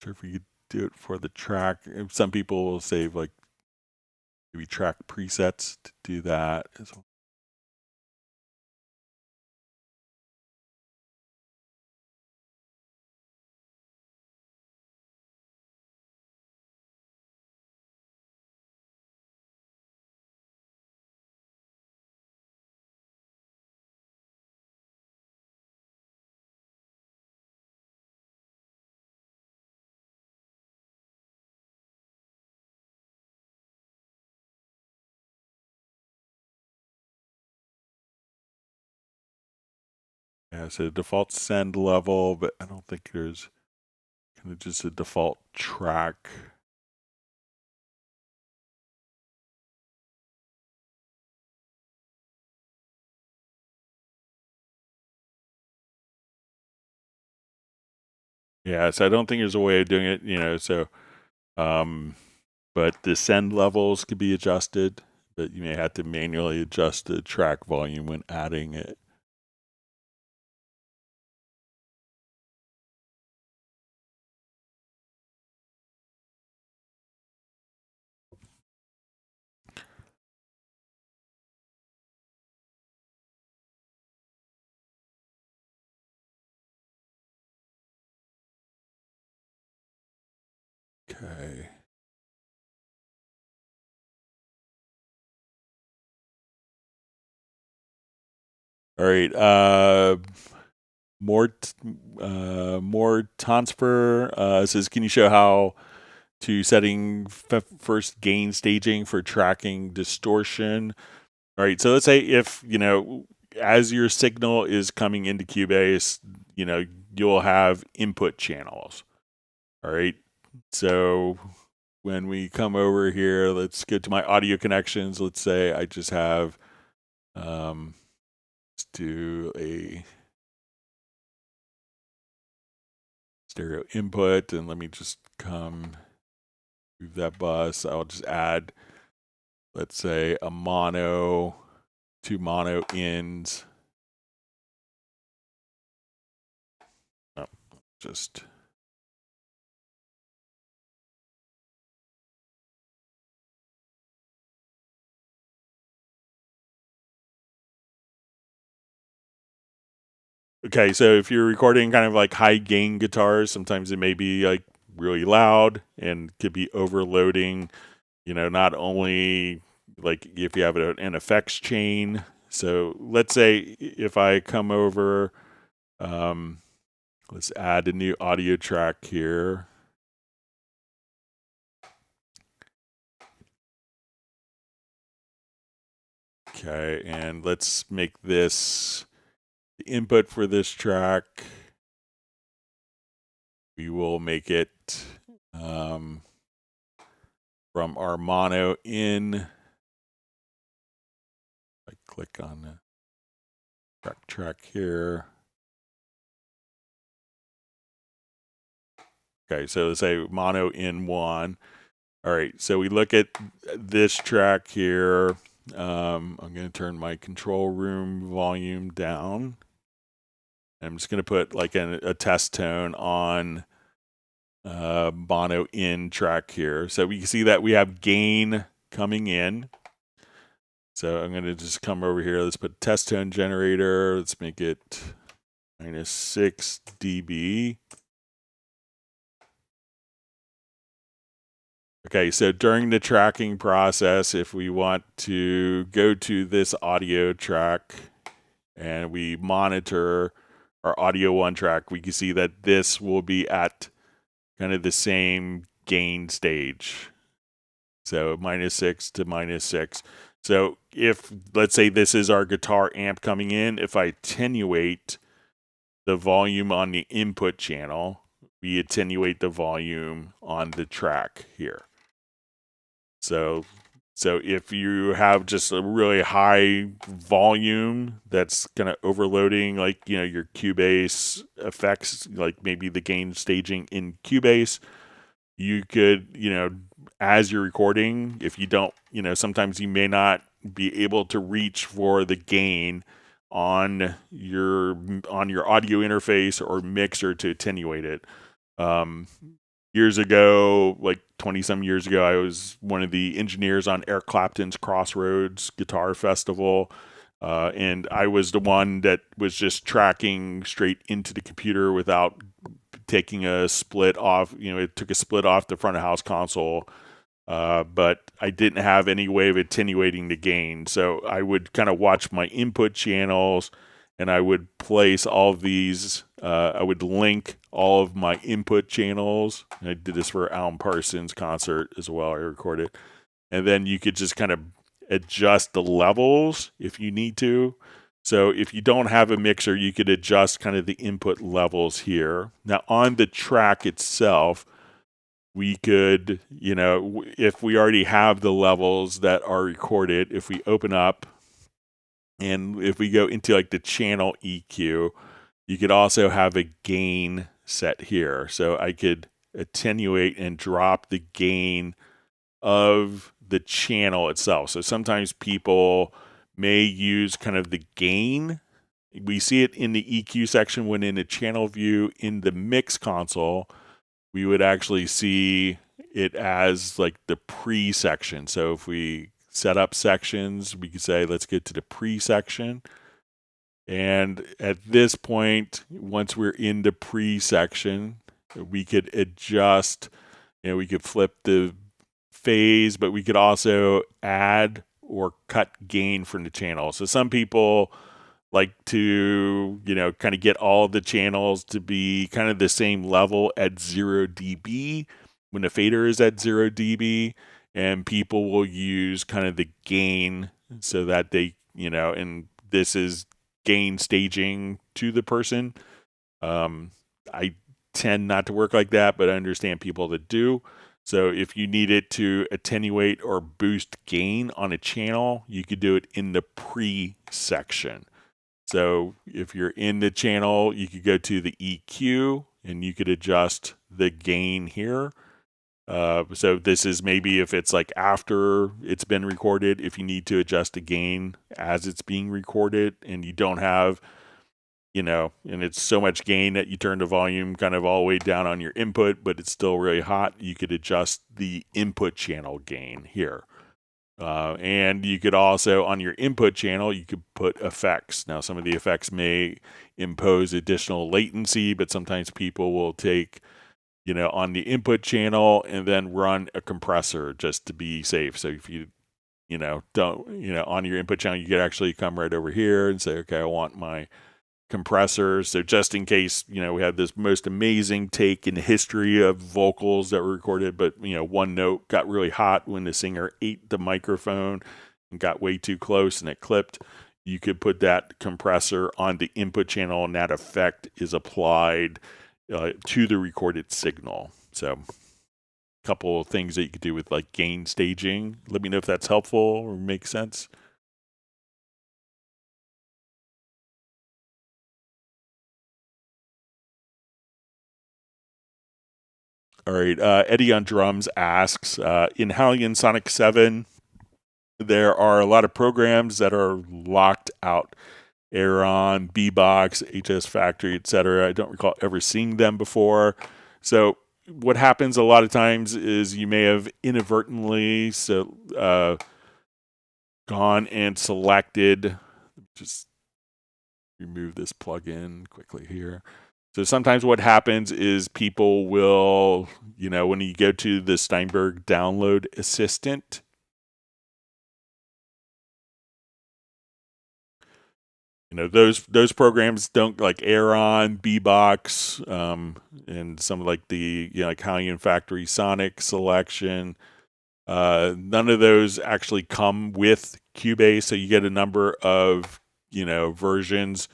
Sure if we could do it for the track. Some people will save like maybe track presets to do that as well. Yeah, so default send level, but I don't think there's kind of just a default track. Yeah, so I don't think there's a way of doing it, you know, so, but the send levels could be adjusted, but you may have to manually adjust the track volume when adding it. Okay. All right. More Tonsper says, can you show how to setting first gain staging for tracking distortion? All right. So let's say if, you know, as your signal is coming into Cubase, you know, you'll have input channels. All right. So when we come over here, let's go to my audio connections. Let's say I just have, let's do a stereo input, and let me just come move that bus. I'll just add, let's say, a mono, 2 mono ins. Oh, just okay. So if you're recording kind of like high gain guitars, sometimes it may be like really loud and could be overloading. You know, not only like if you have an effects chain. So let's say if I come over, let's add a new audio track here. Okay, and let's make this the input for this track. We will make it from our mono in. I click on the track here. Okay, so let's say mono in 1. All right, so we look at this track here. I'm going to turn my control room volume down. I'm just going to put like a test tone on mono in track here. So we can see that we have gain coming in. So I'm going to just come over here. Let's put test tone generator. Let's make it -6 dB. Okay, so during the tracking process, if we want to go to this audio track and we monitor our audio 1 track, we can see that this will be at kind of the same gain stage. So -6 to -6. So if, let's say this is our guitar amp coming in, if I attenuate the volume on the input channel, we attenuate the volume on the track here. So if you have just a really high volume that's kind of overloading, like, you know, your Cubase effects, like maybe the gain staging in Cubase, you could, you know, as you're recording, if you don't, you know, sometimes you may not be able to reach for the gain on your audio interface or mixer to attenuate it. Years ago, like 20 some years ago, I was one of the engineers on Eric Clapton's Crossroads Guitar Festival. And I was the one that was just tracking straight into the computer without taking a split off. You know, it took a split off the front of house console. But I didn't have any way of attenuating the gain. So I would kind of watch my input channels and I would place all of these, I would link all of my input channels. And I did this for Alan Parsons' concert as well. I recorded. And then you could just kind of adjust the levels if you need to. So if you don't have a mixer, you could adjust kind of the input levels here. Now on the track itself, we could, if we already have the levels that are recorded, if we open up and if we go into like the channel EQ, you could also have a gain set here. So I could attenuate and drop the gain of the channel itself. So sometimes people may use kind of the gain. We see it in the EQ section when in the channel view. In the mix console, we would actually see it as like the pre section. So if we set up sections, we could say, let's get to the pre section. And at this point, once we're in the pre section, we could adjust, we could flip the phase, but we could also add or cut gain from the channel. So some people like to, kind of get all the channels to be kind of the same level at 0 dB when the fader is at 0 dB, and people will use kind of the gain so that they, and this is gain staging to the person. I tend not to work like that, but I understand people that do. So if you needed to attenuate or boost gain on a channel, you could do it in the pre section. So if you're in the channel, you could go to the EQ and you could adjust the gain here. So this is maybe if it's like after it's been recorded, if you need to adjust the gain as it's being recorded and you don't have, and it's so much gain that you turn the volume kind of all the way down on your input, but it's still really hot, you could adjust the input channel gain here. And you could also, on your input channel, you could put effects. Now, some of the effects may impose additional latency, but sometimes people will take, on the input channel and then run a compressor just to be safe. So if you, don't, on your input channel, you could actually come right over here and say, okay, I want my compressor. So just in case, we had this most amazing take in the history of vocals that were recorded, but, one note got really hot when the singer ate the microphone and got way too close and it clipped. You could put that compressor on the input channel and that effect is applied to the recorded signal. So a couple of things that you could do with like gain staging. Let me know if that's helpful or makes sense. All right. Eddie on drums asks, in Halligan Sonic 7, there are a lot of programs that are locked out. Aeron, B-Box, HS Factory, etc. I don't recall ever seeing them before. So what happens a lot of times is you may have inadvertently gone and selected, just remove this plugin quickly here. So sometimes what happens is people will, when you go to the Steinberg download assistant, those programs don't, like Aeron, B-Box, and some like the, like Halligan Factory Sonic Selection. None of those actually come with Cubase, so you get a number of, versions,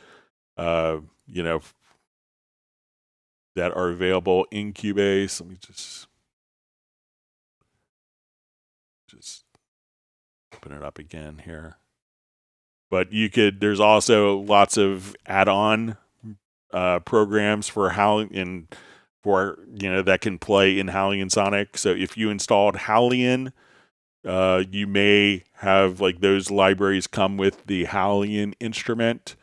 that are available in Cubase. Let me just open it up again here. But there's also lots of add-on programs for Halligan, that can play in Halligan Sonic. So if you installed Halligan, you may have like those libraries come with the Halligan instrument.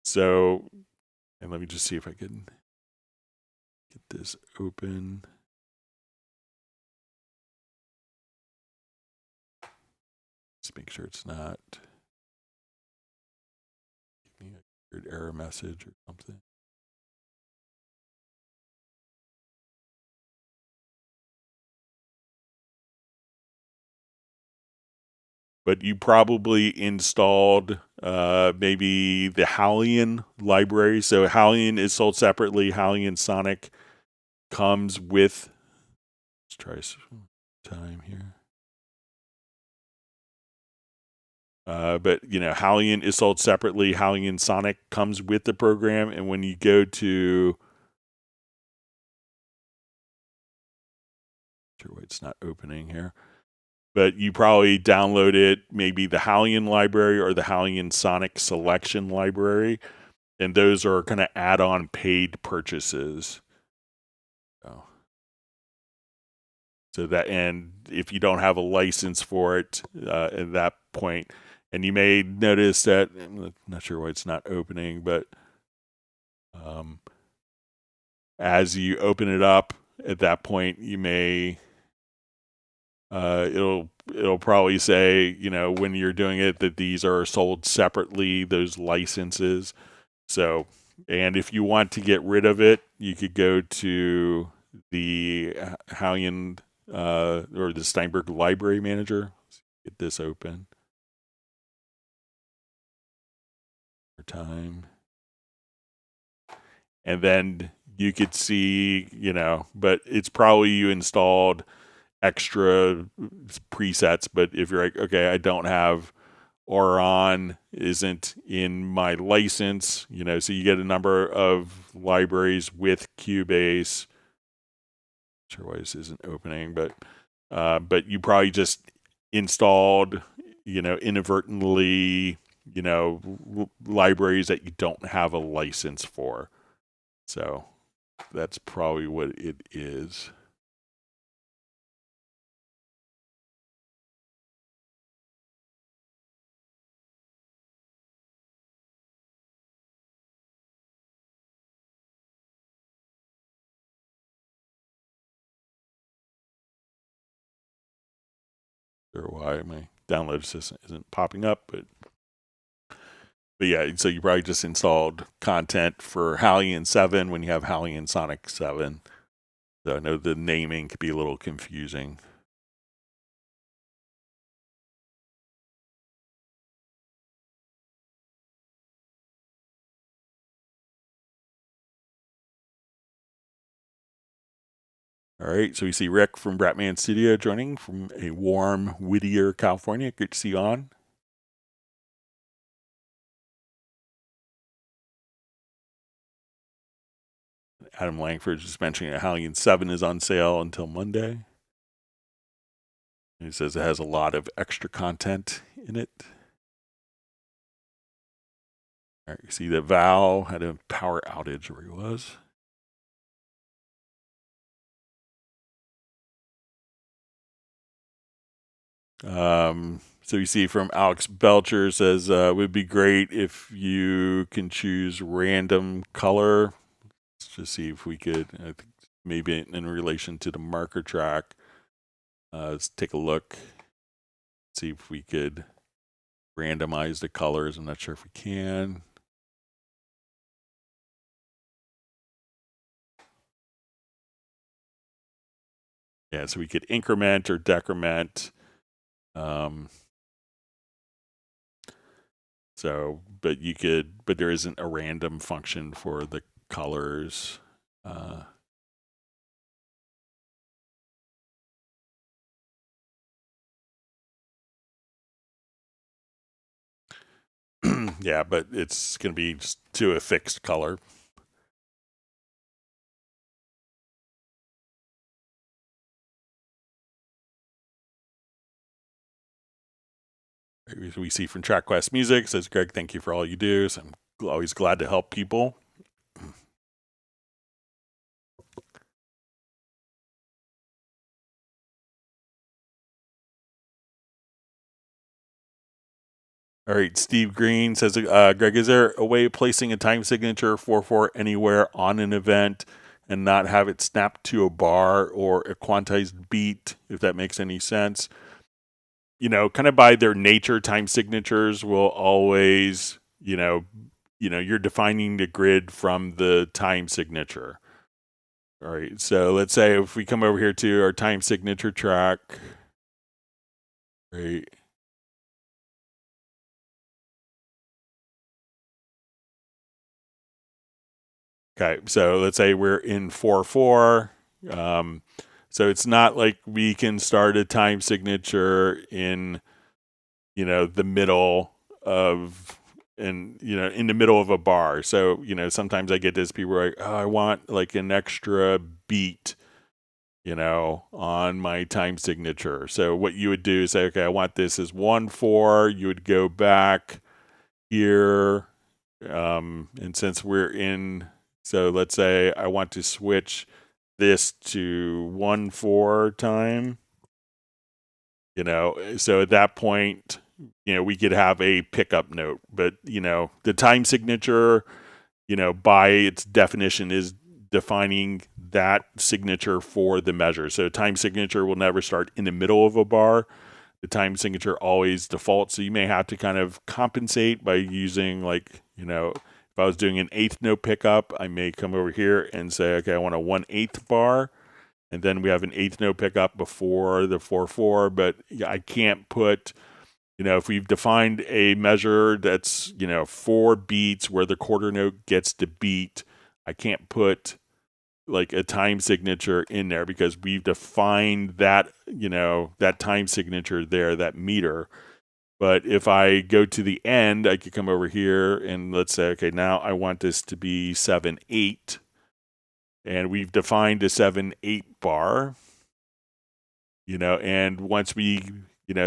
So, and let me just see if I can get this open. Just make sure it's not giving me a weird error message or something. But you probably installed maybe the Halligan library. So Halligan is sold separately. Halligan Sonic comes with, let's try some time here. But Halion is sold separately. Halion Sonic comes with the program, and when you go to, sure why it's not opening here, but you probably download it, maybe the Halion library or the Halion Sonic Selection library, and those are kind of add-on paid purchases. So that, and if you don't have a license for it at that point, and you may notice that, I'm not sure why it's not opening, but as you open it up at that point, you may, it'll probably say, when you're doing it, that these are sold separately, those licenses. So, and if you want to get rid of it, you could go to the Halion or the Steinberg Library Manager. Let's get this open. For time. And then you could see, but it's probably you installed extra presets. But if you're like, okay, I don't have Auron, isn't in my license, so you get a number of libraries with Cubase. Not sure why this isn't opening, but you probably just installed, inadvertently, libraries that you don't have a license for. So that's probably what it is. Or why my download system isn't popping up, but yeah, so you probably just installed content for Halion 7 when you have Halion Sonic 7. So I know the naming could be a little confusing. All right, so we see Rick from Bratman Studio joining from a warm Whittier, California. Good to see you on. Adam Langford just mentioning that Halion 7 is on sale until Monday. He says it has a lot of extra content in it. All right, you see that Val had a power outage where he was. So you see from Alex Belcher says, it would be great if you can choose random color. Let's just see if we could, I think maybe in relation to the marker track. Let's take a look, see if we could randomize the colors. I'm not sure if we can. Yeah, so we could increment or decrement. But there isn't a random function for the colors. Yeah, but it's going to be just to a fixed color. We see from TrackQuest Music, says, Greg, thank you for all you do. So I'm always glad to help people. All right, Steve Green says, Greg, is there a way of placing a time signature 4/4 anywhere on an event and not have it snapped to a bar or a quantized beat, if that makes any sense? Kind of by their nature, time signatures will always, you're defining the grid from the time signature. All right, so let's say if we come over here to our time signature track, right? Okay, so let's say we're in 4/4. So it's not like we can start a time signature in, the middle of, in the middle of a bar. So, sometimes I get this, people are like, oh, I want like an extra beat, on my time signature. So what you would do is say, okay, I want this as 1/4. You would go back here. And since we're in, so let's say I want to switch this to 1/4 time, so at that point, we could have a pickup note, but, the time signature, by its definition is defining that signature for the measure. So time signature will never start in the middle of a bar. The time signature always defaults. So you may have to kind of compensate by using if I was doing an 1/8 note pickup, I may come over here and say, okay, I want a 1/8 bar. And then we have an 1/8 note pickup before the 4/4, but I can't put, if we've defined a measure that's, 4 beats where the quarter note gets to beat, I can't put like a time signature in there because we've defined that, that time signature there, that meter. But if I go to the end, I could come over here and let's say, okay, now I want this to be 7/8. And we've defined a 7/8 bar, and once we,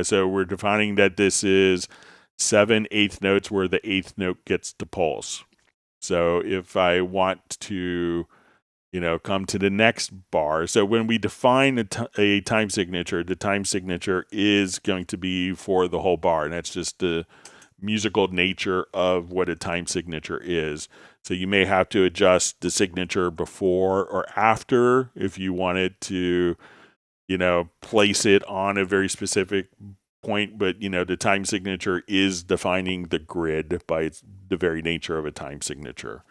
so we're defining that this is 7/8 notes where the 8th note gets to pulse. So if I want to, come to the next bar. So when we define a time signature, the time signature is going to be for the whole bar. And that's just the musical nature of what a time signature is. So you may have to adjust the signature before or after if you wanted to, place it on a very specific point. But, the time signature is defining the grid by the very nature of a time signature.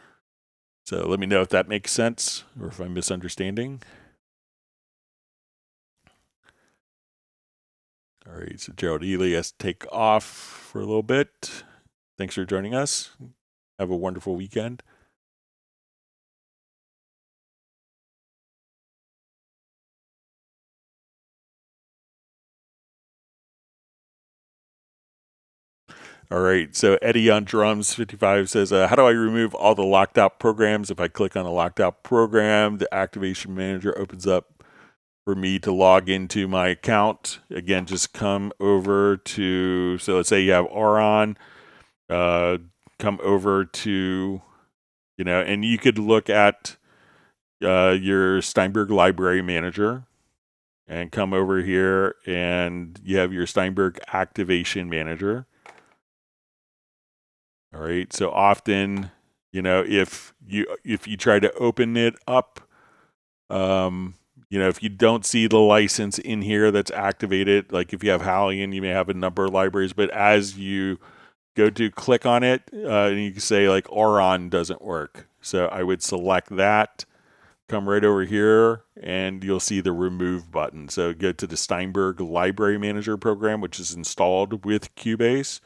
So let me know if that makes sense or if I'm misunderstanding. All right, so Gerald Ely has to take off for a little bit. Thanks for joining us. Have a wonderful weekend. All right, so Eddie on drums 55 says, how do I remove all the locked out programs? If I click on a locked out program, the activation manager opens up for me to log into my account. Again, just come over to, so let's say you have Auron, come over to, and you could look at your Steinberg library manager and come over here and you have your Steinberg activation manager. All right. So often, if you try to open it up, if you don't see the license in here that's activated, like if you have Hallian, you may have a number of libraries, but as you go to click on it, and you can say like Auron doesn't work. So I would select that, come right over here, and you'll see the remove button. So go to the Steinberg library manager program, which is installed with Cubase.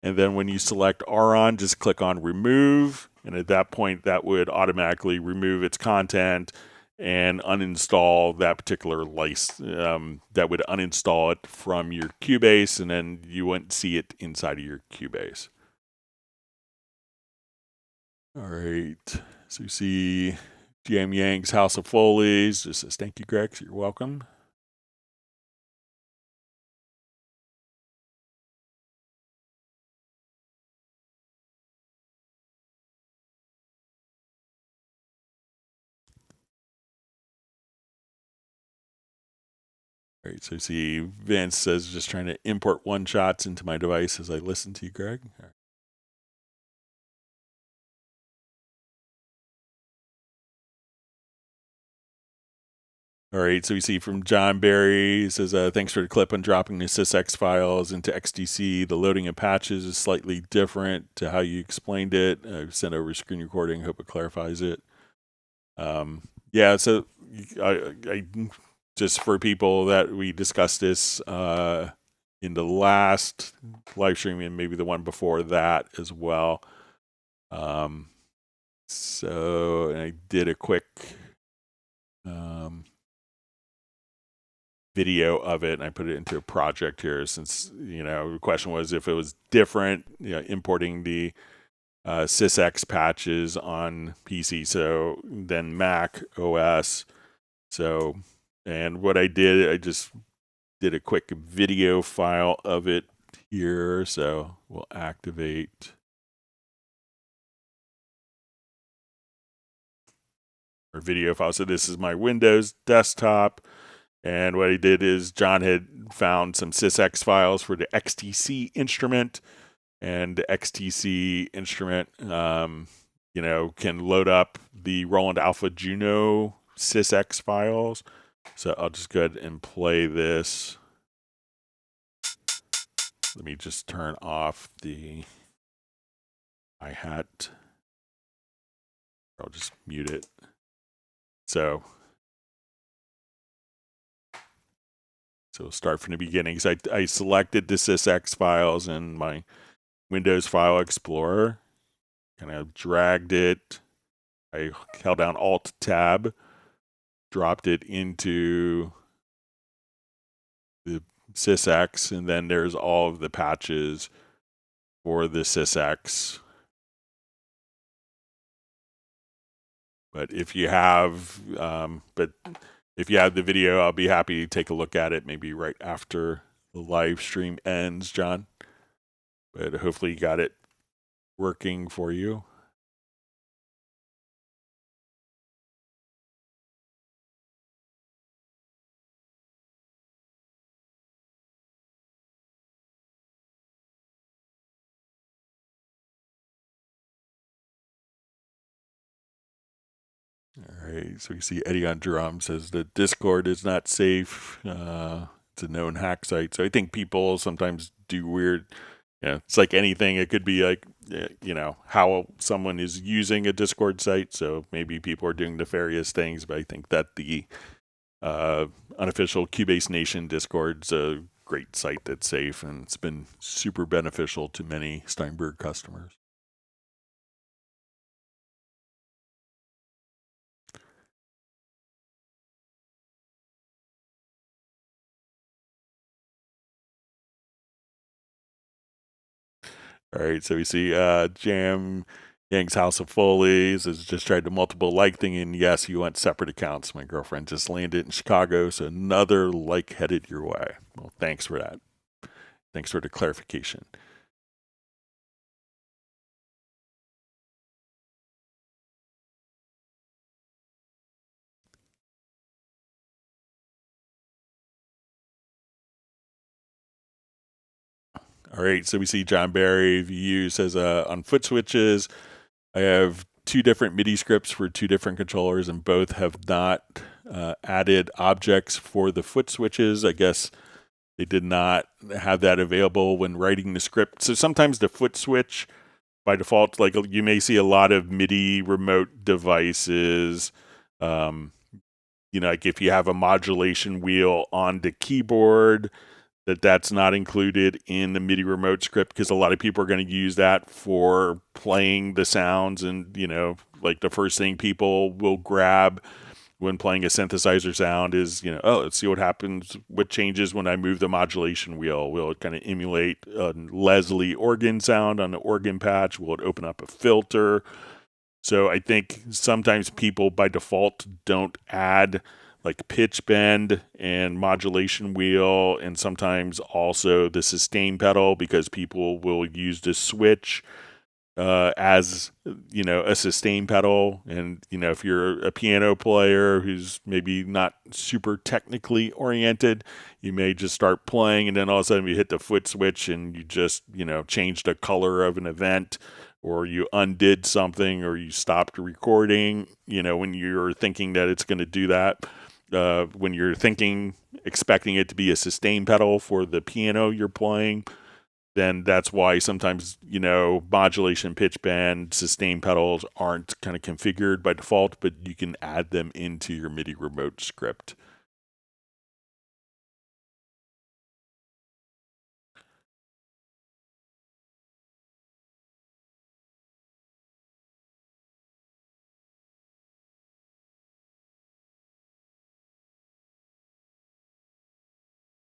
And then when you select Auron, just click on remove. And at that point, that would automatically remove its content and uninstall that particular license. That would uninstall it from your Cubase, and then you wouldn't see it inside of your Cubase. All right. So you see GM Yang's House of Foley's. Just says, thank you, Greg. So you're welcome. All right, so you see Vince says just trying to import one-shots into my device as I listen to you, Greg. All right, so we see from John Barry, he says, thanks for the clip on dropping the sysx files into XDC. The loading of patches is slightly different to how you explained it. I've sent over a screen recording. Hope it clarifies it. Yeah, so I just for people that we discussed this in the last live stream and maybe the one before that as well. So I did a quick video of it, and I put it into a project here since, the question was if it was different, importing the SysX patches on PC so than Mac OS. So, and what I just did a quick video file of it here. So we'll activate our video file. So this is my Windows desktop. And what I did is John had found some SysX files for the XTC instrument. And the XTC instrument, can load up the Roland Alpha Juno SysX files. So I'll just go ahead and play this. Let me just turn off the hi-hat. I'll just mute it. So we'll start from the beginning. So I selected the SysX files in my Windows File Explorer, kind of dragged it. I held down Alt-Tab, dropped it into the SysX, and then there's all of the patches for the SysX. But if you have, the video, I'll be happy to take a look at it maybe right after the live stream ends, John. But hopefully you got it working for you. All right, so you see Eddie on drum says the Discord is not safe. It's a known hack site. So I think people sometimes do weird, it's like anything. It could be like, how someone is using a Discord site. So maybe people are doing nefarious things, but I think that the unofficial Cubase Nation Discord's a great site that's safe, and it's been super beneficial to many Steinberg customers. All right, so we see Jam Yang's House of Foley's has just tried the multiple like thing, and yes, you want separate accounts. My girlfriend just landed in Chicago, so another like headed your way. Well, thanks for that. Thanks for the clarification. All right, so we see John Barry VU says on foot switches, I have two different MIDI scripts for two different controllers, and both have not added objects for the foot switches. I guess they did not have that available when writing the script. So sometimes the foot switch, by default, like you may see a lot of MIDI remote devices, like if you have a modulation wheel on the keyboard, that's not included in the MIDI remote script because a lot of people are going to use that for playing the sounds. And, like the first thing people will grab when playing a synthesizer sound is, let's see what happens, what changes when I move the modulation wheel. Will it kind of emulate a Leslie organ sound on the organ patch? Will it open up a filter? So I think sometimes people by default don't add like pitch bend and modulation wheel, and sometimes also the sustain pedal because people will use the switch as a sustain pedal. And if you're a piano player who's maybe not super technically oriented, you may just start playing and then all of a sudden you hit the foot switch and you just change the color of an event, or you undid something, or you stopped recording when you're thinking that it's going to do that. When you're expecting it to be a sustain pedal for the piano you're playing, then that's why sometimes, modulation, pitch bend, sustain pedals aren't kind of configured by default, but you can add them into your MIDI remote script.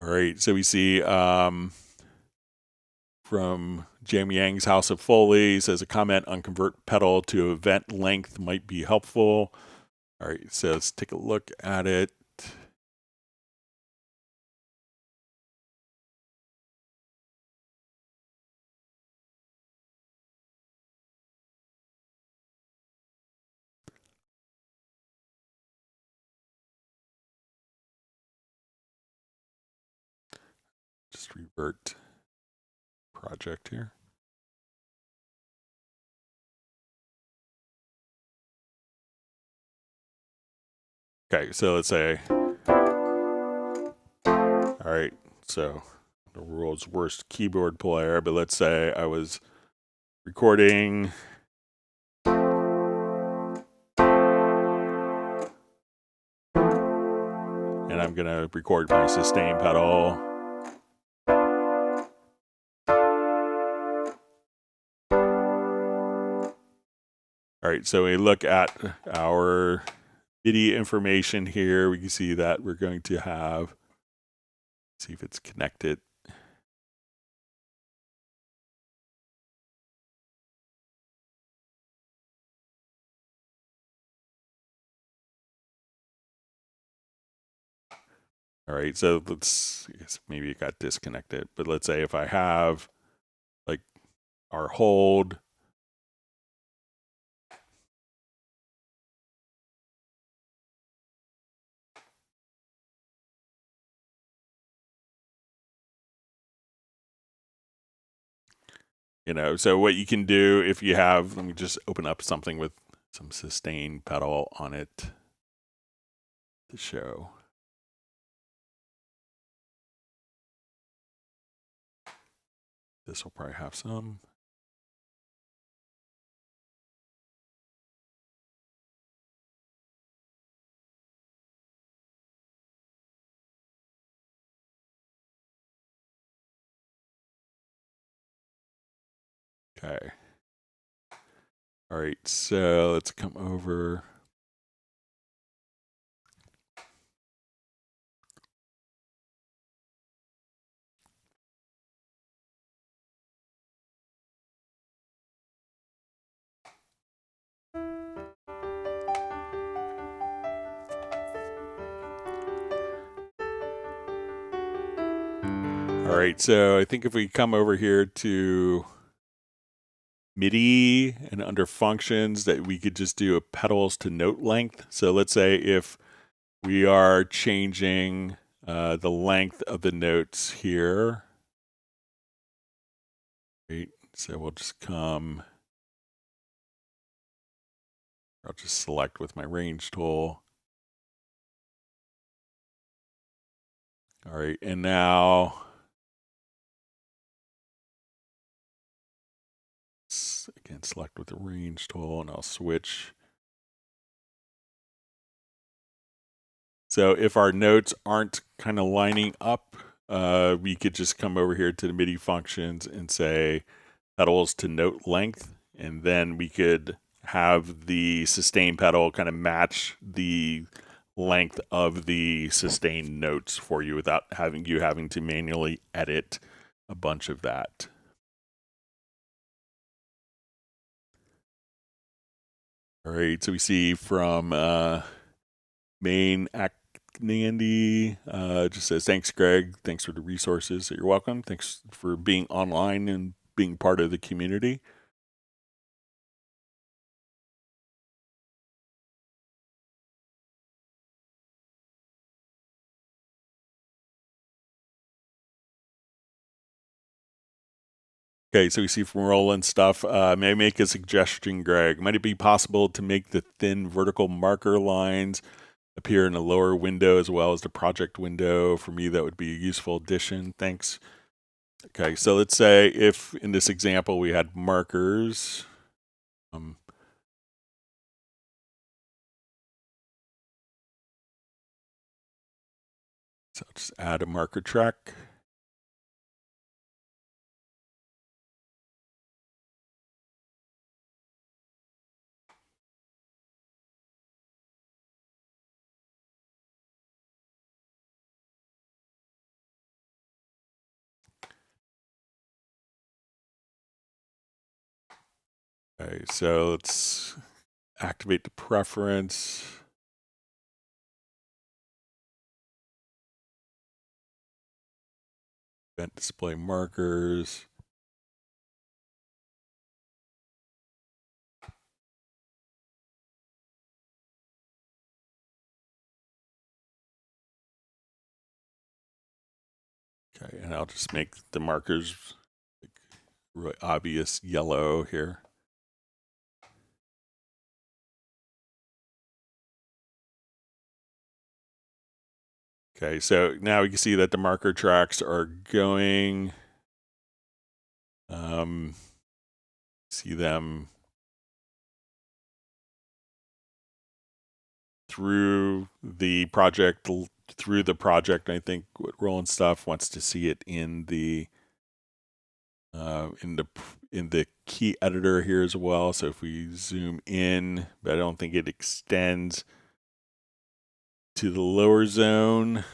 All right, so we see from Jamie Yang's House of Foley says a comment on convert pedal to event length might be helpful. All right, so let's take a look at it. Just revert project here. Okay, so let's say, all right, so the world's worst keyboard player, but let's say I was recording and I'm gonna record my sustain pedal. All right, so we look at our MIDI information here. We can see that we're going to have, see if it's connected. All right, so let's, I guess maybe it got disconnected, but let's say if I have like our hold, you know, so what you can do if you have, let me just open up something with some sustain pedal on it to show. This will probably have some. Okay. All right, so let's come over. All right, so I think if we come over here to MIDI and under functions, that we could just do a pedals to note length. So let's say if we are changing the length of the notes here. Right, so we'll just come, I'll just select with my range tool. All right, and now again, select with the range tool and I'll switch. So if our notes aren't kind of lining up, we could just come over here to the MIDI functions and say pedals to note length, and then we could have the sustain pedal kind of match the length of the sustained notes for you without having to manually edit a bunch of that. All right, so we see from main Nandy just says, thanks, Greg. Thanks for the resources. You're welcome. Thanks for being online and being part of the community. Okay, so we see from Roland stuff. May I make a suggestion, Greg? Might it be possible to make the thin vertical marker lines appear in a lower window as well as the project window? For me, that would be a useful addition. Thanks. Okay, so let's say if in this example we had markers. So I'll just add a marker track. Okay, so let's activate the preference. Event display markers. Okay, and I'll just make the markers really obvious yellow here. Okay, so now we can see that the marker tracks are going. See them through the project. I think what Roland Stuff wants to see it in the key editor here as well. So if we zoom in, but I don't think it extends to the lower zone.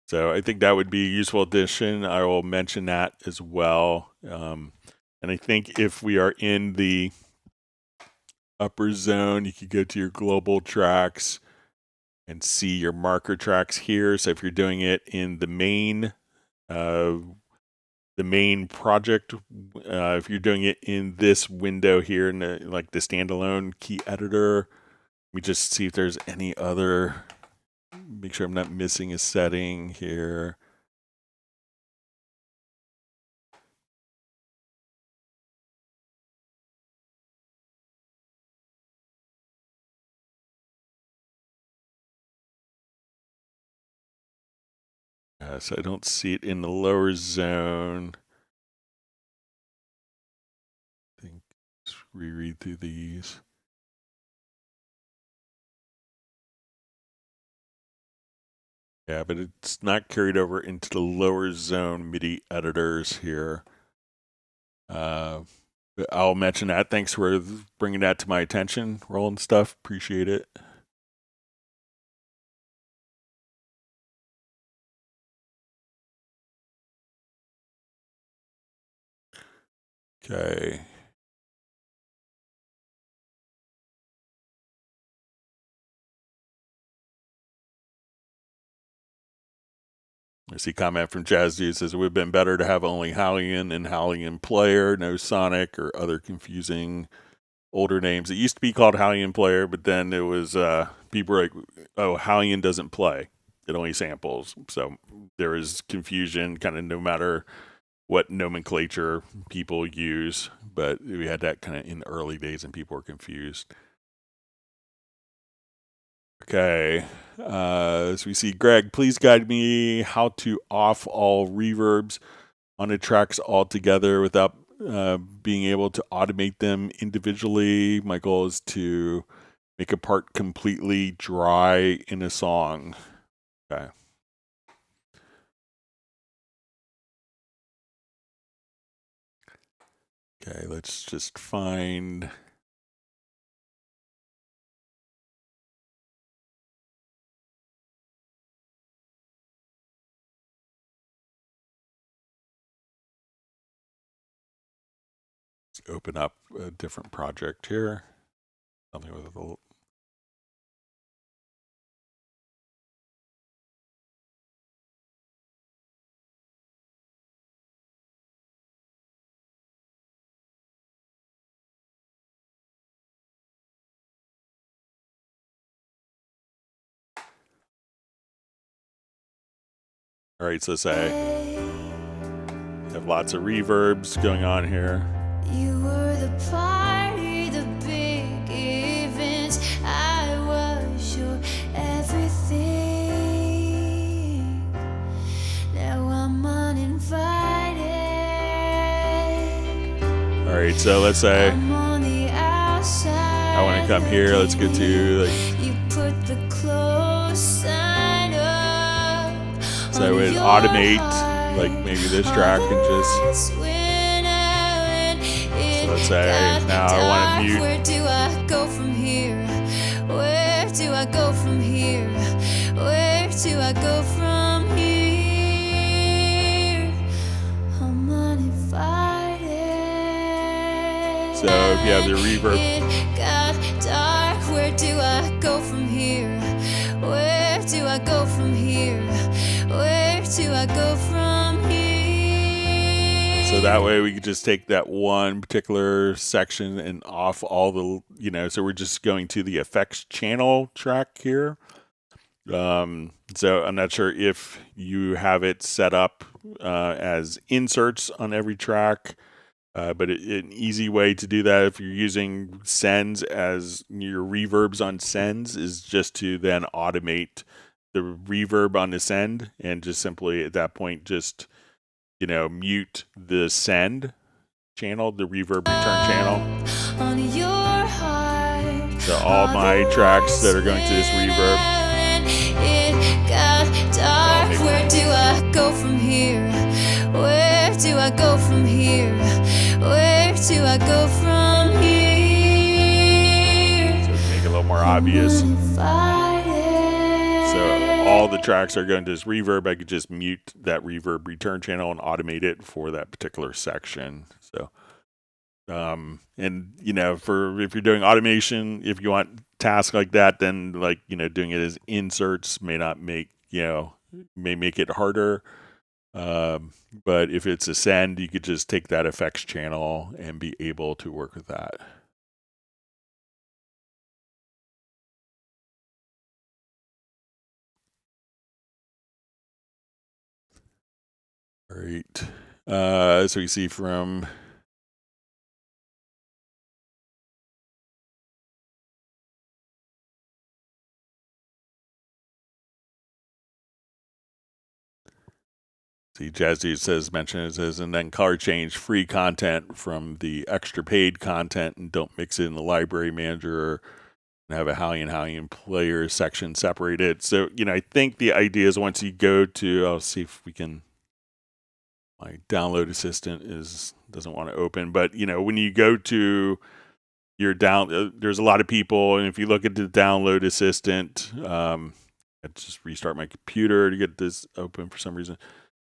So I think that would be a useful addition. I will mention that as well. And I think if we are in the upper zone, you could go to your global tracks and see your marker tracks here. So if you're doing it in the main project, if you're doing it in this window here in the standalone key editor, let me just see if there's any other. Make sure I'm not missing a setting here. So I don't see it in the lower zone. I think let's reread through these. Yeah, but it's not carried over into the lower zone MIDI editors here. I'll mention that. Thanks for bringing that to my attention, Roland Stuff. Appreciate it. Okay. I see a comment from Jazz Dude says it would have been better to have only Hallian and Hallian Player, no Sonic or other confusing older names. It used to be called Hallian Player, but then it was people were like, oh, Hallian doesn't play. It only samples. So there is confusion kind of no matter what nomenclature people use, but we had that kind of in the early days and people were confused. Okay, so we see Greg, please guide me how to off all reverbs on the tracks altogether without being able to automate them individually. My goal is to make a part completely dry in a song. Okay. Okay, let's just find. Let's open up a different project here. Something with a little. All right, so say you have lots of reverbs going on here. You were the party, the big events. I was your everything. Now I'm uninvited. All right, so let's say I'm on the outside. I want to come here. Let's go to like. You put the close sign up. So I would automate like maybe this track and just. So let's say now I want to mute. Where do I go from here? Where do I go from here? Where do I go from here? So if you have the reverb, It got dark. Where do I go from here? Where do I go from here? Where do I go from here? so that way we could just take that one particular section and off all the, so we're just going to the effects channel track here. So I'm not sure if you have it set up as inserts on every track, but an easy way to do that if you're using sends as your reverbs on sends is just to then automate the reverb on the send and just simply at that point just mute the send channel, the reverb return channel. On your heart, So all my tracks that are going to this reverb. It got dark. Where do I go from here? Where do I go from here? Where do I go from here? So make it a little more obvious. So all the tracks are going to this reverb. I could just mute that reverb return channel and automate it for that particular section. So, and for if you're doing automation, if you want tasks like that, then doing it as inserts may not make may make it harder. But if it's a send, you could just take that effects channel and be able to work with that. All right. So we see from Jazz Dude says, and then color change free content from the extra paid content and don't mix it in the library manager and have a Hallian player section separated. So, I think the idea is once you go to, I'll see if we can, my download assistant doesn't want to open, but when you go to your there's a lot of people. And if you look at the download assistant, I just restart my computer to get this open for some reason.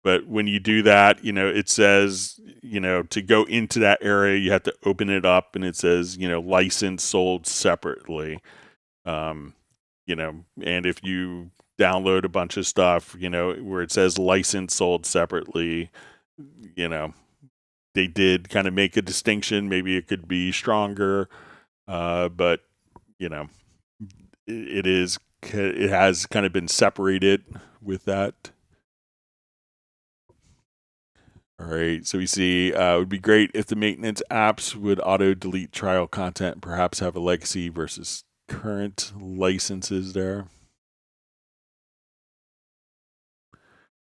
But when you do that, it says, to go into that area, you have to open it up and it says, license sold separately. And if you download a bunch of stuff, where it says license sold separately, they did kind of make a distinction. Maybe it could be stronger, but, it has kind of been separated with that. All right, so we see it would be great if the maintenance apps would auto-delete trial content, perhaps have a legacy versus current licenses there.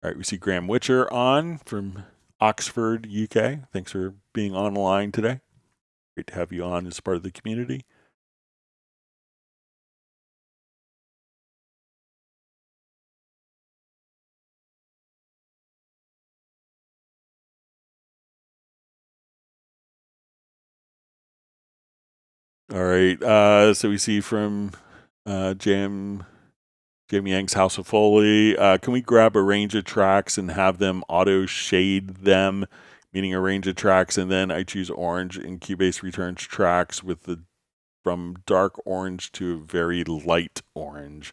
All right, we see Graham Witcher on from Oxford, UK. Thanks for being online today. Great to have you on as part of the community. All right, so we see from Jamie Yang's House of Foley, can we grab a range of tracks and have them auto shade them, meaning a range of tracks, and then I choose orange and Cubase returns tracks from dark orange to very light orange.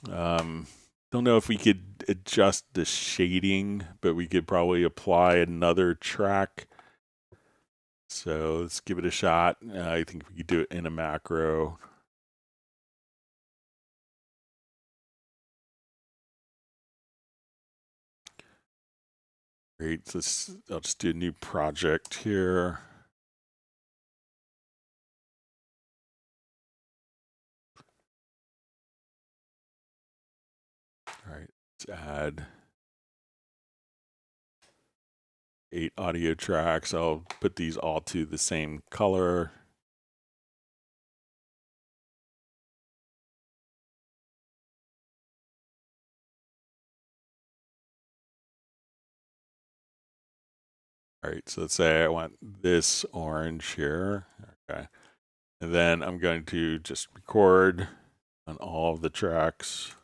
Don't know if we could adjust the shading, but we could probably apply another track. So let's give it a shot. I think we could do it in a macro. Great. So I'll just do a new project here. All right. Let's add 8 audio tracks. I'll put these all to the same color. All right, so let's say I want this orange here. Okay. And then I'm going to just record on all of the tracks.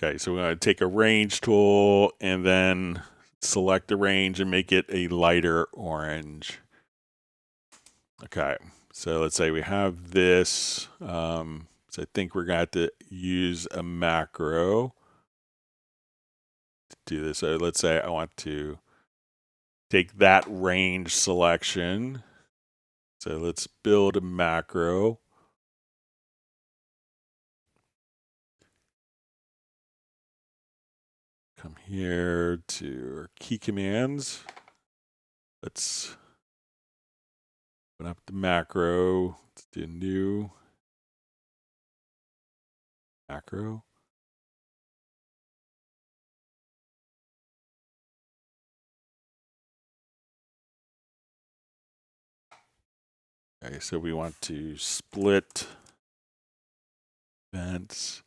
Okay, so we're going to take a range tool and then select the range and make it a lighter orange. Okay, so let's say we have this. So I think we're going to have to use a macro to do this. So let's say I want to take that range selection. So let's build a macro. Come here to our key commands. Let's open up the macro. Let's do a new macro. Okay, so we want to split events.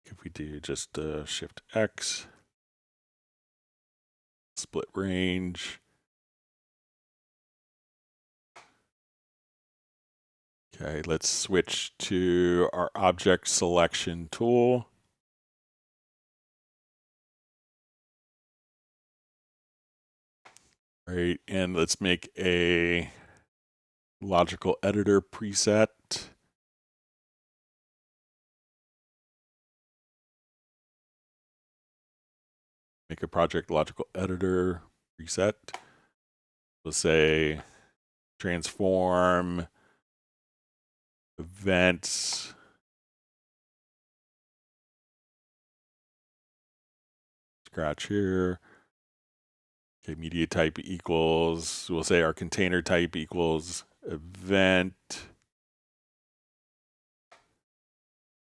If we do just Shift X, split range. Okay, let's switch to our object selection tool. Right, and let's make a logical editor preset. Make a project logical editor preset. We'll say transform events scratch here. Okay, media type equals, we'll say our container type equals event.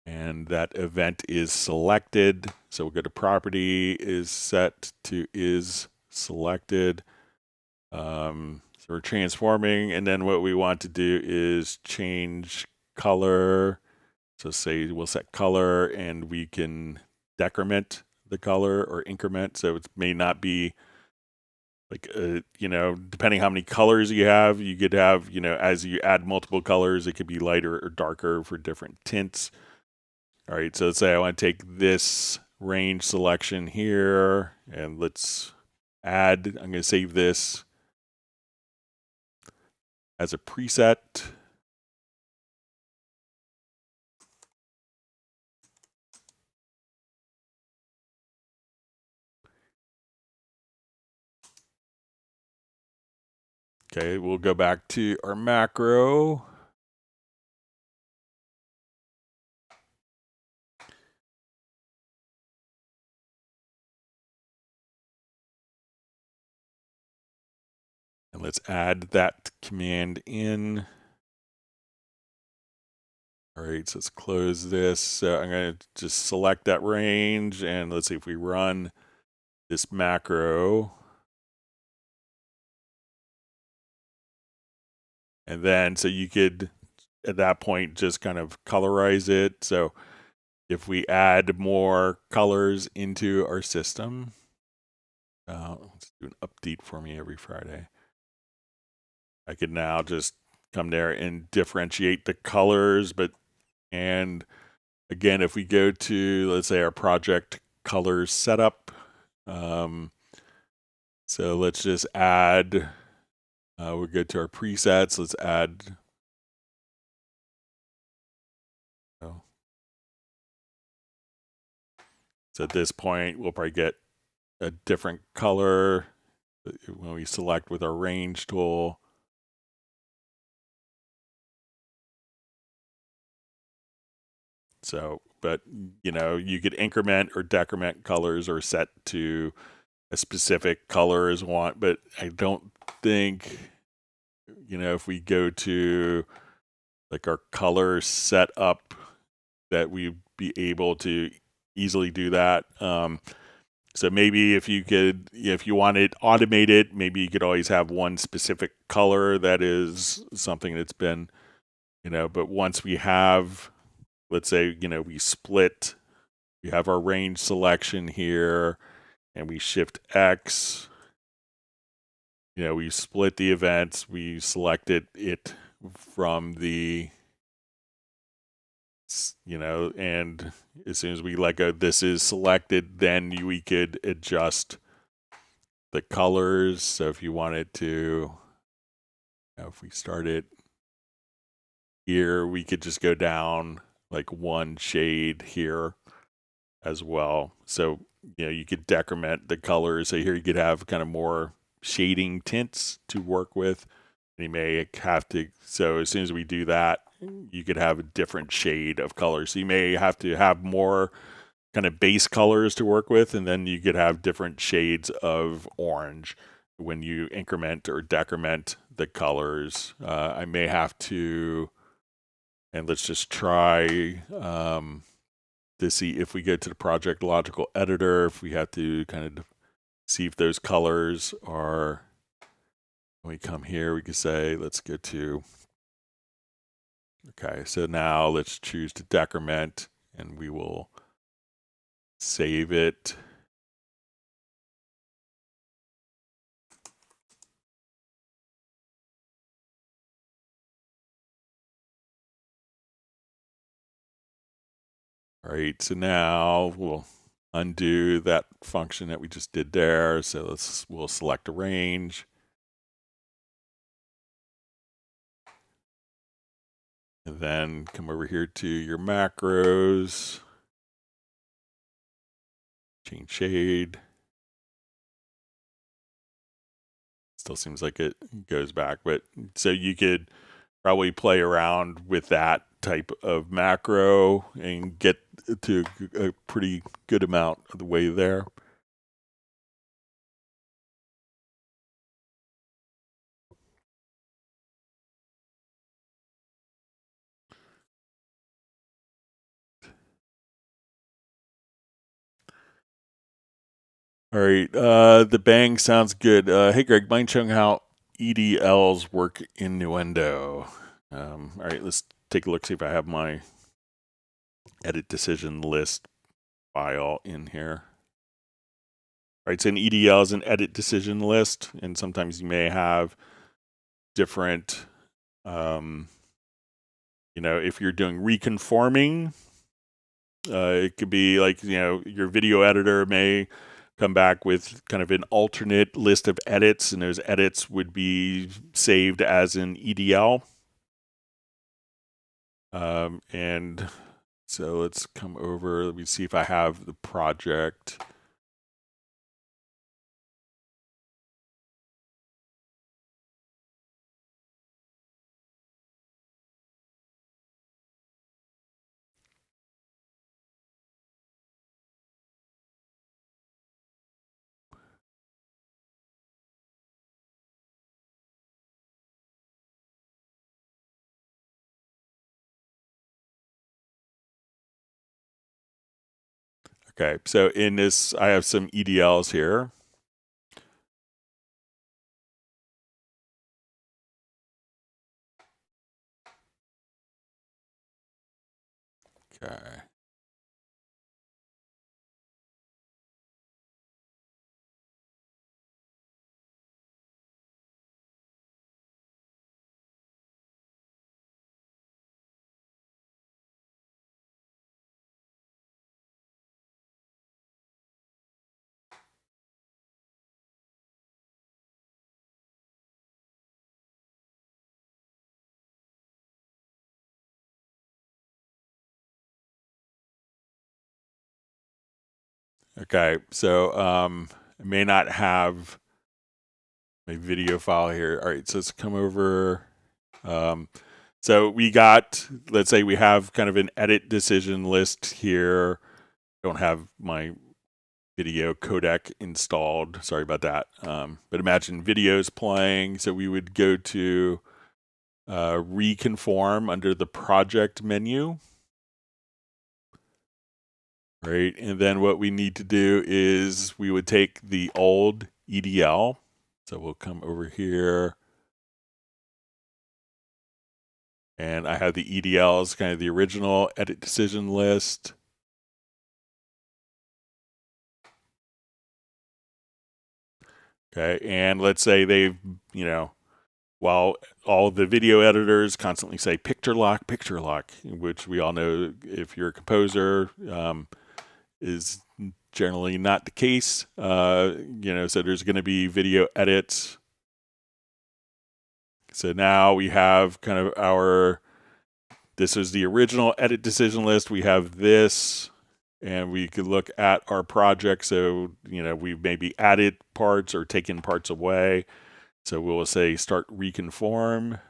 And that event is selected. So we'll go to property is set to is selected. So we're transforming, and then what we want to do is change color. So say we'll set color, and we can decrement the color or increment. So it may not be like, depending how many colors you have, you could have, as you add multiple colors, it could be lighter or darker for different tints. All right, so let's say I want to take this range selection here, and let's add, I'm going to save this as a preset. Okay, we'll go back to our macro. And let's add that command in. All right, so let's close this. So I'm going to just select that range, and let's see if we run this macro. And then, so you could, at that point, just kind of colorize it. So if we add more colors into our system, let's do an update for me every Friday. I could now just come there and differentiate the colors, and again, if we go to, let's say, our project colors setup, so let's just add, we'll go to our presets, let's add, so at this point, we'll probably get a different color when we select with our range tool. So, but you could increment or decrement colors or set to a specific color as want, but I don't think, if we go to like our color setup, that we'd be able to easily do that. So maybe if you wanted automated, maybe you could always have one specific color that is something that's been, but once we have, let's say, we split, we have our range selection here, and we Shift X, we split the events, we selected it from the, and as soon as we let go, this is selected, then we could adjust the colors. So if you wanted to, if we start it here, we could just go down like one shade here as well. So, you could decrement the colors. So here you could have kind of more shading tints to work with. And you may have to, so as soon as we do that, you could have a different shade of colors. So you may have to have more kind of base colors to work with, and then you could have different shades of orange when you increment or decrement the colors. I may have to, and let's just try to see if we go to the project logical editor, if we have to kind of see if those colors are, when we come here, we can say, let's go to, okay, so now let's choose to decrement, and we will save it. All right, so now we'll undo that function that we just did there. So we'll select a range. And then come over here to your macros, change shade. Still seems like it goes back, but so you could probably play around with that type of macro and get to a pretty good amount of the way there. All right, the bang sounds good. Hey, Greg, mind showing how EDLs work in Nuendo? All right, let's take a look, see if I have my edit decision list file in here. All right, so an EDL is an edit decision list, and sometimes you may have different, if you're doing reconforming, it could be like, your video editor may come back with kind of an alternate list of edits, and those edits would be saved as an EDL. And so let's come over, let me see if I have the project. Okay, so in this, I have some EDLs here. Okay. Okay, so I may not have my video file here. All right, so let's come over. So we got, let's say we have kind of an edit decision list here. Don't have my video codec installed. Sorry about that. But imagine videos playing. So we would go to reconform under the project menu. Right, and then what we need to do is we would take the old EDL. So we'll come over here. And I have the EDLs, kind of the original edit decision list. Okay, and let's say they've, while all the video editors constantly say picture lock, which we all know if you're a composer is generally not the case. So there's going to be video edits. So now we have kind of this is the original edit decision list. We have this, and we could look at our project. So, we've maybe added parts or taken parts away. So we'll say start reconform.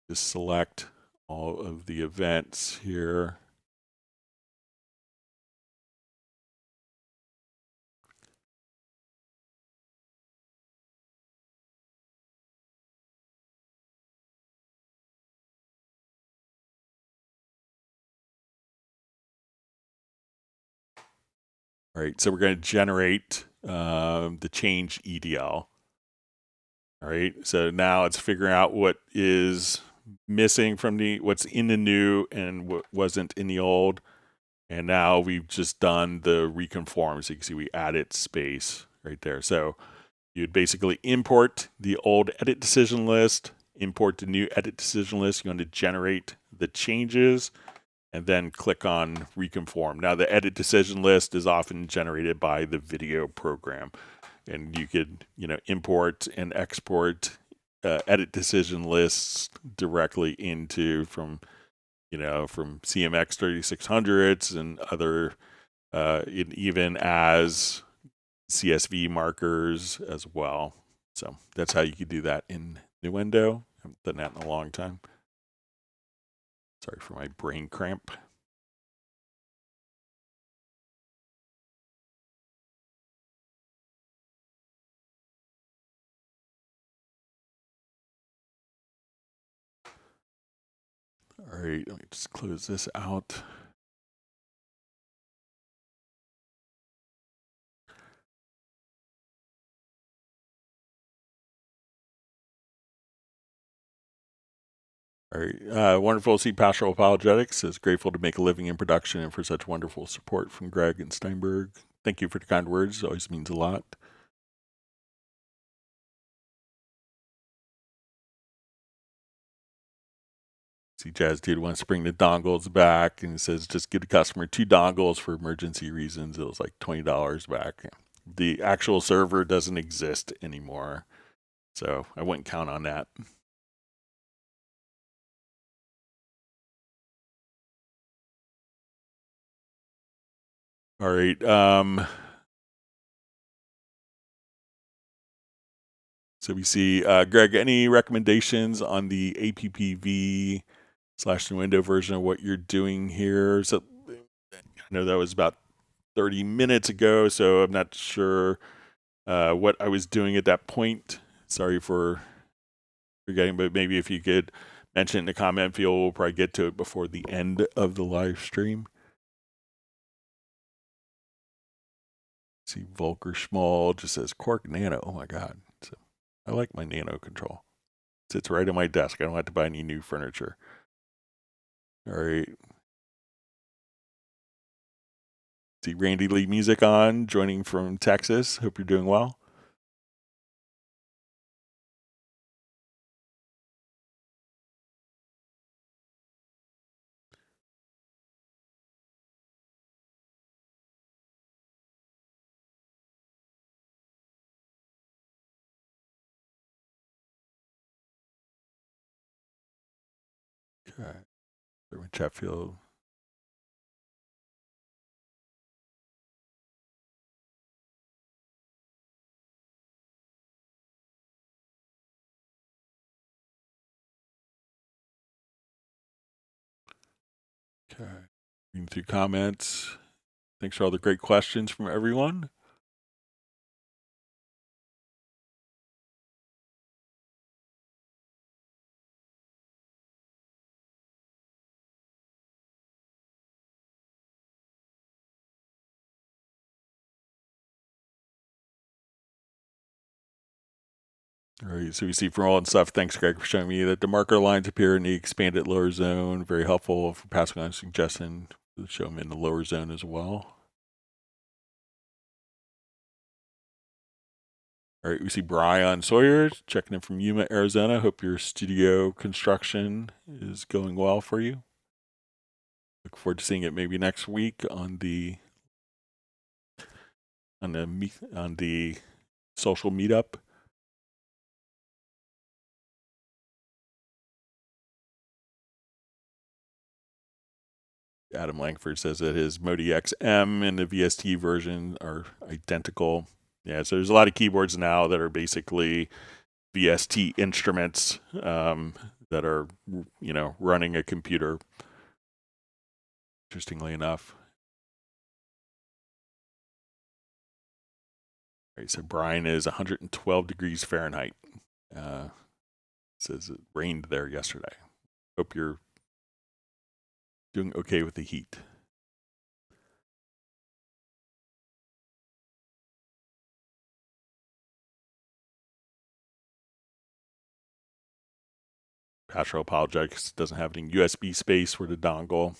Just select all of the events here. All right, so we're going to generate the change EDL. All right, so now it's figuring out what is missing from what's in the new and what wasn't in the old. And now we've just done the reconform. So you can see we added space right there. So you'd basically import the old edit decision list, import the new edit decision list. You're going to generate the changes and then click on reconform. Now the edit decision list is often generated by the video program. And you could, import and export edit decision lists directly from CMX 3600s and other, even as CSV markers as well. So that's how you could do that in Nuendo. I haven't done that in a long time. Sorry for my brain cramp. All right, let me just close this out. All right, wonderful to see Pastoral Apologetics is grateful to make a living in production and for such wonderful support from Greg and Steinberg. Thank you for the kind words. It always means a lot. See, Jazz Dude wants to bring the dongles back, and he says just give the customer 2 dongles for emergency reasons. It was like $20 back. The actual server doesn't exist anymore, so I wouldn't count on that. All right. So we see, Greg, any recommendations on the APPV/Nuendo version of what you're doing here? So I know that was about 30 minutes ago, so I'm not sure what I was doing at that point. Sorry for forgetting, but maybe if you could mention in the comment field, we'll probably get to it before the end of the live stream. See, Volker Schmall just says Quark Nano. Oh my God. So I like my Nano control. It sits right on my desk. I don't have to buy any new furniture. All right. See Randy Lee Music on, joining from Texas. Hope you're doing well. Okay. Chatfield. Okay. Reading through comments. Thanks for all the great questions from everyone. All right, so we see from all and stuff. Thanks, Greg, for showing me that the marker lines appear in the expanded lower zone. Very helpful for passing on a suggestion to show them in the lower zone as well. All right, we see Brian Sawyer checking in from Yuma, Arizona. Hope your studio construction is going well for you. Look forward to seeing it maybe next week on the social meetup. Adam Langford says that his Modi XM and the VST version are identical. Yeah, so there's a lot of keyboards now that are basically VST instruments that are, running a computer. Interestingly enough. All right, so Brian is 112 degrees Fahrenheit. Says it rained there yesterday. Hope you're doing okay with the heat. Pastoral Apologetics doesn't have any USB space for the dongle.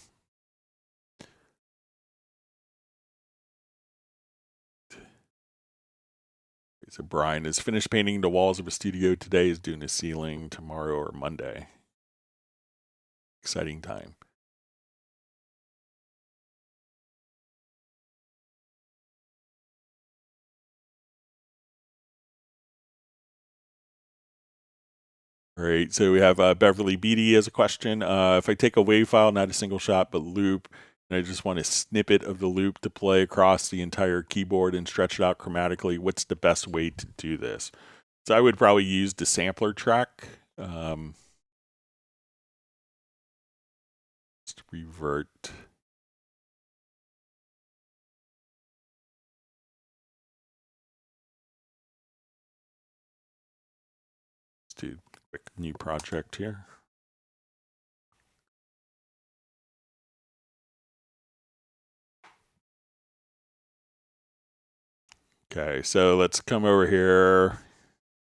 So Brian is finished painting the walls of a studio today, is doing the ceiling tomorrow or Monday. Exciting time. All right, so we have Beverly Beatty as a question. If I take a wave file, not a single shot, but loop, and I just want a snippet of the loop to play across the entire keyboard and stretch it out chromatically, what's the best way to do this? So I would probably use the sampler track. Just revert. Let's do a quick new project here. Okay, so let's come over here.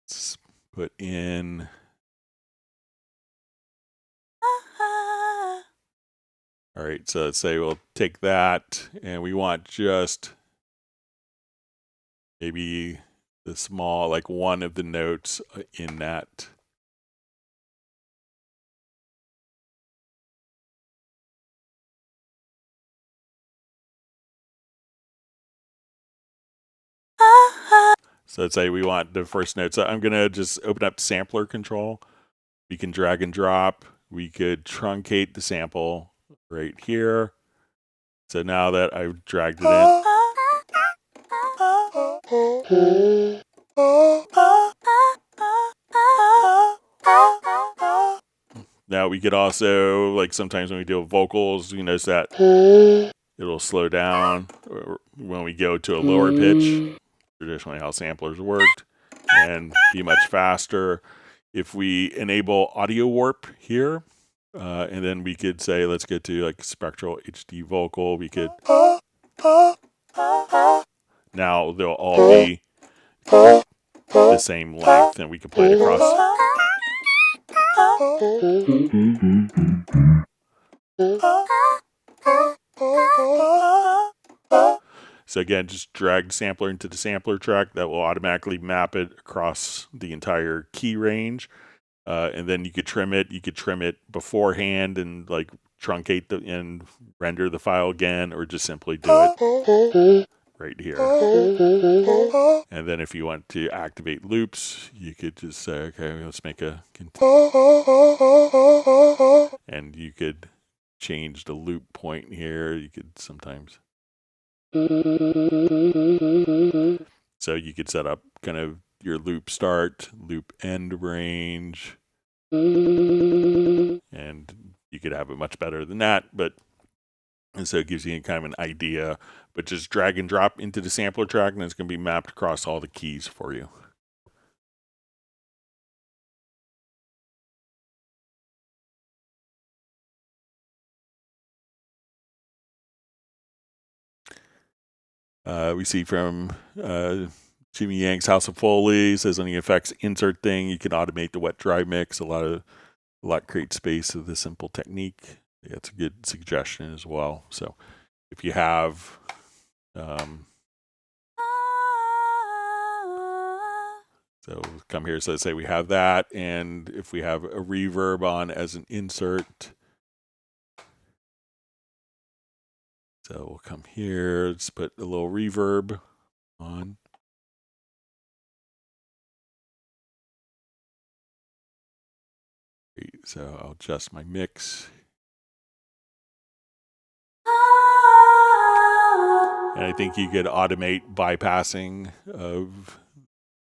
Let's put in. All right, so let's say we'll take that and we want just maybe the small, like one of the notes in that. So let's say we want the first note. So I'm going to just open up sampler control. We can drag and drop. We could truncate the sample right here. So now that I've dragged it in. Now we could also, like sometimes when we deal with vocals, you notice that it'll slow down when we go to a lower pitch. Traditionally how samplers worked, and be much faster. If we enable audio warp here, and then we could say, let's get to like spectral HD vocal, we could, now they'll all be the same length and we can play it across. So again, just drag the sampler into the sampler track. That will automatically map it across the entire key range. And then you could trim it. You could trim it beforehand and like truncate and render the file again, or just simply do it right here. And then if you want to activate loops, you could just say, okay, let's make a, and you could change the loop point here. You could sometimes. So you could set up kind of your loop start, loop end range, and you could have it much better than that, and so it gives you kind of an idea, but just drag and drop into the sampler track and it's going to be mapped across all the keys for you. We see from Jimmy Yang's House of Foley, says on the effects insert thing, you can automate the wet dry mix. A lot create space with this simple technique. Yeah, it's a good suggestion as well. So if you have So we'll come here. So let's say we have that, and if we have a reverb on as an insert, so we'll come here, let's put a little reverb on. So I'll adjust my mix. And I think you could automate bypassing of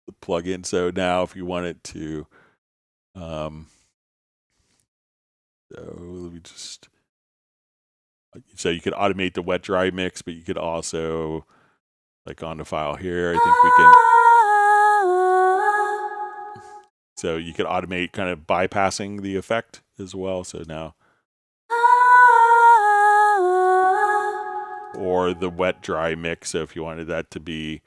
the plugin. So now if you want it to, so let me just, so you could automate the wet dry mix, but you could also, like on the file here, I think we can, so you could automate kind of bypassing the effect as well. So now, or the wet dry mix. So if you wanted that to be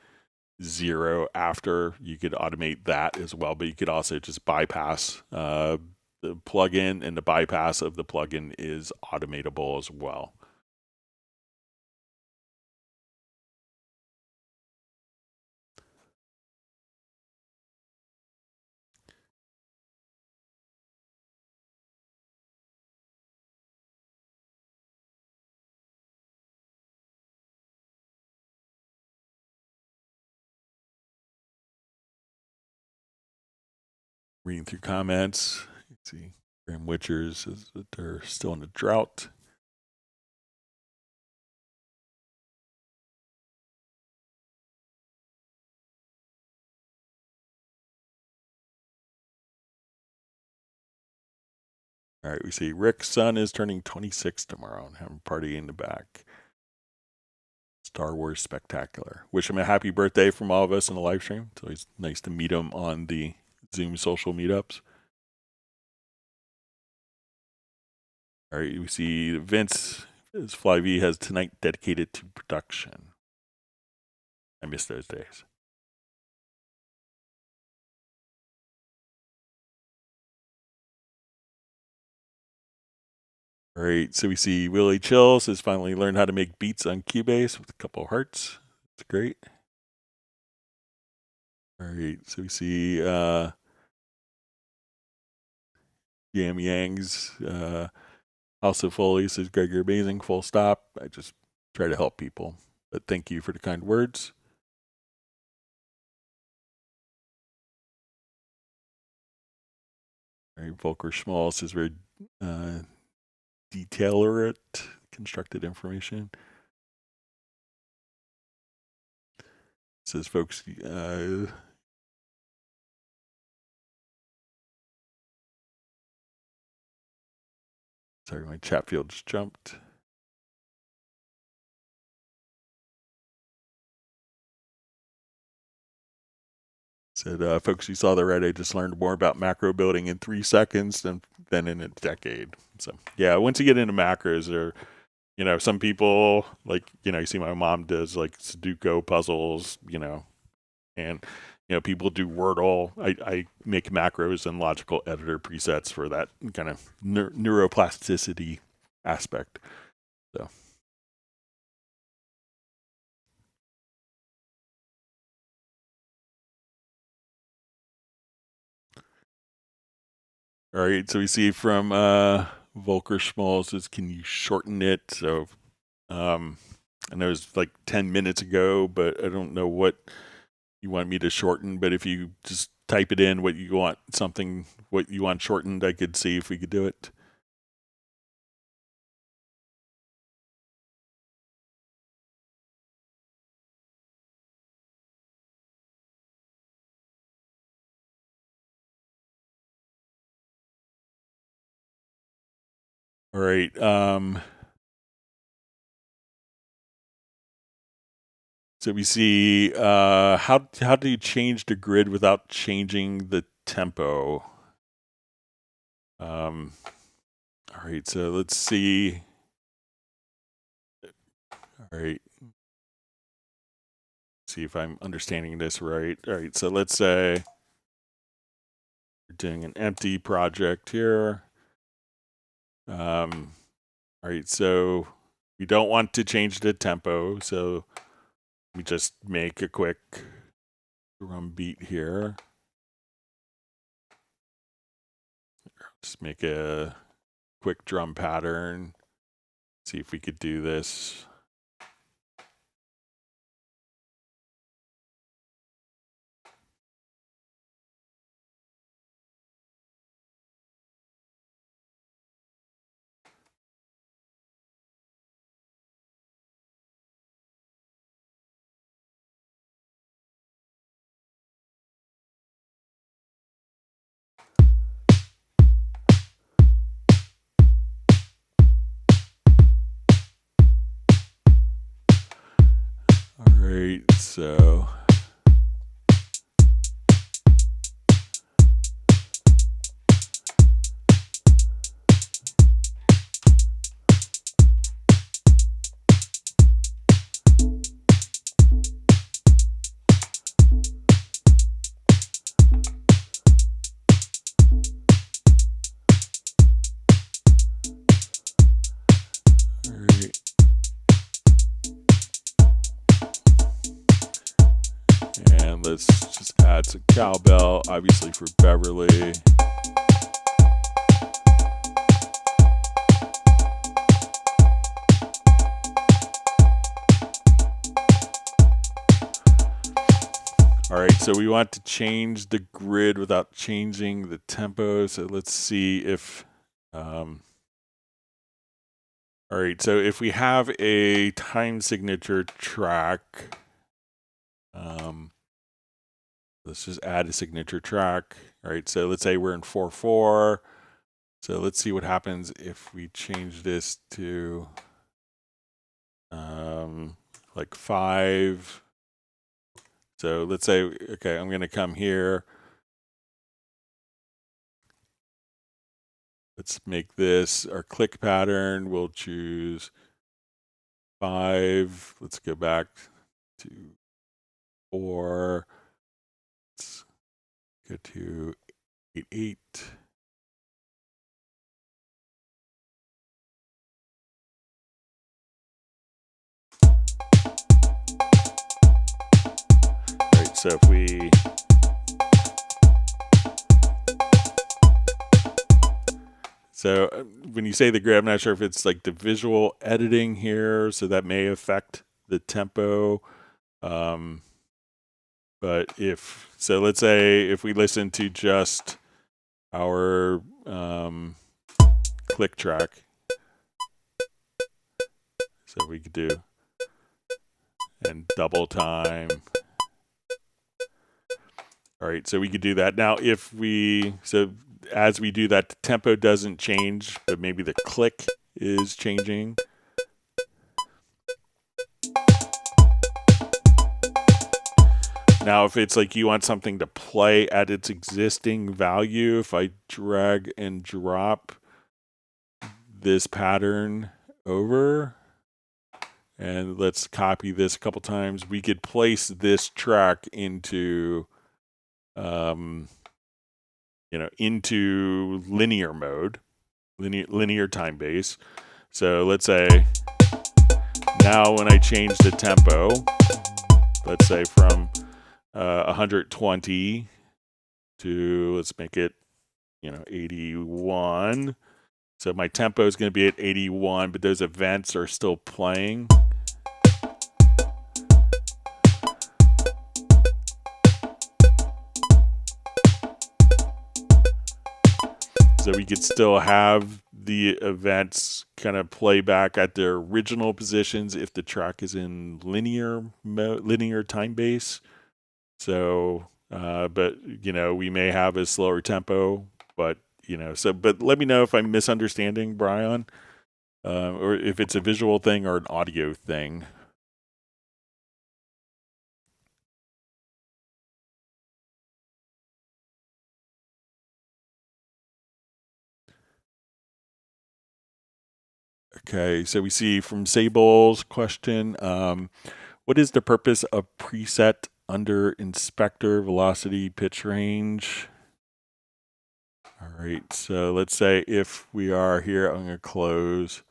0 after, you could automate that as well, but you could also just bypass the plugin, and the bypass of the plugin is automatable as well. Reading through comments, let's see, Graham Witcher says that they're still in a drought. All right, we see Rick's son is turning 26 tomorrow and having a party in the back. Star Wars Spectacular. Wish him a happy birthday from all of us in the live stream. It's always nice to meet him on the Zoom social meetups. All right, we see Vince, his Fly V has tonight dedicated to production. I miss those days. All right, so we see Willie Chills has finally learned how to make beats on Cubase with a couple of hearts. That's great. All right, so we see Yam Yang's House of Foley says, Greg, you're amazing, full stop. I just try to help people, but thank you for the kind words. All right, Volker Schmal says, very detailed, constructed information. Says, folks, sorry, my chat field just jumped. Said, folks, you saw the red. I just learned more about macro building in 3 seconds than in a decade. So, yeah, once you get into macros, there, you know, some people, like, you know, you see my mom does like Sudoku puzzles, you know, and, you know, people do Wordle. I make macros and logical editor presets for that kind of neuroplasticity aspect. So. All right, so we see from Volker Schmal says, can you shorten it? So I know it was like 10 minutes ago, but I don't know what you want me to shorten. But if you just type it in, what you want shortened, I could see if we could do it. All right. So we see how do you change the grid without changing the tempo? All right, so let's see. All right. See if I'm understanding this right. All right, so let's say we're doing an empty project here. All right, so we don't want to change the tempo, so we just make a quick drum beat here. Just make a quick drum pattern. See if we could do this. All right, so and let's just add some cowbell, obviously for Beverly. All right, so we want to change the grid without changing the tempo. So let's see if, all right, so if we have a time signature track, let's just add a signature track. All right, so let's say we're in 4/4. So let's see what happens if we change this to like 5. So let's say, okay, I'm going to come here. Let's make this our click pattern. We'll choose 5. Let's go back to 4. Let's go to 8/8. All right, so if we So when you say the grid, I'm not sure if it's like the visual editing here, so that may affect the tempo. But if, so let's say if we listen to just our click track, so we could do, and double time. All right, so we could do that. Now if we, so as we do that, the tempo doesn't change, but maybe the click is changing. Now, if it's like you want something to play at its existing value, if I drag and drop this pattern over, and let's copy this a couple times, we could place this track into, into linear mode, linear time base. So let's say now when I change the tempo, let's say from 120 to, let's make it, 81. So my tempo is going to be at 81, but those events are still playing. So we could still have the events kind of play back at their original positions if the track is in linear time base. So, but we may have a slower tempo, but but let me know if I'm misunderstanding, Brian, or if it's a visual thing or an audio thing. Okay, so we see from Sable's question, what is the purpose of preset under inspector velocity pitch range? All right, so let's say if we are here, I'm going to close.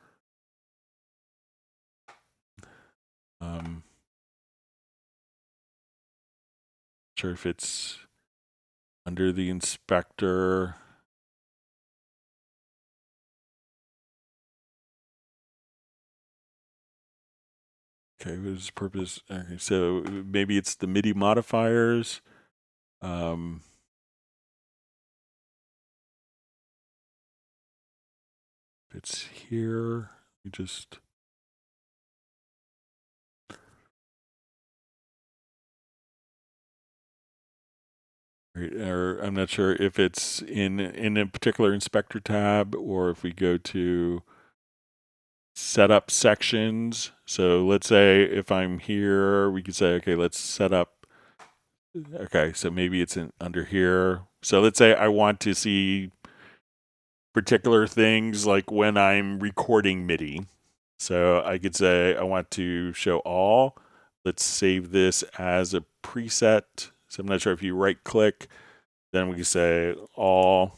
Sure if it's under the inspector. Okay, what is the purpose? Okay, so maybe it's the MIDI modifiers. If it's here, we just. Right, or I'm not sure if it's in a particular inspector tab or if we go to setup sections. So let's say if I'm here, we could say, okay, let's set up. Okay, so maybe it's under here. So let's say I want to see particular things like when I'm recording MIDI. So I could say I want to show all. Let's save this as a preset. So I'm not sure if you right click, then we can say all.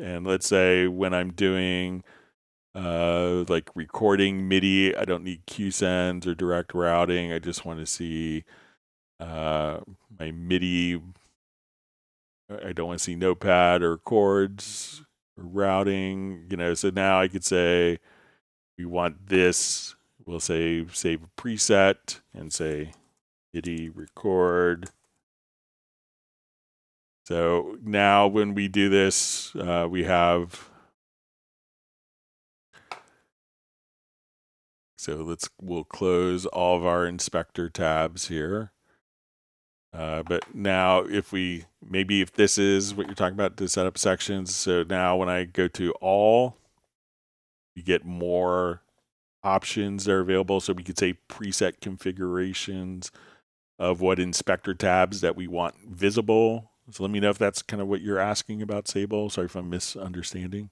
And let's say when I'm doing like recording MIDI, I don't need QSends or direct routing. I just want to see my MIDI. I don't want to see notepad or chords or routing, so now I could say we want this. We'll say save a preset and say MIDI record. So now when we do this, we have. So we'll close all of our inspector tabs here. But now if this is what you're talking about, to set up sections. So now when I go to all, you get more options that are available. So we could say preset configurations of what inspector tabs that we want visible. So let me know if that's kind of what you're asking about, Sable. Sorry if I'm misunderstanding.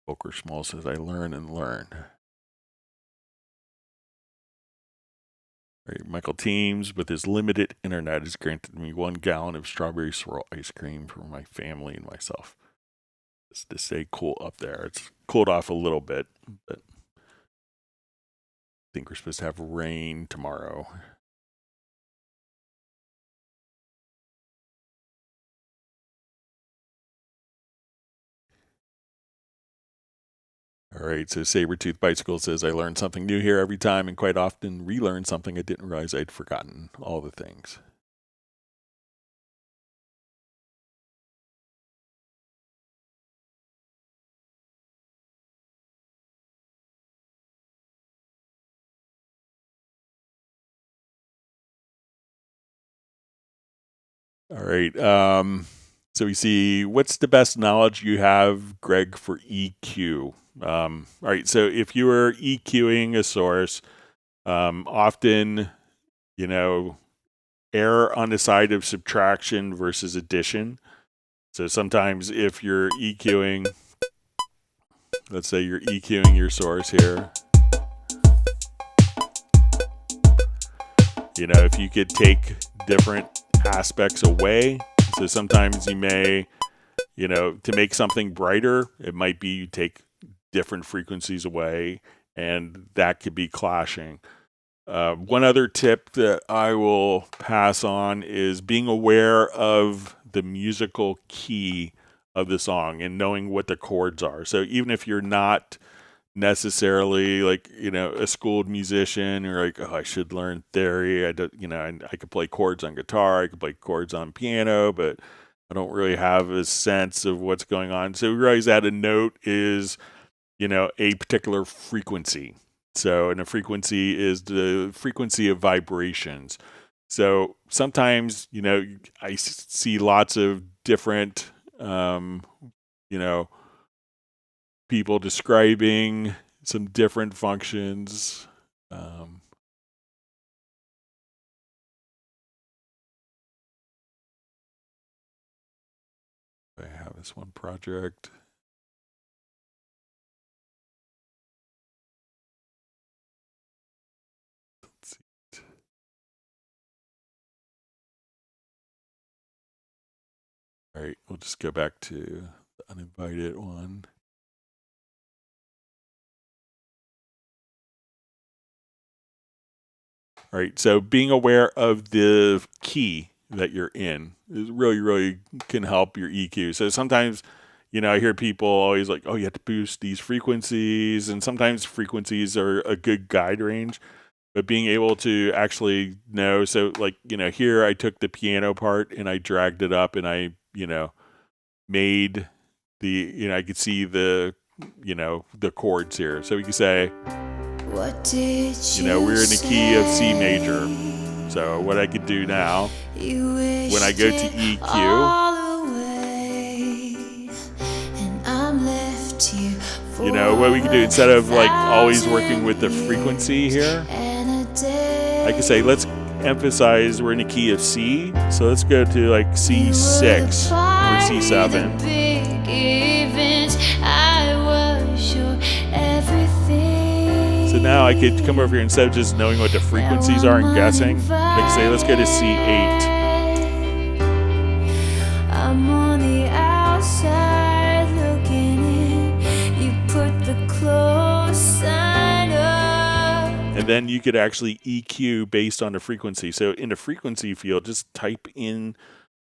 Volker Small says, I learn and learn. Right, Michael Teams, with his limited internet, has granted me 1 gallon of strawberry swirl ice cream for my family and myself. Just to stay cool up there. It's cooled off a little bit, but I think we're supposed to have rain tomorrow. All right, so Sabertooth Bicycle says, I learn something new here every time and quite often relearn something I didn't realize I'd forgotten. All the things. All right, so we see, what's the best knowledge you have, Greg, for EQ? All right, so if you were EQing a source, often, err on the side of subtraction versus addition. So sometimes if you're EQing, let's say you're EQing your source here, if you could take different aspects away. So sometimes you may, to make something brighter, it might be you take different frequencies away, and that could be clashing. One other tip that I will pass on is being aware of the musical key of the song and knowing what the chords are. So even if you're not necessarily like, a schooled musician, or like, oh, I should learn theory. I could play chords on guitar, I could play chords on piano, but I don't really have a sense of what's going on. So we realize that a note is, a particular frequency. So, and a frequency is the frequency of vibrations. So sometimes, I see lots of different, people describing some different functions. I have this one project. Let's see. All right, we'll just go back to the uninvited one. All right, so being aware of the key that you're in. It really, really can help your EQ. So sometimes, I hear people always like, oh, you have to boost these frequencies, and sometimes frequencies are a good guide range. But being able to actually know, so like, here I took the piano part and I dragged it up and I, made the, I could see the, the chords here. So we can say, what did we're in the key of C major. So what I could do now, when I go to EQ, what we can do instead of like always working with the frequency here, I can say, let's emphasize we're in the key of C. So let's go to like C6 or C7. So now I could come over here, instead of just knowing what the frequencies are and guessing, I can say, let's go to C8. I'm on the outside looking in. You put the close sign up. And then you could actually EQ based on the frequency. So in the frequency field, just type in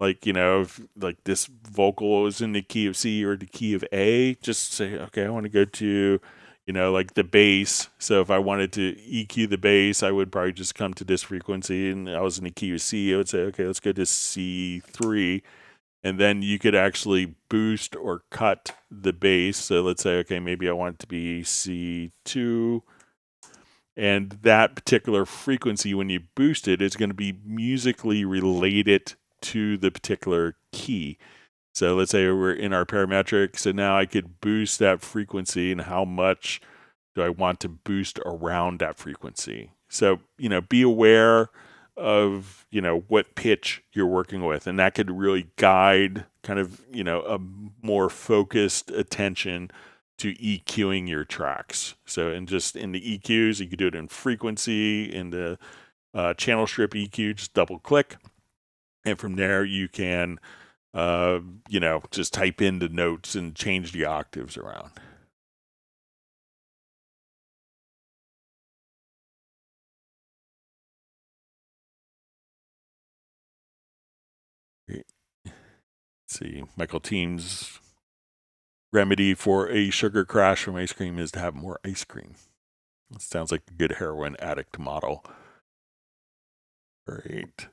like, if like this vocal is in the key of C or the key of A, just say, okay, I want to go to, like the bass. So if I wanted to EQ the bass, I would probably just come to this frequency, and I was in the key of C. I would say, okay, let's go to C3. And then you could actually boost or cut the bass. So let's say, okay, maybe I want it to be C2. And that particular frequency, when you boost it, is going to be musically related to the particular key. So let's say we're in our parametric. So now I could boost that frequency, and how much do I want to boost around that frequency? So, be aware of, what pitch you're working with, and that could really guide kind of, a more focused attention to EQing your tracks. So, and just in the EQs, you could do it in frequency, in the channel strip EQ, just double click. And from there, you can, just type in the notes and change the octaves around. Let's see, Michael Team's remedy for a sugar crash from ice cream is to have more ice cream. It sounds like a good heroin addict model. Great.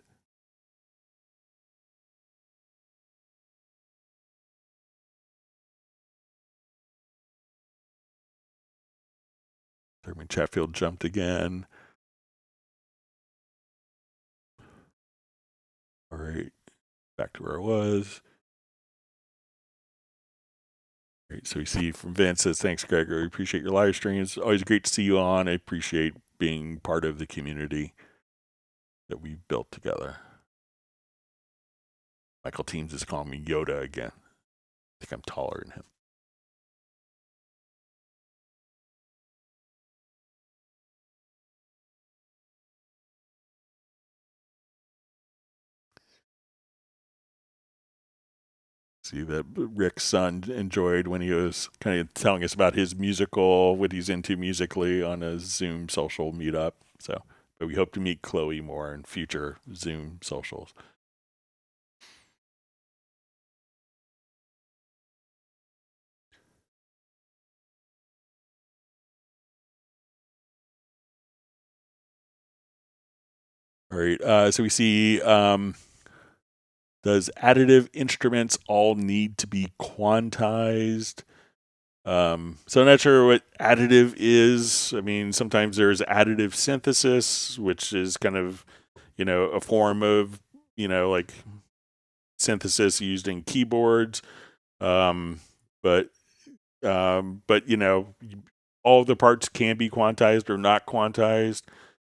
Thurman Chatfield jumped again. All right, back to where I was. All right, so we see from Vince says, thanks, Gregory. Appreciate your live streams. Always great to see you on. I appreciate being part of the community that we built together. Michael Teams is calling me Yoda again. I think I'm taller than him. See that Rick's son enjoyed when he was kind of telling us about his musical, what he's into musically on a Zoom social meetup. So, but we hope to meet Chloe more in future Zoom socials. All right, so we see, does additive instruments all need to be quantized? So I'm not sure what additive is. I mean, sometimes there's additive synthesis, which is kind of, a form of, like synthesis used in keyboards. But all of the parts can be quantized or not quantized.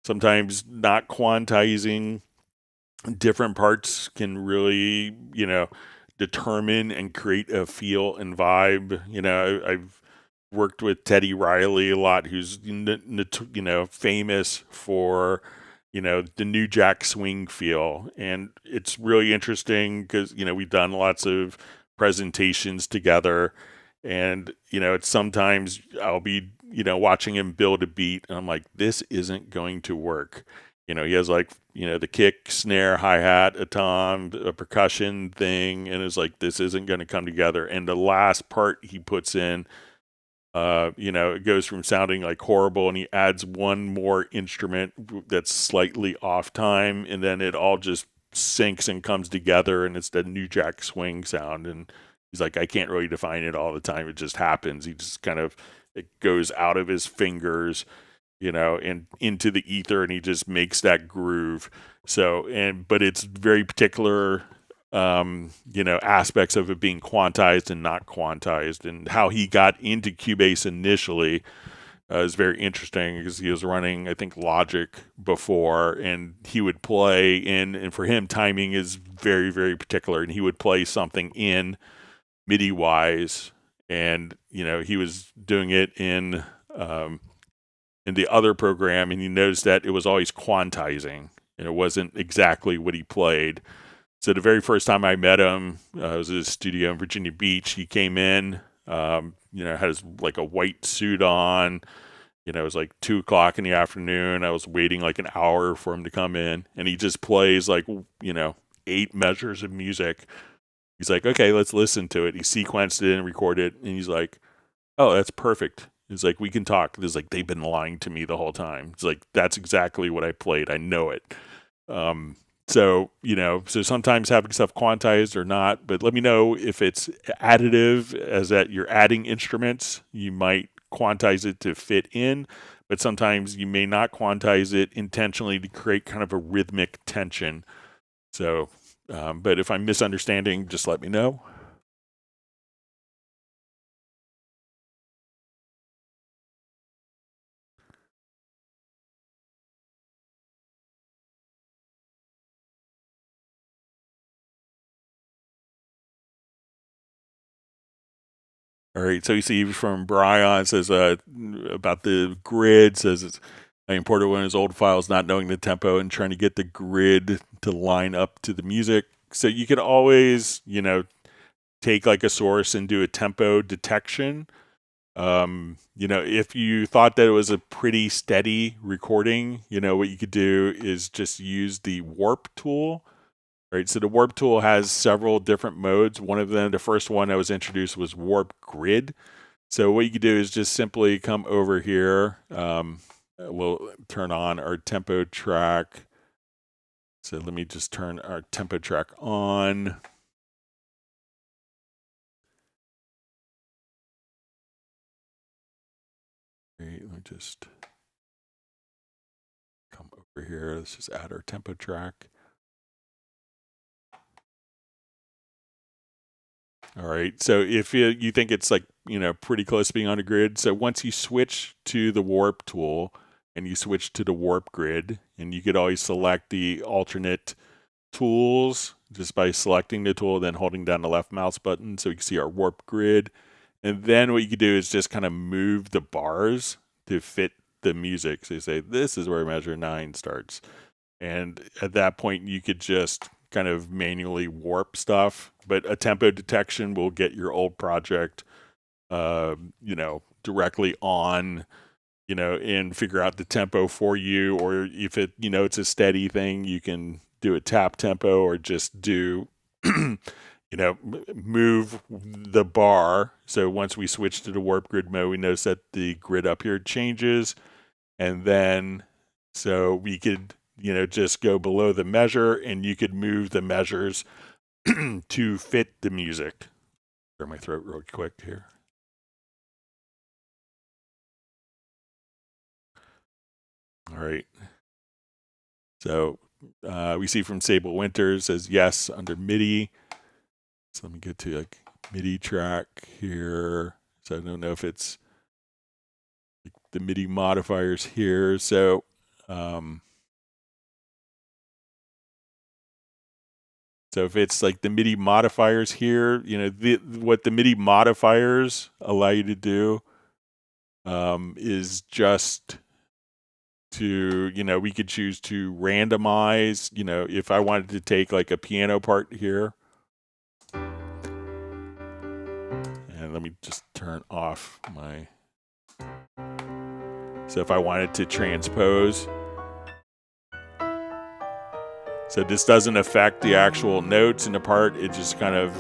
Sometimes not quantizing different parts can really, determine and create a feel and vibe. I've worked with Teddy Riley a lot, who's, famous for, the New Jack Swing feel. And it's really interesting because, we've done lots of presentations together. And, it's sometimes I'll be, watching him build a beat and I'm like, this isn't going to work. He has like, the kick, snare, hi-hat, a tom, a percussion thing, and it's like, this isn't going to come together. And the last part he puts in, it goes from sounding like horrible, and he adds one more instrument that's slightly off time, and then it all just syncs and comes together, and it's the New Jack Swing sound. And he's like, I can't really define it all the time. It just happens. He just kind of, it goes out of his fingers, and into the ether, and he just makes that groove. So, but it's very particular, aspects of it being quantized and not quantized, and how he got into Cubase initially is very interesting, because he was running, I think, Logic before, and he would play in, and for him, timing is very, very particular, and he would play something in MIDI wise, and he was doing it in the other program, and he noticed that it was always quantizing, and it wasn't exactly what he played. So the very first time I met him, I was at his studio in Virginia Beach. He came in, had his like a white suit on. It was like 2:00 in the afternoon. I was waiting like an hour for him to come in, and he just plays like 8 measures of music. He's like, okay, let's listen to it. He sequenced it and recorded it, and he's like, oh, that's perfect. He's like, we can talk. It's like, they've been lying to me the whole time. It's like, that's exactly what I played. I know it. So sometimes having stuff quantized or not, but let me know if it's additive, as that you're adding instruments. You might quantize it to fit in, but sometimes you may not quantize it intentionally to create kind of a rhythmic tension. So, but if I'm misunderstanding, just let me know. All right, so you see from Brian says about the grid, says I imported one of his old files not knowing the tempo and trying to get the grid to line up to the music. So you could always, take like a source and do a tempo detection. If you thought that it was a pretty steady recording, what you could do is just use the warp tool. Right, so the warp tool has several different modes. One of them, the first one that was introduced, was warp grid. So what you can do is just simply come over here. We'll turn on our tempo track. So let me just turn our tempo track on. Okay, let me just come over here. Let's just add our tempo track. All right, so if you think it's like, pretty close to being on a grid, so once you switch to the warp tool and you switch to the warp grid, and you could always select the alternate tools just by selecting the tool, then holding down the left mouse button so you can see our warp grid. And then what you can do is just kind of move the bars to fit the music. So you say, this is where measure 9 starts. And at that point, you could just kind of manually warp stuff, but a tempo detection will get your old project, directly on, and figure out the tempo for you. Or if it, it's a steady thing, you can do a tap tempo, or just do, move the bar. So once we switch to the warp grid mode, we notice that the grid up here changes, and then so we could, just go below the measure, and you could move the measures to fit the music. Clear my throat real quick here. All right. So we see from Sable Winters says yes under MIDI. So let me get to like MIDI track here. So I don't know if it's like the MIDI modifiers here. So so if it's like the MIDI modifiers here, what the MIDI modifiers allow you to do is just to, we could choose to randomize, if I wanted to take like a piano part here. And let me just turn off my... So if I wanted to transpose, So this doesn't affect the actual notes in the part. It just kind of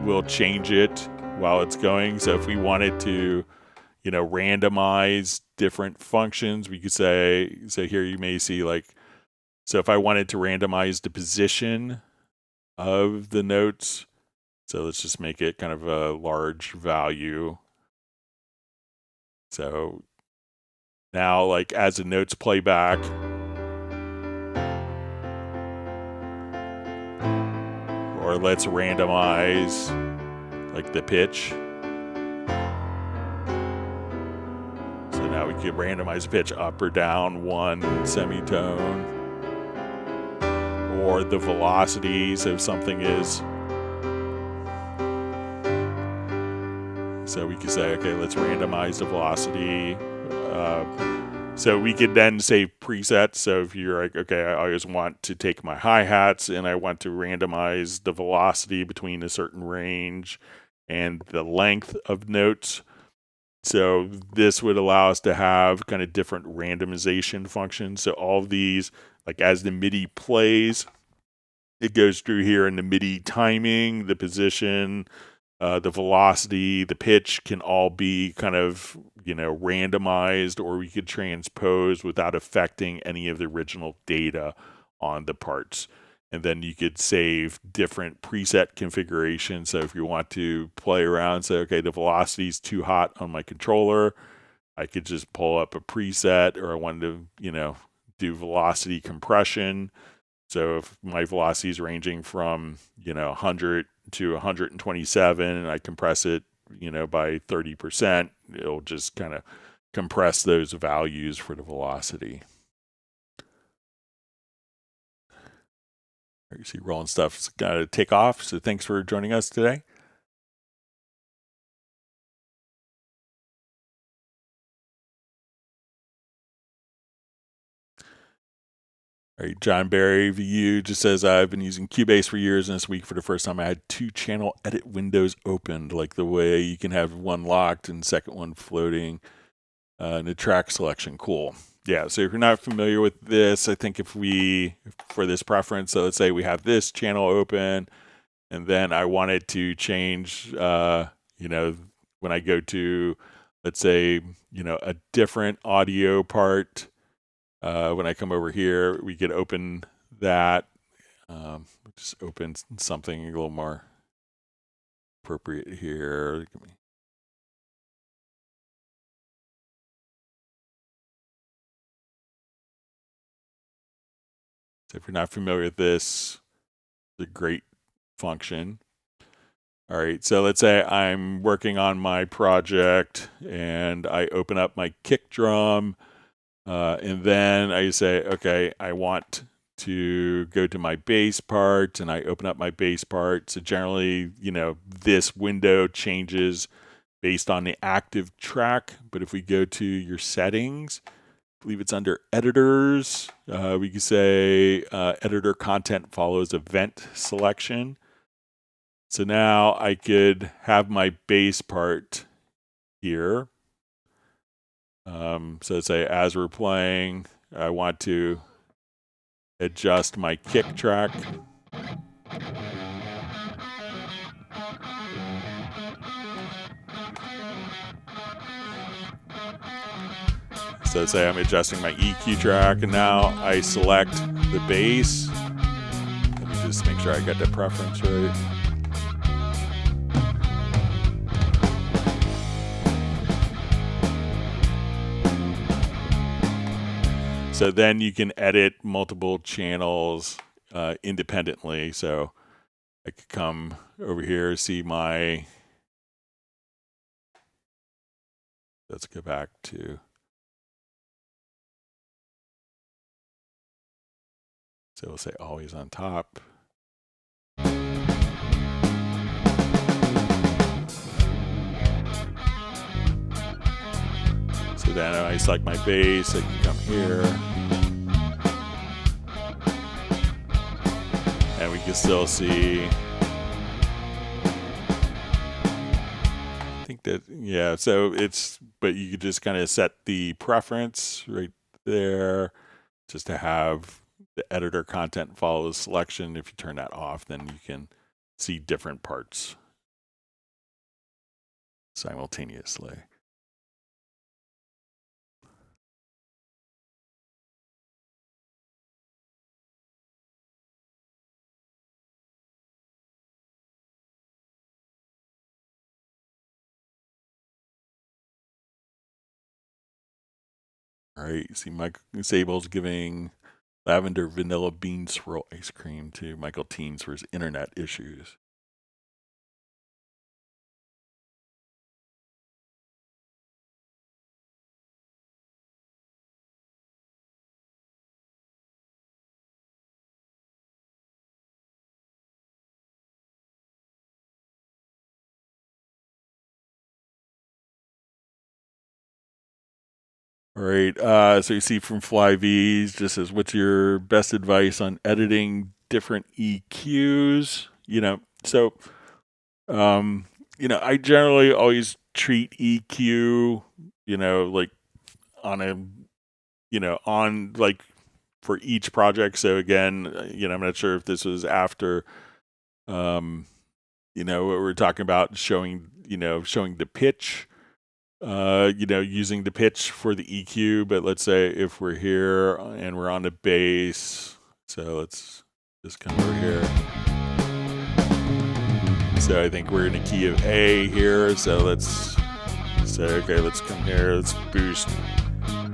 will change it while it's going. So if we wanted to, randomize different functions, we could say, so here you may see so if I wanted to randomize the position of the notes, so let's just make it kind of a large value. So now as the notes play back, or let's randomize the pitch. So now we can randomize the pitch up or down one semitone, or the velocity. So if something is, so we could say, okay, let's randomize the velocity. So we could then say presets. So if you're like, okay, I always want to take my hi-hats and I want to randomize the velocity between a certain range and the length of notes. So this would allow us to have kind of different randomization functions. So all of these, as the MIDI plays, it goes through here in the MIDI timing, the position, the velocity, the pitch can all be kind of, randomized, or we could transpose without affecting any of the original data on the parts. And then you could save different preset configurations. So if you want to play around, say, okay, the velocity is too hot on my controller, I could just pull up a preset, or I wanted to, do velocity compression. So if my velocity is ranging from, 100 to 127 and I compress it, by 30%, it'll just kind of compress those values for the velocity. You see rolling stuff's got to take off. So thanks for joining us today. All right, John Barry VU just says, I've been using Cubase for years, and this week for the first time I had 2 channel edit windows opened, like the way you can have one locked and second one floating in the track selection. Cool. Yeah, so if you're not familiar with this, I think for this preference, so let's say we have this channel open, and then I wanted to change, when I go to, let's say, a different audio part. When I come over here, we could open that. Just open something a little more appropriate here. So if you're not familiar with this, it's a great function. All right, so let's say I'm working on my project and I open up my kick drum. And then I say, okay, I want to go to my bass part, and I open up my bass part. So generally, this window changes based on the active track. But if we go to your settings, I believe it's under editors, we can say editor content follows event selection. So now I could have my bass part here. So let's say as we're playing, I want to adjust my kick track. So let's say I'm adjusting my EQ track, and now I select the bass. Let me just make sure I got the preference right. So then you can edit multiple channels independently. So I could come over here, see my, let's go back to, so we'll say always on top. So then I select my bass, I can come here. And we can still see, I think that, yeah, so it's, but you could just kind of set the preference right there just to have the editor content follows selection. If you turn that off, then you can see different parts simultaneously. All right, you see Mike Sable's giving lavender vanilla bean swirl ice cream to Michael Teens for his internet issues. All right, so you see from Fly V's just says, what's your best advice on editing different EQs? I generally always treat EQ, like on a, on like for each project. So again, I'm not sure if this was after, what we're talking about showing the pitch, using the pitch for the EQ. But let's say if we're here and we're on the bass, so let's just come over here. So I think we're in a key of A here. So let's say, okay, let's come here. Let's boost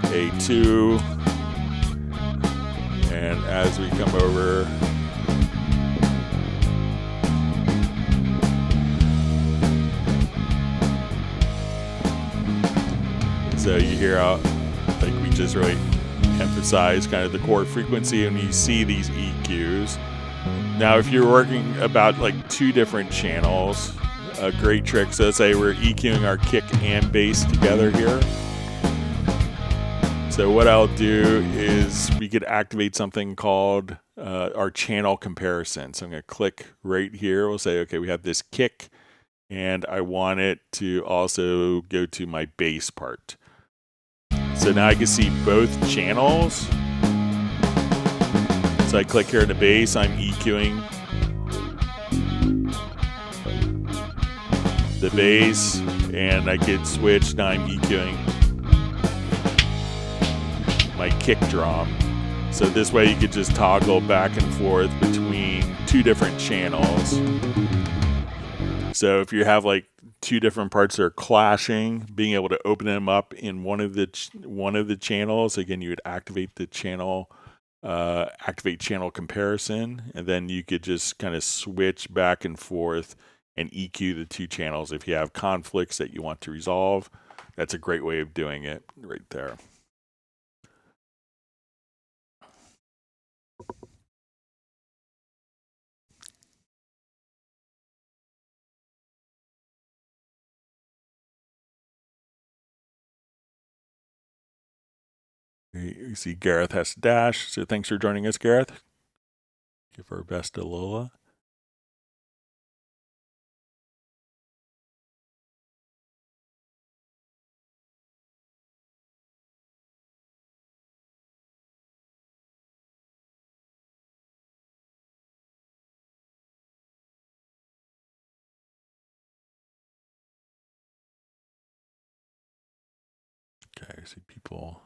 A2. And as we come over, so you hear how, like, we just really emphasize kind of the core frequency, and you see these EQs. Now, if you're working about like two different channels, a great trick, so let's say we're EQing our kick and bass together here. So what I'll do is we could activate something called our channel comparison. So I'm going to click right here. We'll say, okay, we have this kick, and I want it to also go to my bass part. So now I can see both channels. So I click here in the bass, I'm EQing the bass, and I could switch, now I'm EQing my kick drum. So this way you could just toggle back and forth between two different channels. So if you have like two different parts that are clashing, being able to open them up in one of the channels, again, you would activate the channel, activate channel comparison, and then you could just kind of switch back and forth and EQ the two channels. If you have conflicts that you want to resolve, that's a great way of doing it right there. You see Gareth has to dash, so thanks for joining us, Gareth. Give our best to Lola. Okay, I see people,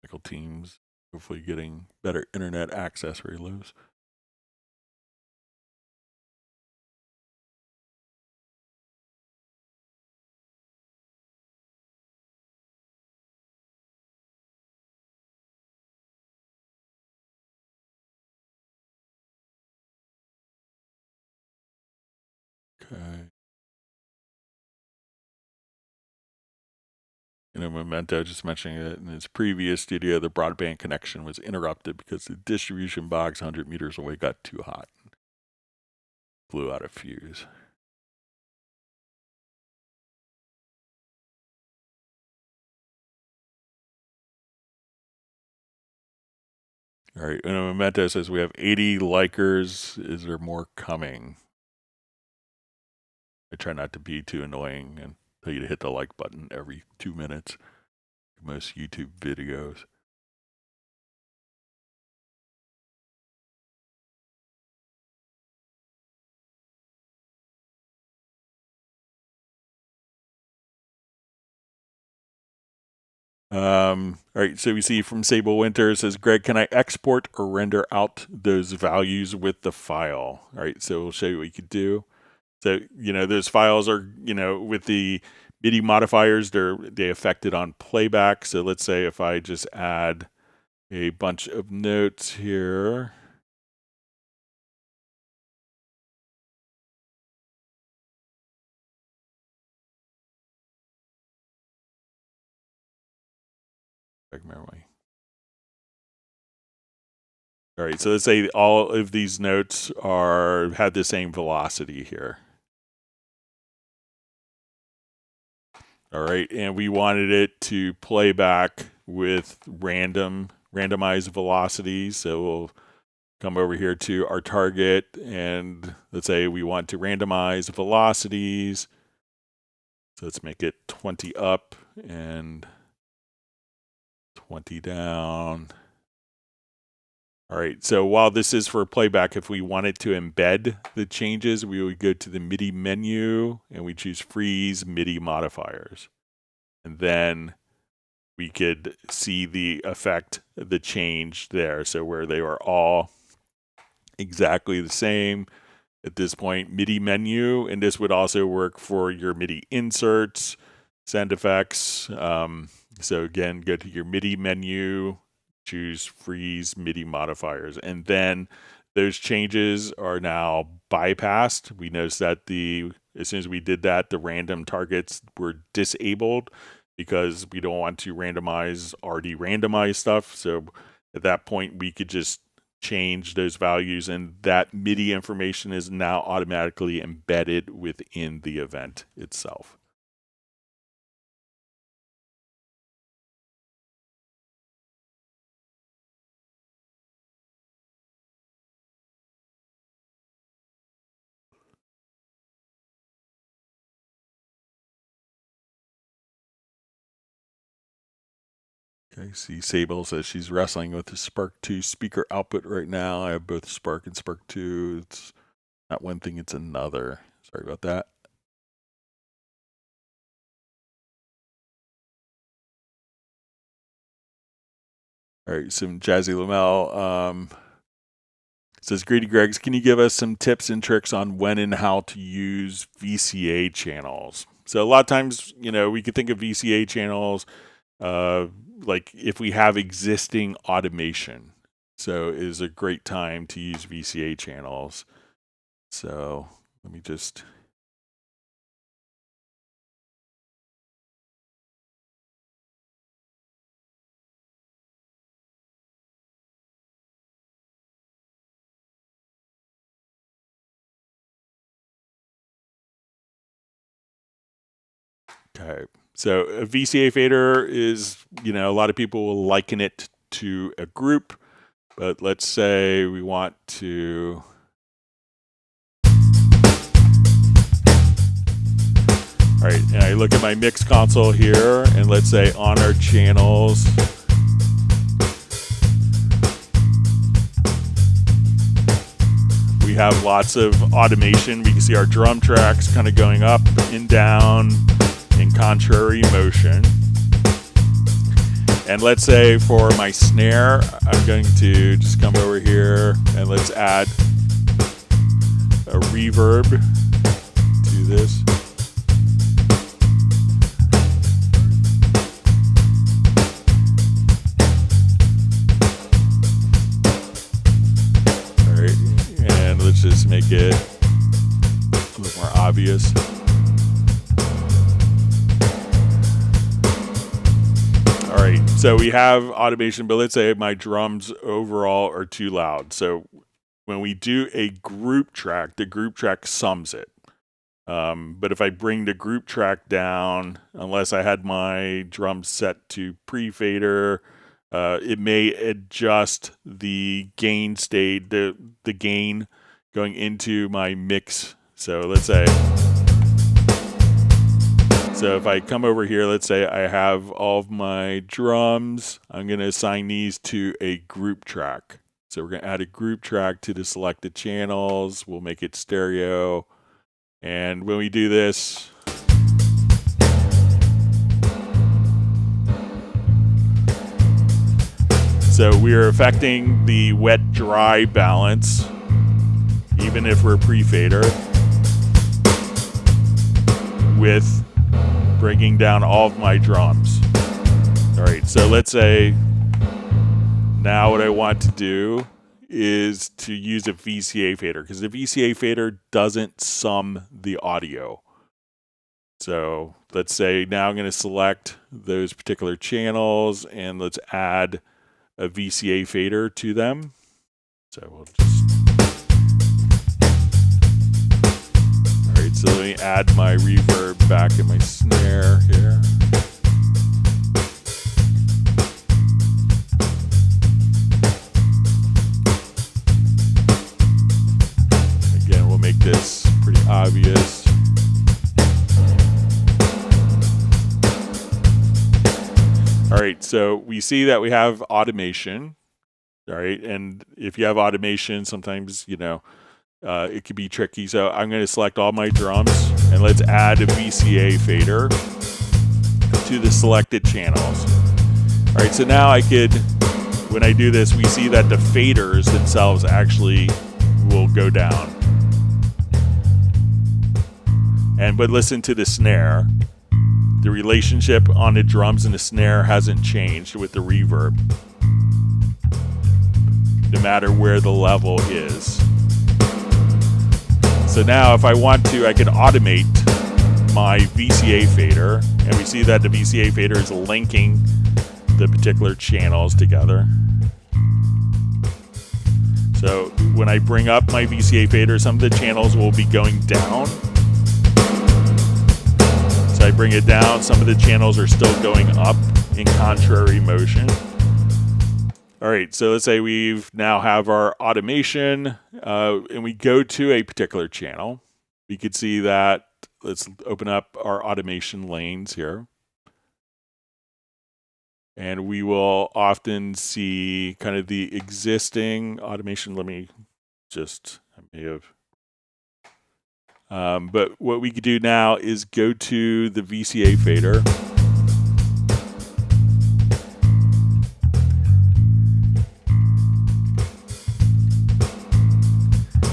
Michael Teams, hopefully getting better internet access where he lives. Okay. Memento just mentioning that in his previous studio, the broadband connection was interrupted because the distribution box 100 meters away got too hot. Blew out a fuse. All right, Memento says we have 80 likers. Is there more coming? I try not to be too annoying and tell you to hit the like button every 2 minutes. Most YouTube videos. All right, so we see from Sable Winter, it says, Greg, can I export or render out those values with the file? All right, so we'll show you what you could do. So, those files are, with the MIDI modifiers, they affected on playback. So let's say if I just add a bunch of notes here. All right, so let's say all of these notes have the same velocity here. All right, and we wanted it to play back with randomized velocities. So we'll come over here to our target, and let's say we want to randomize velocities. So let's make it 20 up and 20 down. All right, so while this is for playback, if we wanted to embed the changes, we would go to the MIDI menu and we choose Freeze MIDI Modifiers. And then we could see the effect, the change there. So where they were all exactly the same at this point, MIDI menu, and this would also work for your MIDI inserts, sound effects. So again, go to your MIDI menu, choose Freeze MIDI Modifiers, and then those changes are now bypassed. We noticed that as soon as we did that, the random targets were disabled because we don't want to randomize already randomized stuff. So at that point, we could just change those values, and that MIDI information is now automatically embedded within the event itself. Okay, see Sable says she's wrestling with the Spark 2 speaker output right now. I have both Spark and Spark 2. It's not one thing, it's another. Sorry about that. All right, some Jazzy Lamel says, Greedy Gregs, can you give us some tips and tricks on when and how to use VCA channels? So a lot of times, we could think of VCA channels like if we have existing automation. So it is a great time to use VCA channels. So let me just... Okay, so a VCA fader is, a lot of people will liken it to a group, but let's say we want to... All right, and I look at my mix console here, and let's say on our channels, we have lots of automation. We can see our drum tracks kind of going up and down in contrary motion. And let's say for my snare, I'm going to just come over here and let's add a reverb to this. All right, and let's just make it a little more obvious. All right, so we have automation, but let's say my drums overall are too loud. So when we do a group track, the group track sums it. But if I bring the group track down, unless I had my drums set to pre-fader, it may adjust the gain state, the gain going into my mix. So let's say... So if I come over here, let's say I have all of my drums, I'm going to assign these to a group track. So we're going to add a group track to the selected channels. We'll make it stereo. And when we do this, So we're affecting the wet-dry balance, even if we're pre-fader, with bringing down all of my drums. All right, so let's say now what I want to do is to use a VCA fader, because the VCA fader doesn't sum the audio. So let's say now I'm going to select those particular channels and let's add a VCA fader to them. So we'll just... All right, so let me add my reverb back in my snare here. Again, we'll make this pretty obvious. All right, so we see that we have automation, all right? And if you have automation, sometimes, you know, it could be tricky. So I'm going to select all my drums, and let's add a VCA fader to the selected channels. All right, so now I could, when I do this, we see that the faders themselves actually will go down. But listen to the snare. The relationship on the drums and the snare hasn't changed with the reverb, no matter where the level is. So now if I want to, I can automate my VCA fader, and we see that the VCA fader is linking the particular channels together. So when I bring up my VCA fader, some of the channels will be going down. So I bring it down, some of the channels are still going up in contrary motion. All right, so let's say we now have our automation, and we go to a particular channel. We could see that, let's open up our automation lanes here. And we will often see kind of the existing automation. Let me just, I may have... but what we could do now is go to the VCA fader.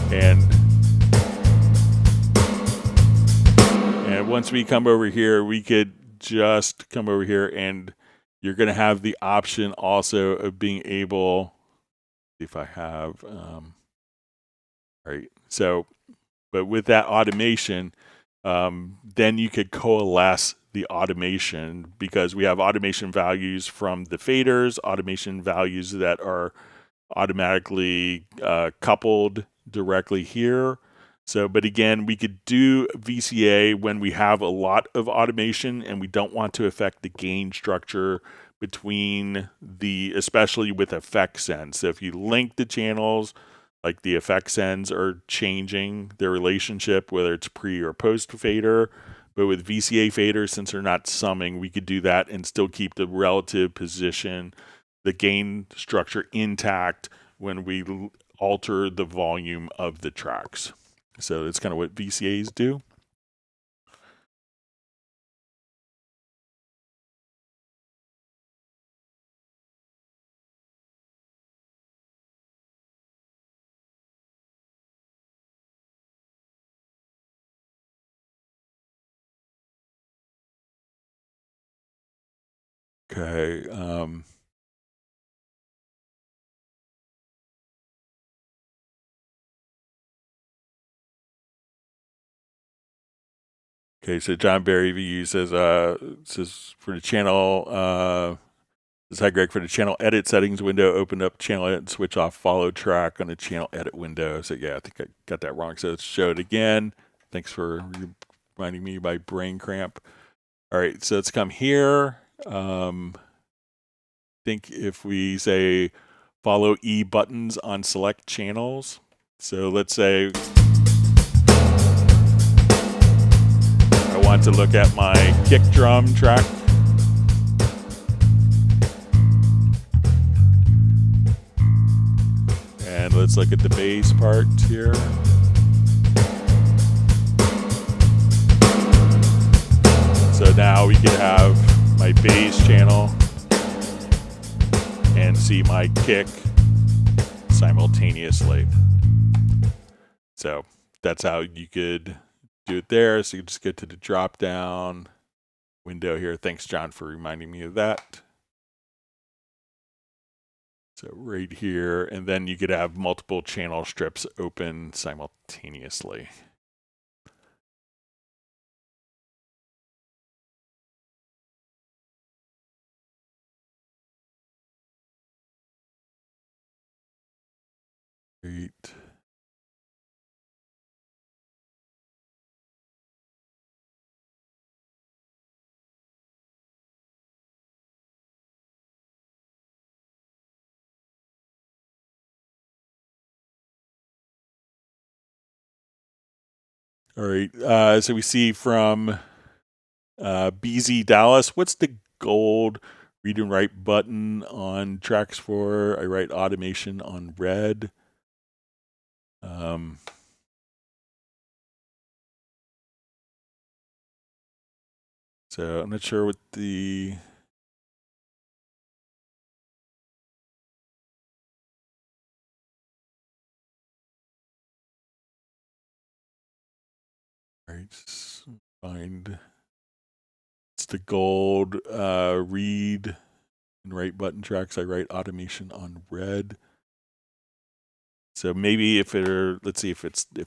And once we come over here, we could just come over here, and you're going to have the option also of being able, if I have, all right, so, but with that automation, then you could coalesce the automation, because we have automation values from the faders, automation values that are automatically coupled directly here. So, but again, we could do VCA when we have a lot of automation and we don't want to affect the gain structure between the, especially with effect sends. So if you link the channels, like the effect sends are changing their relationship, whether it's pre or post fader. But with VCA faders, since they're not summing, we could do that and still keep the relative position, the gain structure intact when we alter the volume of the tracks. So that's kind of what VCAs do. Okay. Okay, so John Barry VU says for the channel, says, hi Greg, for the channel edit settings window, open up channel edit and switch off follow track on the channel edit window. So yeah, I think I got that wrong. So let's show it again. Thanks for reminding me of my brain cramp. All right, so let's come here. I think if we say follow E buttons on select channels. So let's say I want to look at my kick drum track. And let's look at the bass part here. So now we can have my bass channel and see my kick simultaneously. So that's how you could do it there. So you just go to the drop down window here. Thanks, John, for reminding me of that. So right here, and then you could have multiple channel strips open simultaneously. Great. All right. So we see from BZ Dallas, what's the gold read and write button on tracks 4? I write automation on red. So I'm not sure what the find it's the gold read and write button tracks. I write automation on red. So maybe if they're, let's see if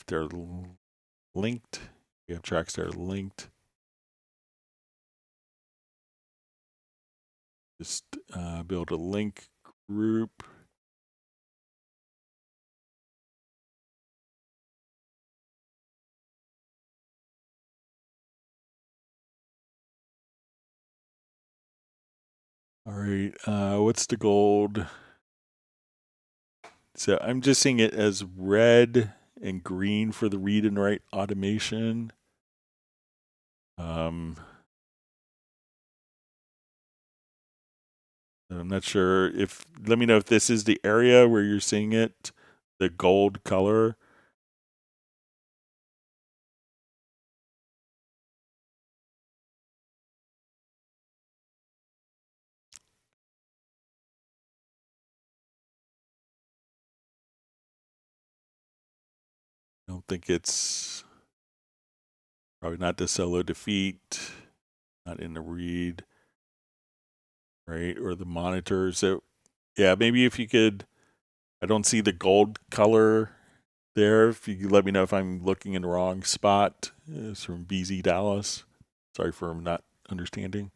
they're linked. We have tracks that are linked. Just build a link group. All right, what's the gold? So I'm just seeing it as red and green for the read and write automation. I'm not sure if, let me know if this is the area where you're seeing it, the gold color. I don't think it's, probably not the solo defeat, not in the read, right? Or the monitor. So yeah, maybe if you could, I don't see the gold color there. If you could let me know if I'm looking in the wrong spot. It's from BZ Dallas. Sorry for not understanding.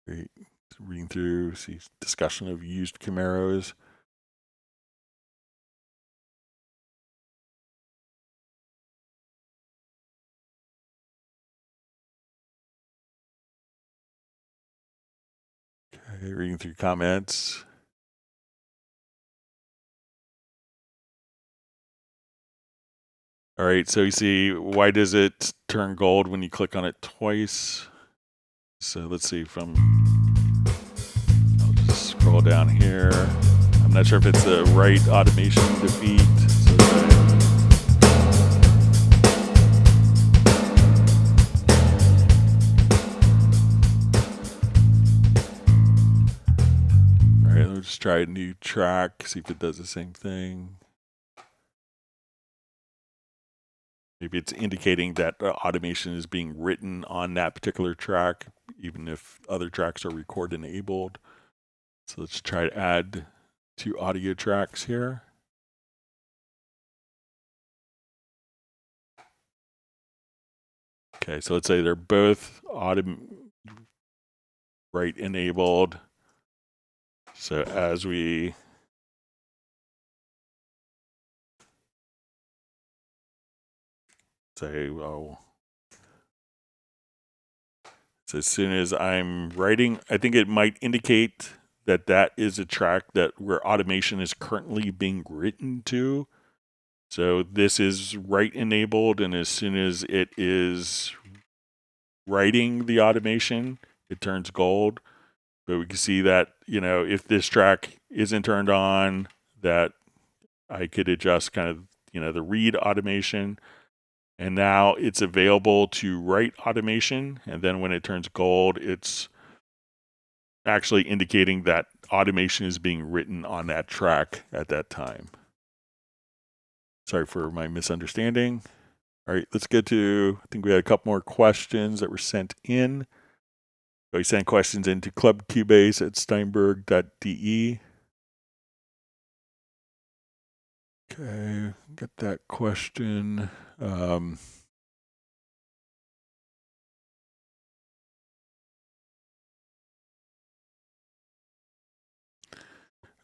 Great. Reading through, see discussion of used Camaros. Okay, reading through comments. All right, so you see, why does it turn gold when you click on it twice? So let's see from, I'll just scroll down here. I'm not sure if it's the right automation defeat. So all right, let's try a new track, see if it does the same thing. Maybe it's indicating that automation is being written on that particular track, even if other tracks are record enabled. So let's try to add 2 audio tracks here. Okay, so let's say they're both write enabled. So as we say, well, so as soon as I'm writing, I think it might indicate that that is a track that where automation is currently being written to. So this is write enabled, and as soon as it is writing the automation, it turns gold. But we can see that, if this track isn't turned on, that I could adjust kind of, the read automation. And now it's available to write automation. And then when it turns gold, it's actually indicating that automation is being written on that track at that time. Sorry for my misunderstanding. All right, let's get to, I think we had a couple more questions that were sent in. So we sent questions into clubcubase@steinberg.de. Okay, get that question. All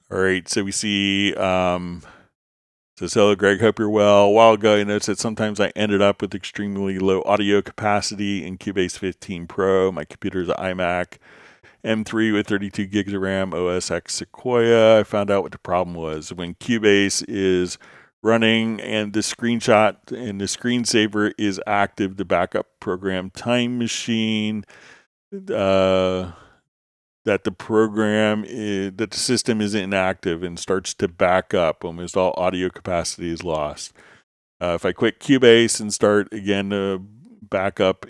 right, so we see, says, hello, Greg, hope you're well. A while ago, I noticed that sometimes I ended up with extremely low audio capacity in Cubase 15 Pro. My computer's an iMac M3 with 32 gigs of RAM, OS X Sequoia. I found out what the problem was. When Cubase is running and the screenshot and the screensaver is active, the backup program Time Machine, that the system is inactive and starts to back up. Almost all audio capacity is lost. If I quit Cubase and start again to back up,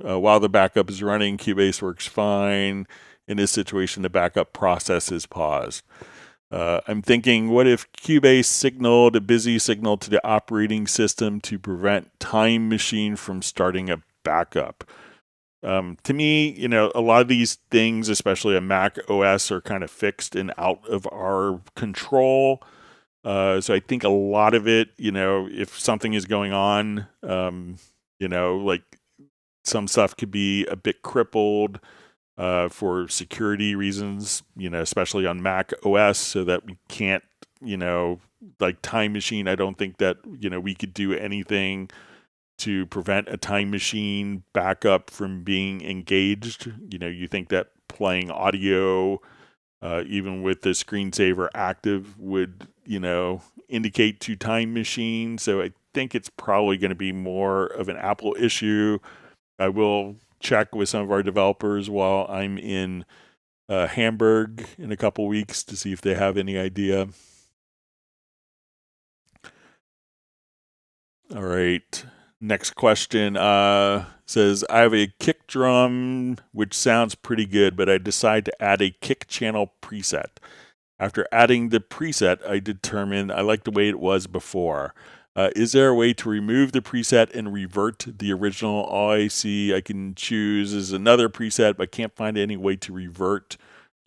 while the backup is running, Cubase works fine. In this situation, the backup process is paused. I'm thinking, what if Cubase signaled a busy signal to the operating system to prevent Time Machine from starting a backup? To me, a lot of these things, especially on Mac OS, are kind of fixed and out of our control. So I think a lot of it, if something is going on, like some stuff could be a bit crippled for security reasons, especially on Mac OS, so that we can't, like Time Machine. I don't think that, we could do anything to prevent a Time Machine backup from being engaged. You think that playing audio, even with the screensaver active, would, indicate to Time Machine. So I think it's probably going to be more of an Apple issue. I will check with some of our developers while I'm in Hamburg in a couple weeks to see if they have any idea. All right. Next question says, I have a kick drum which sounds pretty good, but I decide to add a kick channel preset. After adding the preset, I determined I like the way it was before. Is there a way to remove the preset and revert the original? All I see I can choose is another preset, but can't find any way to revert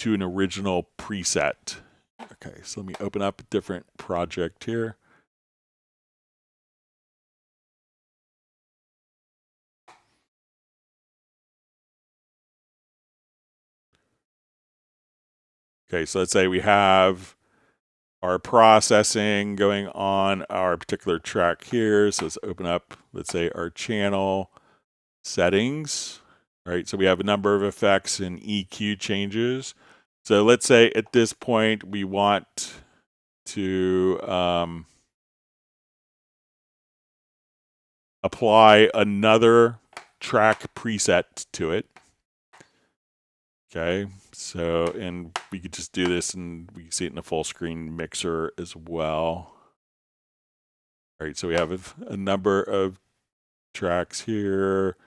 to an original preset. Okay, so let me open up a different project here. Okay, so let's say we have our processing going on our particular track here. So let's open up, let's say, our channel settings. All right, so we have a number of effects and EQ changes. So let's say at this point we want to apply another track preset to it. Okay, so, and we could just do this and we can see it in the full screen mixer as well. All right, so we have a number of tracks here.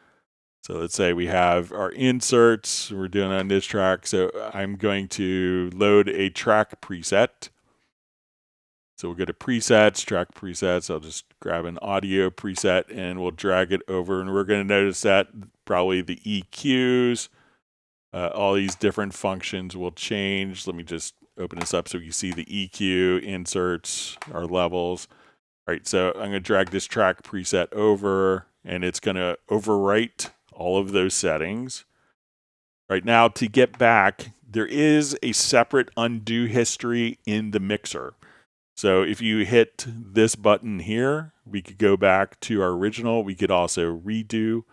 So let's say we have our inserts, we're doing on this track. So I'm going to load a track preset. So we'll go to presets, track presets. I'll just grab an audio preset and we'll drag it over. And we're going to notice that probably the EQs, all these different functions will change. Let me just open this up so you see the EQ, inserts, our levels. All right, so I'm going to drag this track preset over, and it's going to overwrite all of those settings. Right now, to get back, there is a separate undo history in the mixer. So if you hit this button here, we could go back to our original. We could also redo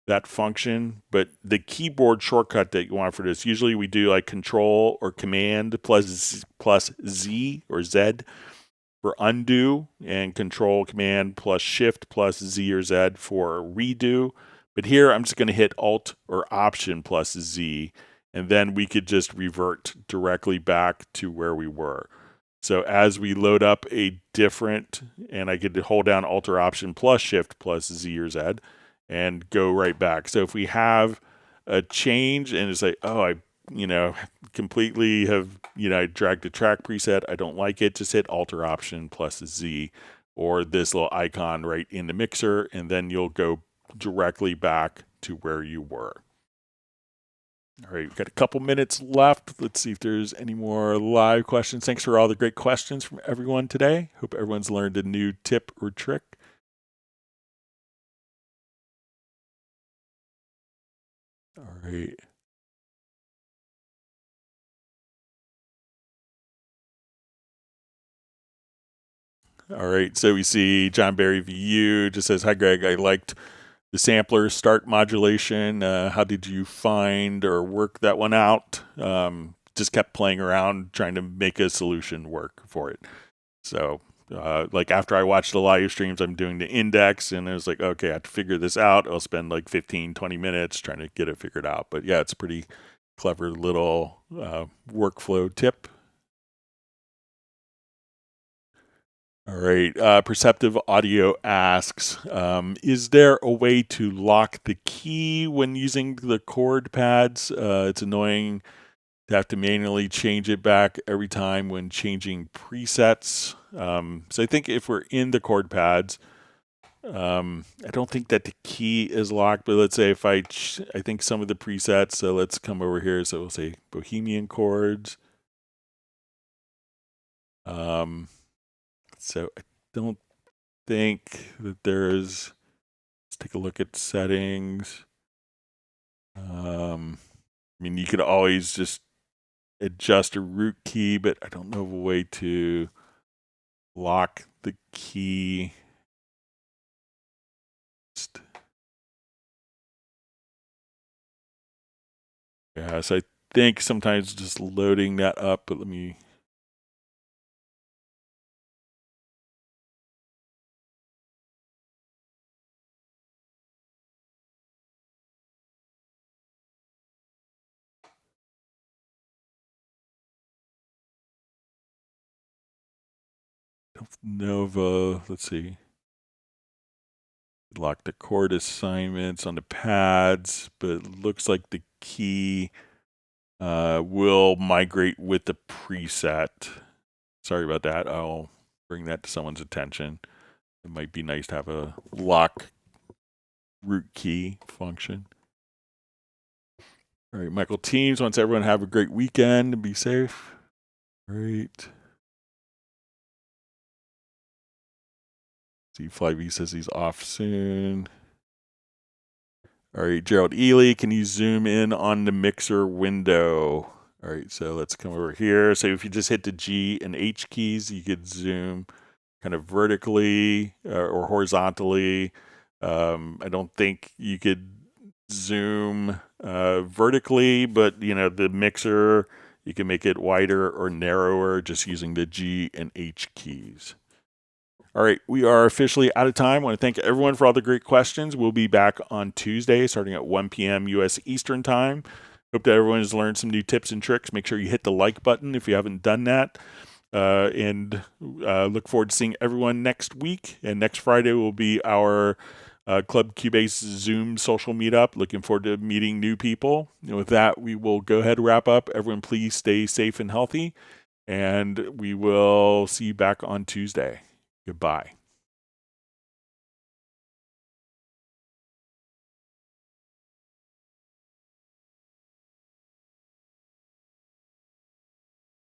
that function, but the keyboard shortcut that you want for this, usually we do like Control or Command plus Z or Z. for undo, and Control Command plus Shift plus Z or Z for redo. But here I'm just going to hit Alt or Option plus Z, and then we could just revert directly back to where we were. So as we load up a different, and I could hold down Alt or Option plus Shift plus Z or Z and go right back. So if we have a change and it's like, oh, I completely have, I dragged a track preset, I don't like it, just hit Alt or Option plus Z or this little icon right in the mixer, and then you'll go directly back to where you were. All right, we've got a couple minutes left. Let's see if there's any more live questions. Thanks for all the great questions from everyone today. Hope everyone's learned a new tip or trick. All right. All right, so we see John Barry VU just says, hi, Greg, I liked the sampler start modulation. How did you find or work that one out? Just kept playing around trying to make a solution work for it. So like after I watched the live streams, I'm doing the index, and it was like, okay, I have to figure this out. I'll spend like 15, 20 minutes trying to get it figured out. But yeah, it's a pretty clever little workflow tip. All right, Perceptive Audio asks, is there a way to lock the key when using the chord pads? It's annoying to have to manually change it back every time when changing presets. So I think if we're in the chord pads, I don't think that the key is locked, but let's say if I think some of the presets, so let's come over here. So we'll say Bohemian chords. So I don't think that there's, let's take a look at settings. I mean, you could always just adjust a root key, but I don't know of a way to lock the key. Yeah, so I think sometimes just loading that up, but let me. Nova, let's see. Lock the chord assignments on the pads, but it looks like the key will migrate with the preset. Sorry about that. I'll bring that to someone's attention. It might be nice to have a lock root key function. All right, Michael Teams wants everyone to have a great weekend and be safe. Great. See, Flyv says he's off soon. All right, Gerald Ely, can you zoom in on the mixer window? All right, so let's come over here. So if you just hit the G and H keys, you could zoom kind of vertically or horizontally. I don't think you could zoom vertically, but the mixer, you can make it wider or narrower just using the G and H keys. All right, we are officially out of time. I want to thank everyone for all the great questions. We'll be back on Tuesday starting at 1 p.m. U.S. Eastern Time. Hope that everyone has learned some new tips and tricks. Make sure you hit the like button if you haven't done that. And look forward to seeing everyone next week. And next Friday will be our Club Cubase Zoom social meetup. Looking forward to meeting new people. And with that, we will go ahead and wrap up. Everyone, please stay safe and healthy. And we will see you back on Tuesday. Goodbye.